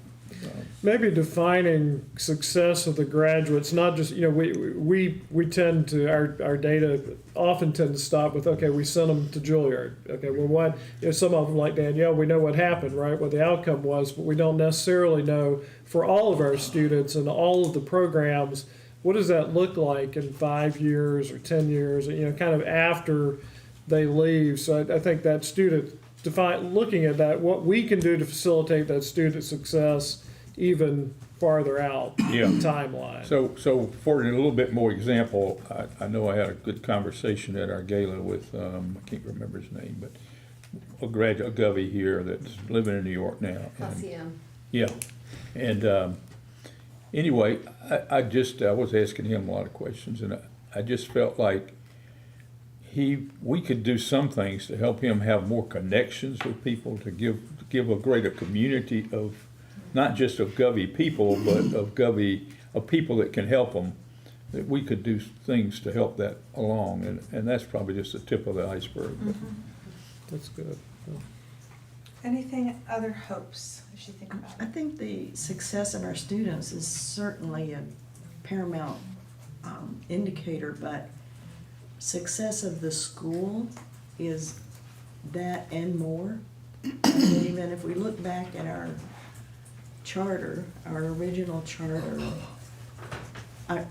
Maybe defining success of the graduates, not just, we tend to, our data often tend to stop with, okay, we sent them to Juilliard. Okay, well, what, some of them like Danielle, we know what happened, right, what the outcome was, but we don't necessarily know for all of our students and all of the programs, what does that look like in 5 years or 10 years, kind of after they leave. So I think that student looking at that, what we can do to facilitate that student success even farther out the timeline. So for a little bit more example, I know I had a good conversation at our gala with, I can't remember his name, but a Govey here that's living in New York now. Yeah. And anyway, I was asking him a lot of questions, and I just felt like we could do some things to help him have more connections with people, to give a greater community of, not just of Govey people, but of people that can help them, that we could do things to help that along. And that's probably just the tip of the iceberg. But that's good. Anything, other hopes as you think about it? I think the success of our students is certainly a paramount indicator, but success of the school is that and more. And even if we look back at our charter, our original charter, I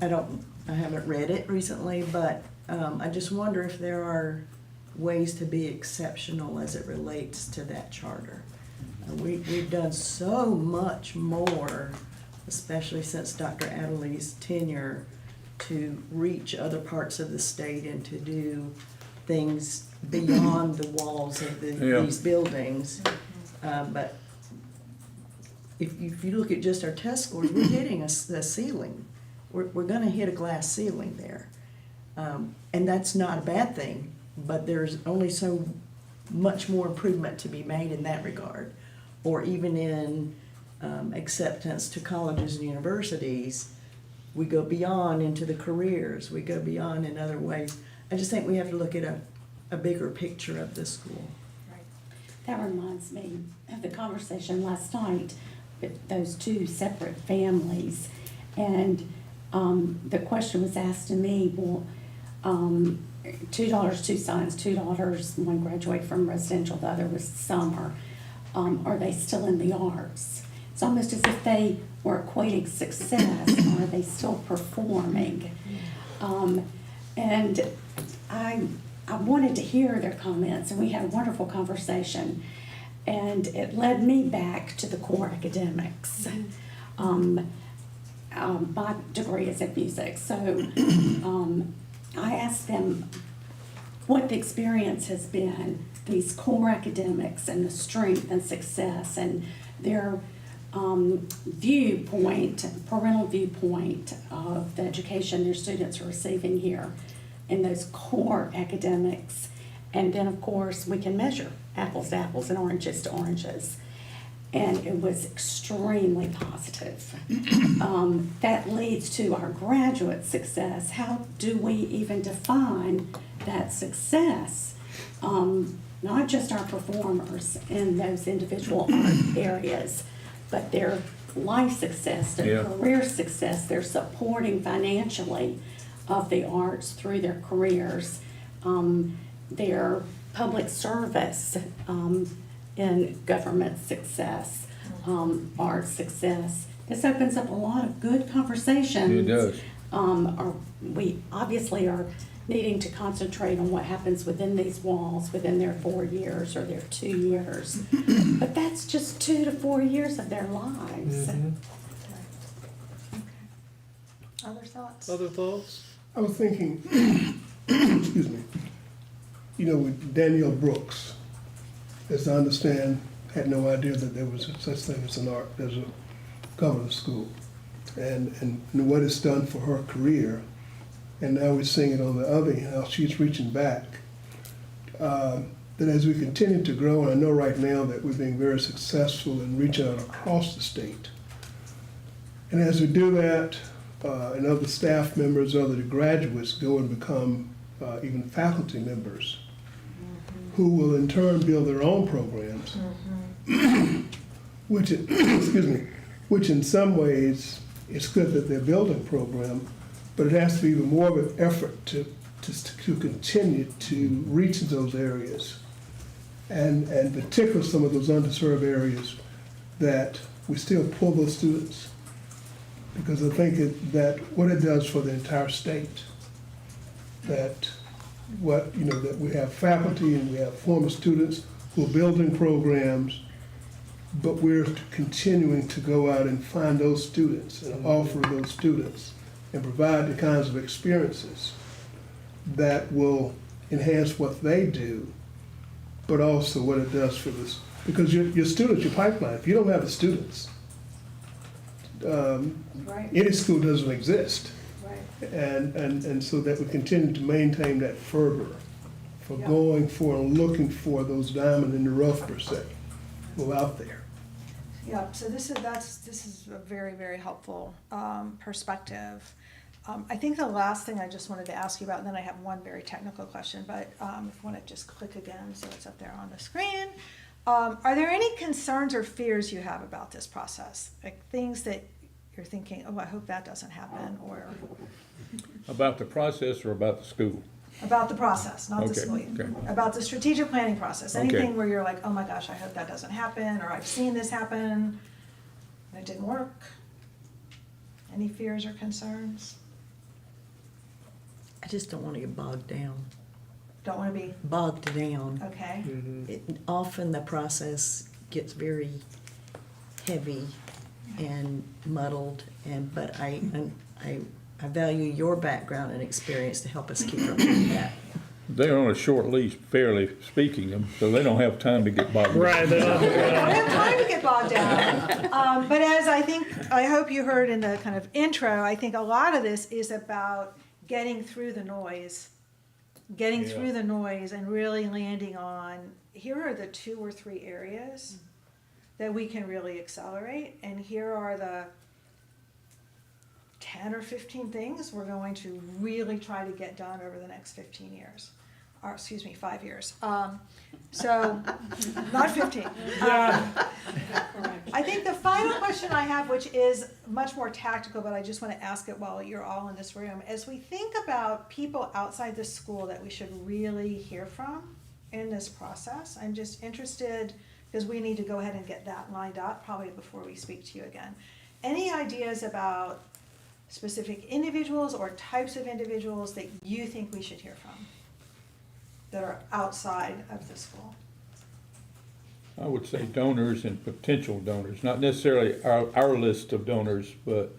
haven't read it recently, but I just wonder if there are ways to be exceptional as it relates to that charter. We've done so much more, especially since Dr. Adelaide's tenure, to reach other parts of the state and to do things beyond the walls of these buildings. But if you look at just our test scores, we're hitting a ceiling. We're gonna hit a glass ceiling there. And that's not a bad thing, but there's only so much more improvement to be made in that regard. Or even in acceptance to colleges and universities, we go beyond into the careers, we go beyond in other ways. I just think we have to look at a bigger picture of the school. Right. That reminds me of the conversation last night with those two separate families. And the question was asked to me, well, two daughters, two sons, two daughters, one graduated from residential, the other was summer. Are they still in the arts? It's almost as if they were equating success, or are they still performing? And I wanted to hear their comments, and we had a wonderful conversation. And it led me back to the core academics. My degree is in music, so I asked them what the experience has been, these core academics and the strength and success and their viewpoint, parental viewpoint of the education their students are receiving here in those core academics. And then, of course, we can measure apples to apples and oranges to oranges. And it was extremely positive. That leads to our graduate success. How do we even define that success? Not just our performers in those individual art areas, but their life success, their career success, their supporting financially of the arts through their careers, their public service in government success, art success. This opens up a lot of good conversations. It does. We obviously are needing to concentrate on what happens within these walls, within their 4 years or their 2 years. But that's just 2 to 4 years of their lives. Other thoughts? Other thoughts? I was thinking, excuse me, with Danielle Brooks, as I understand, had no idea that there was such thing as an art, as a government school. And what it's done for her career, and now we're seeing it on the other end, how she's reaching back. That as we continue to grow, and I know right now that we're being very successful in reaching out across the state. And as we do that, and other staff members, other graduates go and become even faculty members, who will in turn build their own programs, which in some ways it's good that they're building a program, but it has to be even more of an effort to continue to reach those areas, and particularly some of those underserved areas that we still pull those students, because I think that what it does for the entire state, that we have faculty and we have former students who are building programs, but we're continuing to go out and find those students and offer those students and provide the kinds of experiences that will enhance what they do, but also what it does for this. Because your students, your pipeline, if you don't have the students, any school doesn't exist. And so that we continue to maintain that fervor for going for and looking for those diamonds in the rough, per se, go out there. Yeah, so this is a very, very helpful perspective. I think the last thing I just wanted to ask you about, and then I have one very technical question, but if you want to just click again so it's up there on the screen. Are there any concerns or fears you have about this process? Like things that you're thinking, oh, I hope that doesn't happen, or About the process or about the school? about the process, not the Okay, school. okay. About the strategic planning process. Okay. Anything where you're like, oh my gosh, I hope that doesn't happen, or I've seen this happen, and it didn't work. Any fears or concerns? I just don't want to get bogged down. don't want to be, bogged down. okay? Often the process gets very heavy and muddled, but I value your background and experience to help us keep up with that. They're on a short leash, fairly speaking, so they don't have time to get bogged down. Right, they don't- I don't have time to get bogged down. But as I hope you heard in the kind of intro, I think a lot of this is about getting through the noise, and really landing on, here are the 2 or 3 areas that we can really accelerate, and here are the 10 or 15 things we're going to really try to get done over the next 15 years. Or, excuse me, 5 years. So, not 15. I think the final question I have, which is much more tactical, but I just want to ask it while you're all in this room, as we think about people outside the school that we should really hear from in this process, I'm just interested, because we need to go ahead and get that lined up probably before we speak to you again. Any ideas about specific individuals or types of individuals that you think we should hear from that are outside of the school? I would say donors and potential donors, not necessarily our list of donors, but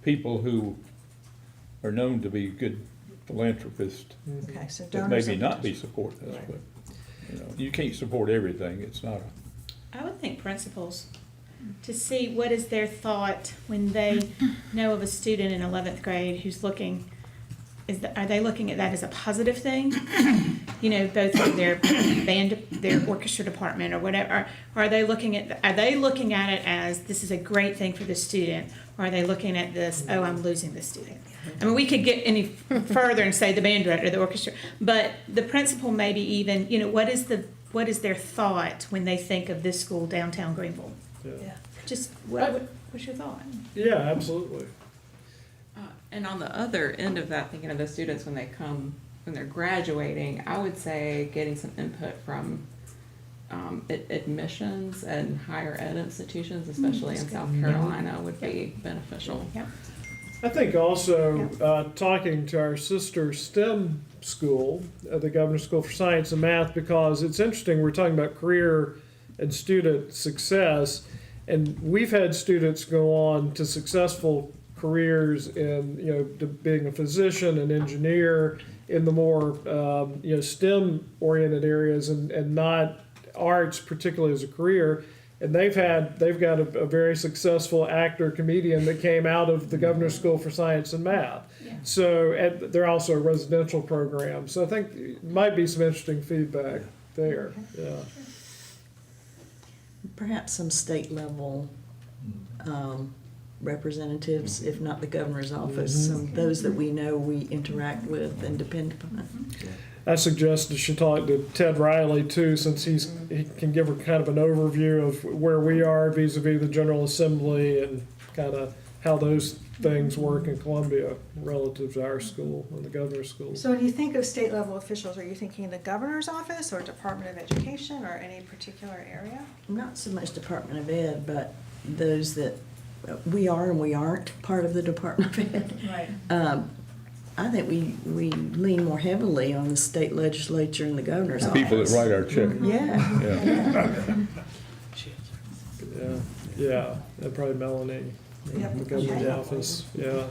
people who are known to be good philanthropists. Okay, so That donors maybe and not be potential. supporting us, but, you can't support everything. It's not I would think principals, to see what is their thought when they know of a student in 11th grade who's looking, are they looking at that as a positive thing? Both for their band, their orchestra department or whatever. Or are they looking at it as, this is a great thing for the student? Or are they looking at this, oh, I'm losing the student? I mean, we could get any further and say the band director, the orchestra, but the principal maybe even, what is their thought when they think of this school downtown Greenville? Yeah. Just what's your thought? Yeah, absolutely. And on the other end of that, thinking of the students when they're graduating, I would say getting some input from admissions and higher ed institutions, especially in South Carolina, would be beneficial. Yep. I think also talking to our sister STEM school, the Governor's School for Science and Math, because it's interesting, we're talking about career and student success, and we've had students go on to successful careers in, being a physician, an engineer, in the more, STEM-oriented areas and not arts, particularly as a career. And they've got a very successful actor, comedian that came out of the Governor's School for Science and Math. Yeah. So, and they're also a residential program. So I think it might be some interesting feedback there. Yeah. Perhaps some state level representatives, if not the governor's office, those that we know we interact with and depend upon. I suggested she talk to Ted Riley too, since he can give her kind of an overview of where we are vis-a-vis the General Assembly and kind of how those things work in Columbia relative to our school and the governor's school. So when you think of state level officials, are you thinking the governor's office or Department of Education or any particular area? Not so much Department of Ed, but those that we are and we aren't part of the Department of Ed. Right. I think we lean more heavily on the state legislature and the governor's office. people that write our check. Yeah. Yeah, and probably Melanie, Yep. the governor's Okay. office, yeah.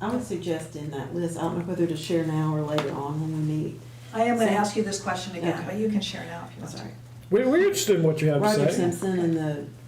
I would suggest in that list, I don't know whether to share now or later on when we meet. I am going to So- ask you this question again, Okay. but you can share now if you want to. Sorry. We're interested in what you have to Roger say. Simpson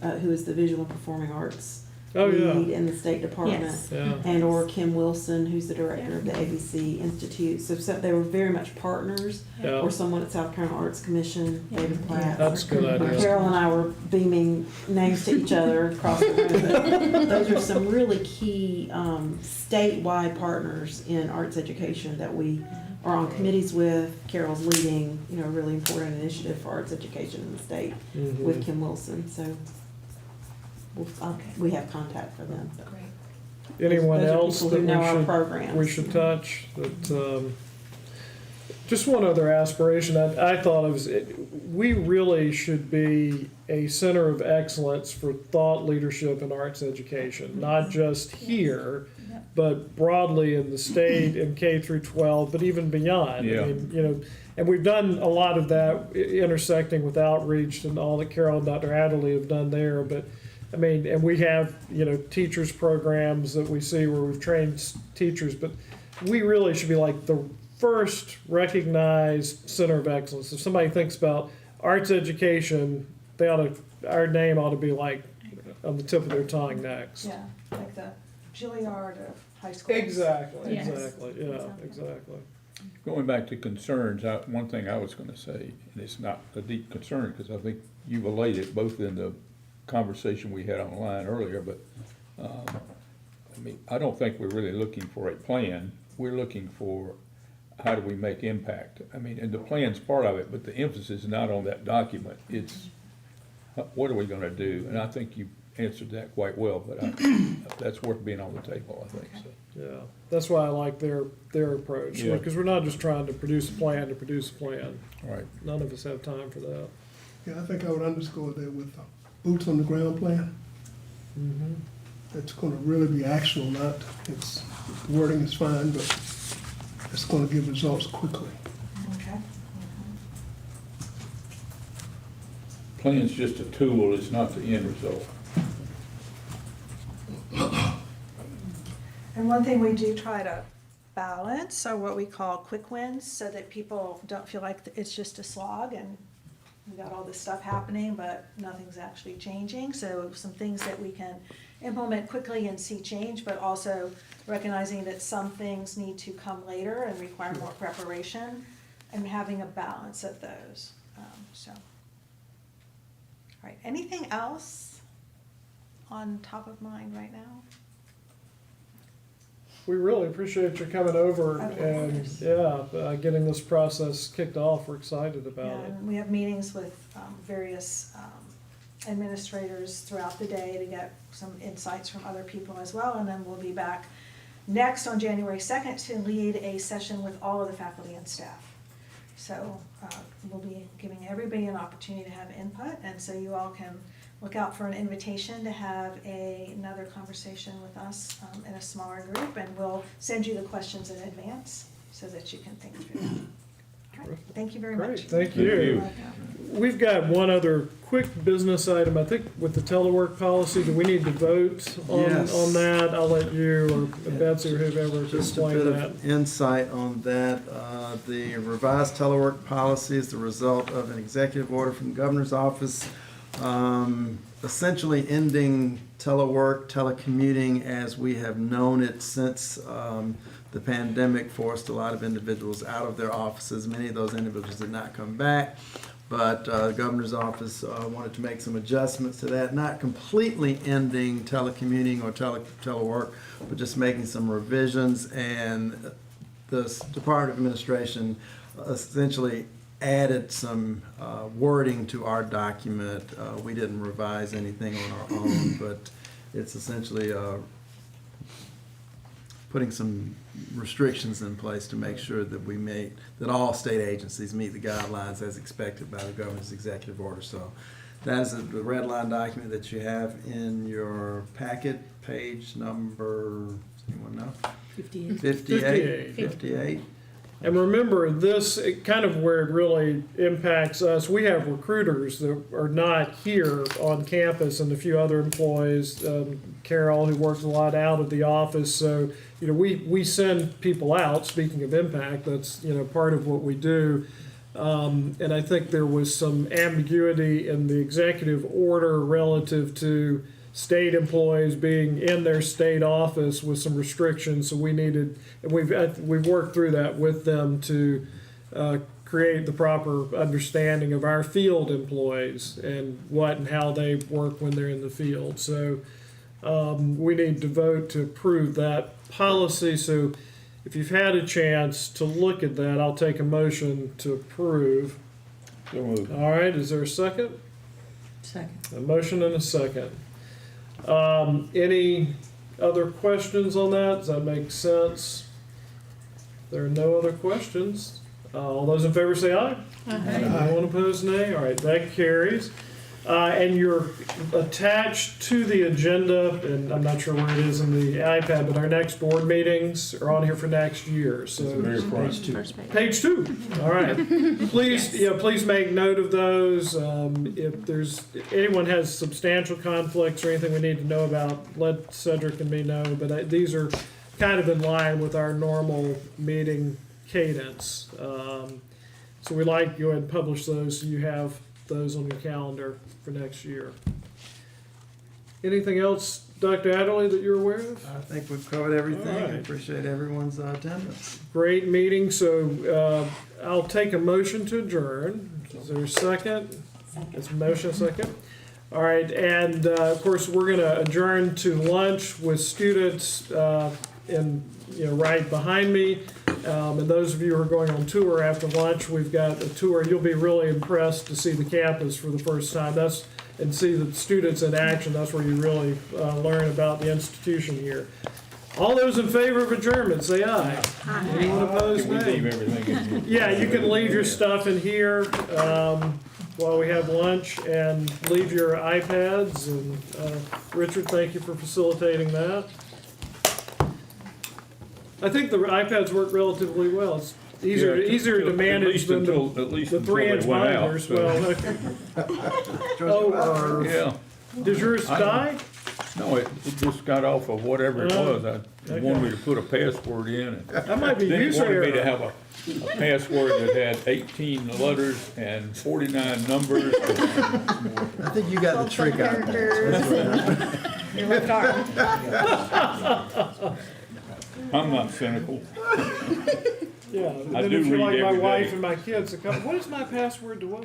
and who is the Visual and Performing Arts Oh, yeah. lead in the State Department. Yes. Yeah. And or Kim Wilson, who's the director of the ABC Institute. So they were very much partners. Yeah. Or someone at South Carolina Arts Commission, David Platt. That's a good idea. Carol and I were beaming names to each other across the room. But those are some really key statewide partners in arts education that we are on committees with. Carol's leading, a really important initiative for arts education in the state with Kim Wilson. So we have contact for them. Great. Anyone Those are else people that who know our programs. we should touch that Just one other aspiration I thought of is we really should be a center of excellence for thought leadership and arts education, not just here, but broadly in the state and K through 12, but even beyond. Yeah. I mean, and we've done a lot of that intersecting with outreach and all that Carol and Dr. Adderley have done there. But I mean, and we have, teachers programs that we see where we've trained teachers, but we really should be like the first recognized center of excellence. If somebody thinks about arts education, our name ought to be like on the tip of their tongue next. Yeah, like the Juilliard of high schools. Exactly, Yes. Exactly. Going back to concerns, one thing I was gonna say, and it's not a deep concern, because I think you've allayed it both in the conversation we had online earlier, but, I don't think we're really looking for a plan. We're looking for how do we make impact? I mean, and the plan's part of it, but the emphasis is not on that document. It's, what are we gonna do? And I think you answered that quite well, but that's worth being on the table, I think, so. Yeah, that's why I like their approach, Yeah. because we're not just trying to produce a plan to produce a plan. Right. None of us have time for that. Yeah, I think I would underscore that with the boots on the ground plan. Mm-hmm. That's gonna really be actionable, not, the wording is fine, but it's gonna give results quickly. Okay. Plan's just a tool, it's not the end result. And one thing we do try to balance are what we call quick wins, so that people don't feel like it's just a slog and we got all this stuff happening, but nothing's actually changing. So some things that we can implement quickly and see change, but also recognizing that some things need to come later and require more preparation, and having a balance of those. All right, anything else on top of mind right now? We really appreciate you coming over and, getting this process kicked off. We're excited about it. And we have meetings with various administrators throughout the day to get some insights from other people as well. And then we'll be back next on January 2nd to lead a session with all of the faculty and staff. So we'll be giving everybody an opportunity to have input, and so you all can look out for an invitation to have another conversation with us in a smaller group, and we'll send you the questions in advance so that you can think through them. All right, thank you very Great, much. thank you. We've got one other quick business item, I think, with the telework policy. Do we need to vote on that? I'll let you or Betsy or whoever Just a explain bit that. of insight on that. The revised telework policy is the result of an executive order from the governor's office, essentially ending telework, telecommuting as we have known it since the pandemic forced a lot of individuals out of their offices. Many of those individuals did not come back, but the governor's office wanted to make some adjustments to that, not completely ending telecommuting or telework, but just making some revisions. And the Department of Administration essentially added some wording to our document. We didn't revise anything on our own, but it's essentially putting some restrictions in place to make sure that that all state agencies meet the guidelines as expected by the governor's executive order. So that is the red line document that you have in your packet, page number, does anyone know? 58. 58. And remember, this, kind of where it really impacts us, we have recruiters that are not here on campus and a few other employees, Carol, who works a lot out of the office. So, we send people out, speaking of impact, that's, part of what we do. And I think there was some ambiguity in the executive order relative to state employees being in their state office with some restrictions. So we needed, and we've worked through that with them to create the proper understanding of our field employees and what and how they work when they're in the field. So we need to vote to approve that policy. So if you've had a chance to look at that, I'll take a motion to approve. So moved. All right, is there a second? Second. A motion and a second. Any other questions on that? Does that make sense? If there are no other questions, All those in favor say aye. Anyone opposed, nay? All right, that carries. And you're attached to the agenda, and I'm not sure where it is in the iPad, but our next board meetings are on here for next year, so. Page 2, all right. Please, please make note of those. If anyone has substantial conflicts or anything we need to know about, let Cedric and me know, but these are kind of in line with our normal meeting cadence. So we'd like to go ahead and publish those so you have those on your calendar for next year. Anything else, Dr. Adderley, that you're aware of? I think we've covered everything. All right. I appreciate everyone's attendance. Great meeting, so I'll take a motion to adjourn. Is there a second? It's a motion, second. All right, and of course, we're gonna adjourn to lunch with students right behind me. And those of you who are going on tour after lunch, we've got a tour. You'll be really impressed to see the campus for the first time. And see the students in action. That's where you really learn about the institution here. All those in favor of adjournment, say aye. Anyone opposed, Can we nay? leave everything in here? Yeah, you can leave your stuff in here while we have lunch, and leave your iPads. And Richard, thank you for facilitating that. I think the iPads work relatively well. It's easier to manage than the 3-inch monitors. Well, Yeah. Did yours die? No, it just got off of whatever it was. I wanted me to put a password in. And That might be then it user wanted me to error. have a password that had 18 letters and 49 numbers. I think you got the trick out. Your left arm. I'm not cynical. Yeah. I Then do if you're read like my every wife day. and my kids, they come, what is my password to what?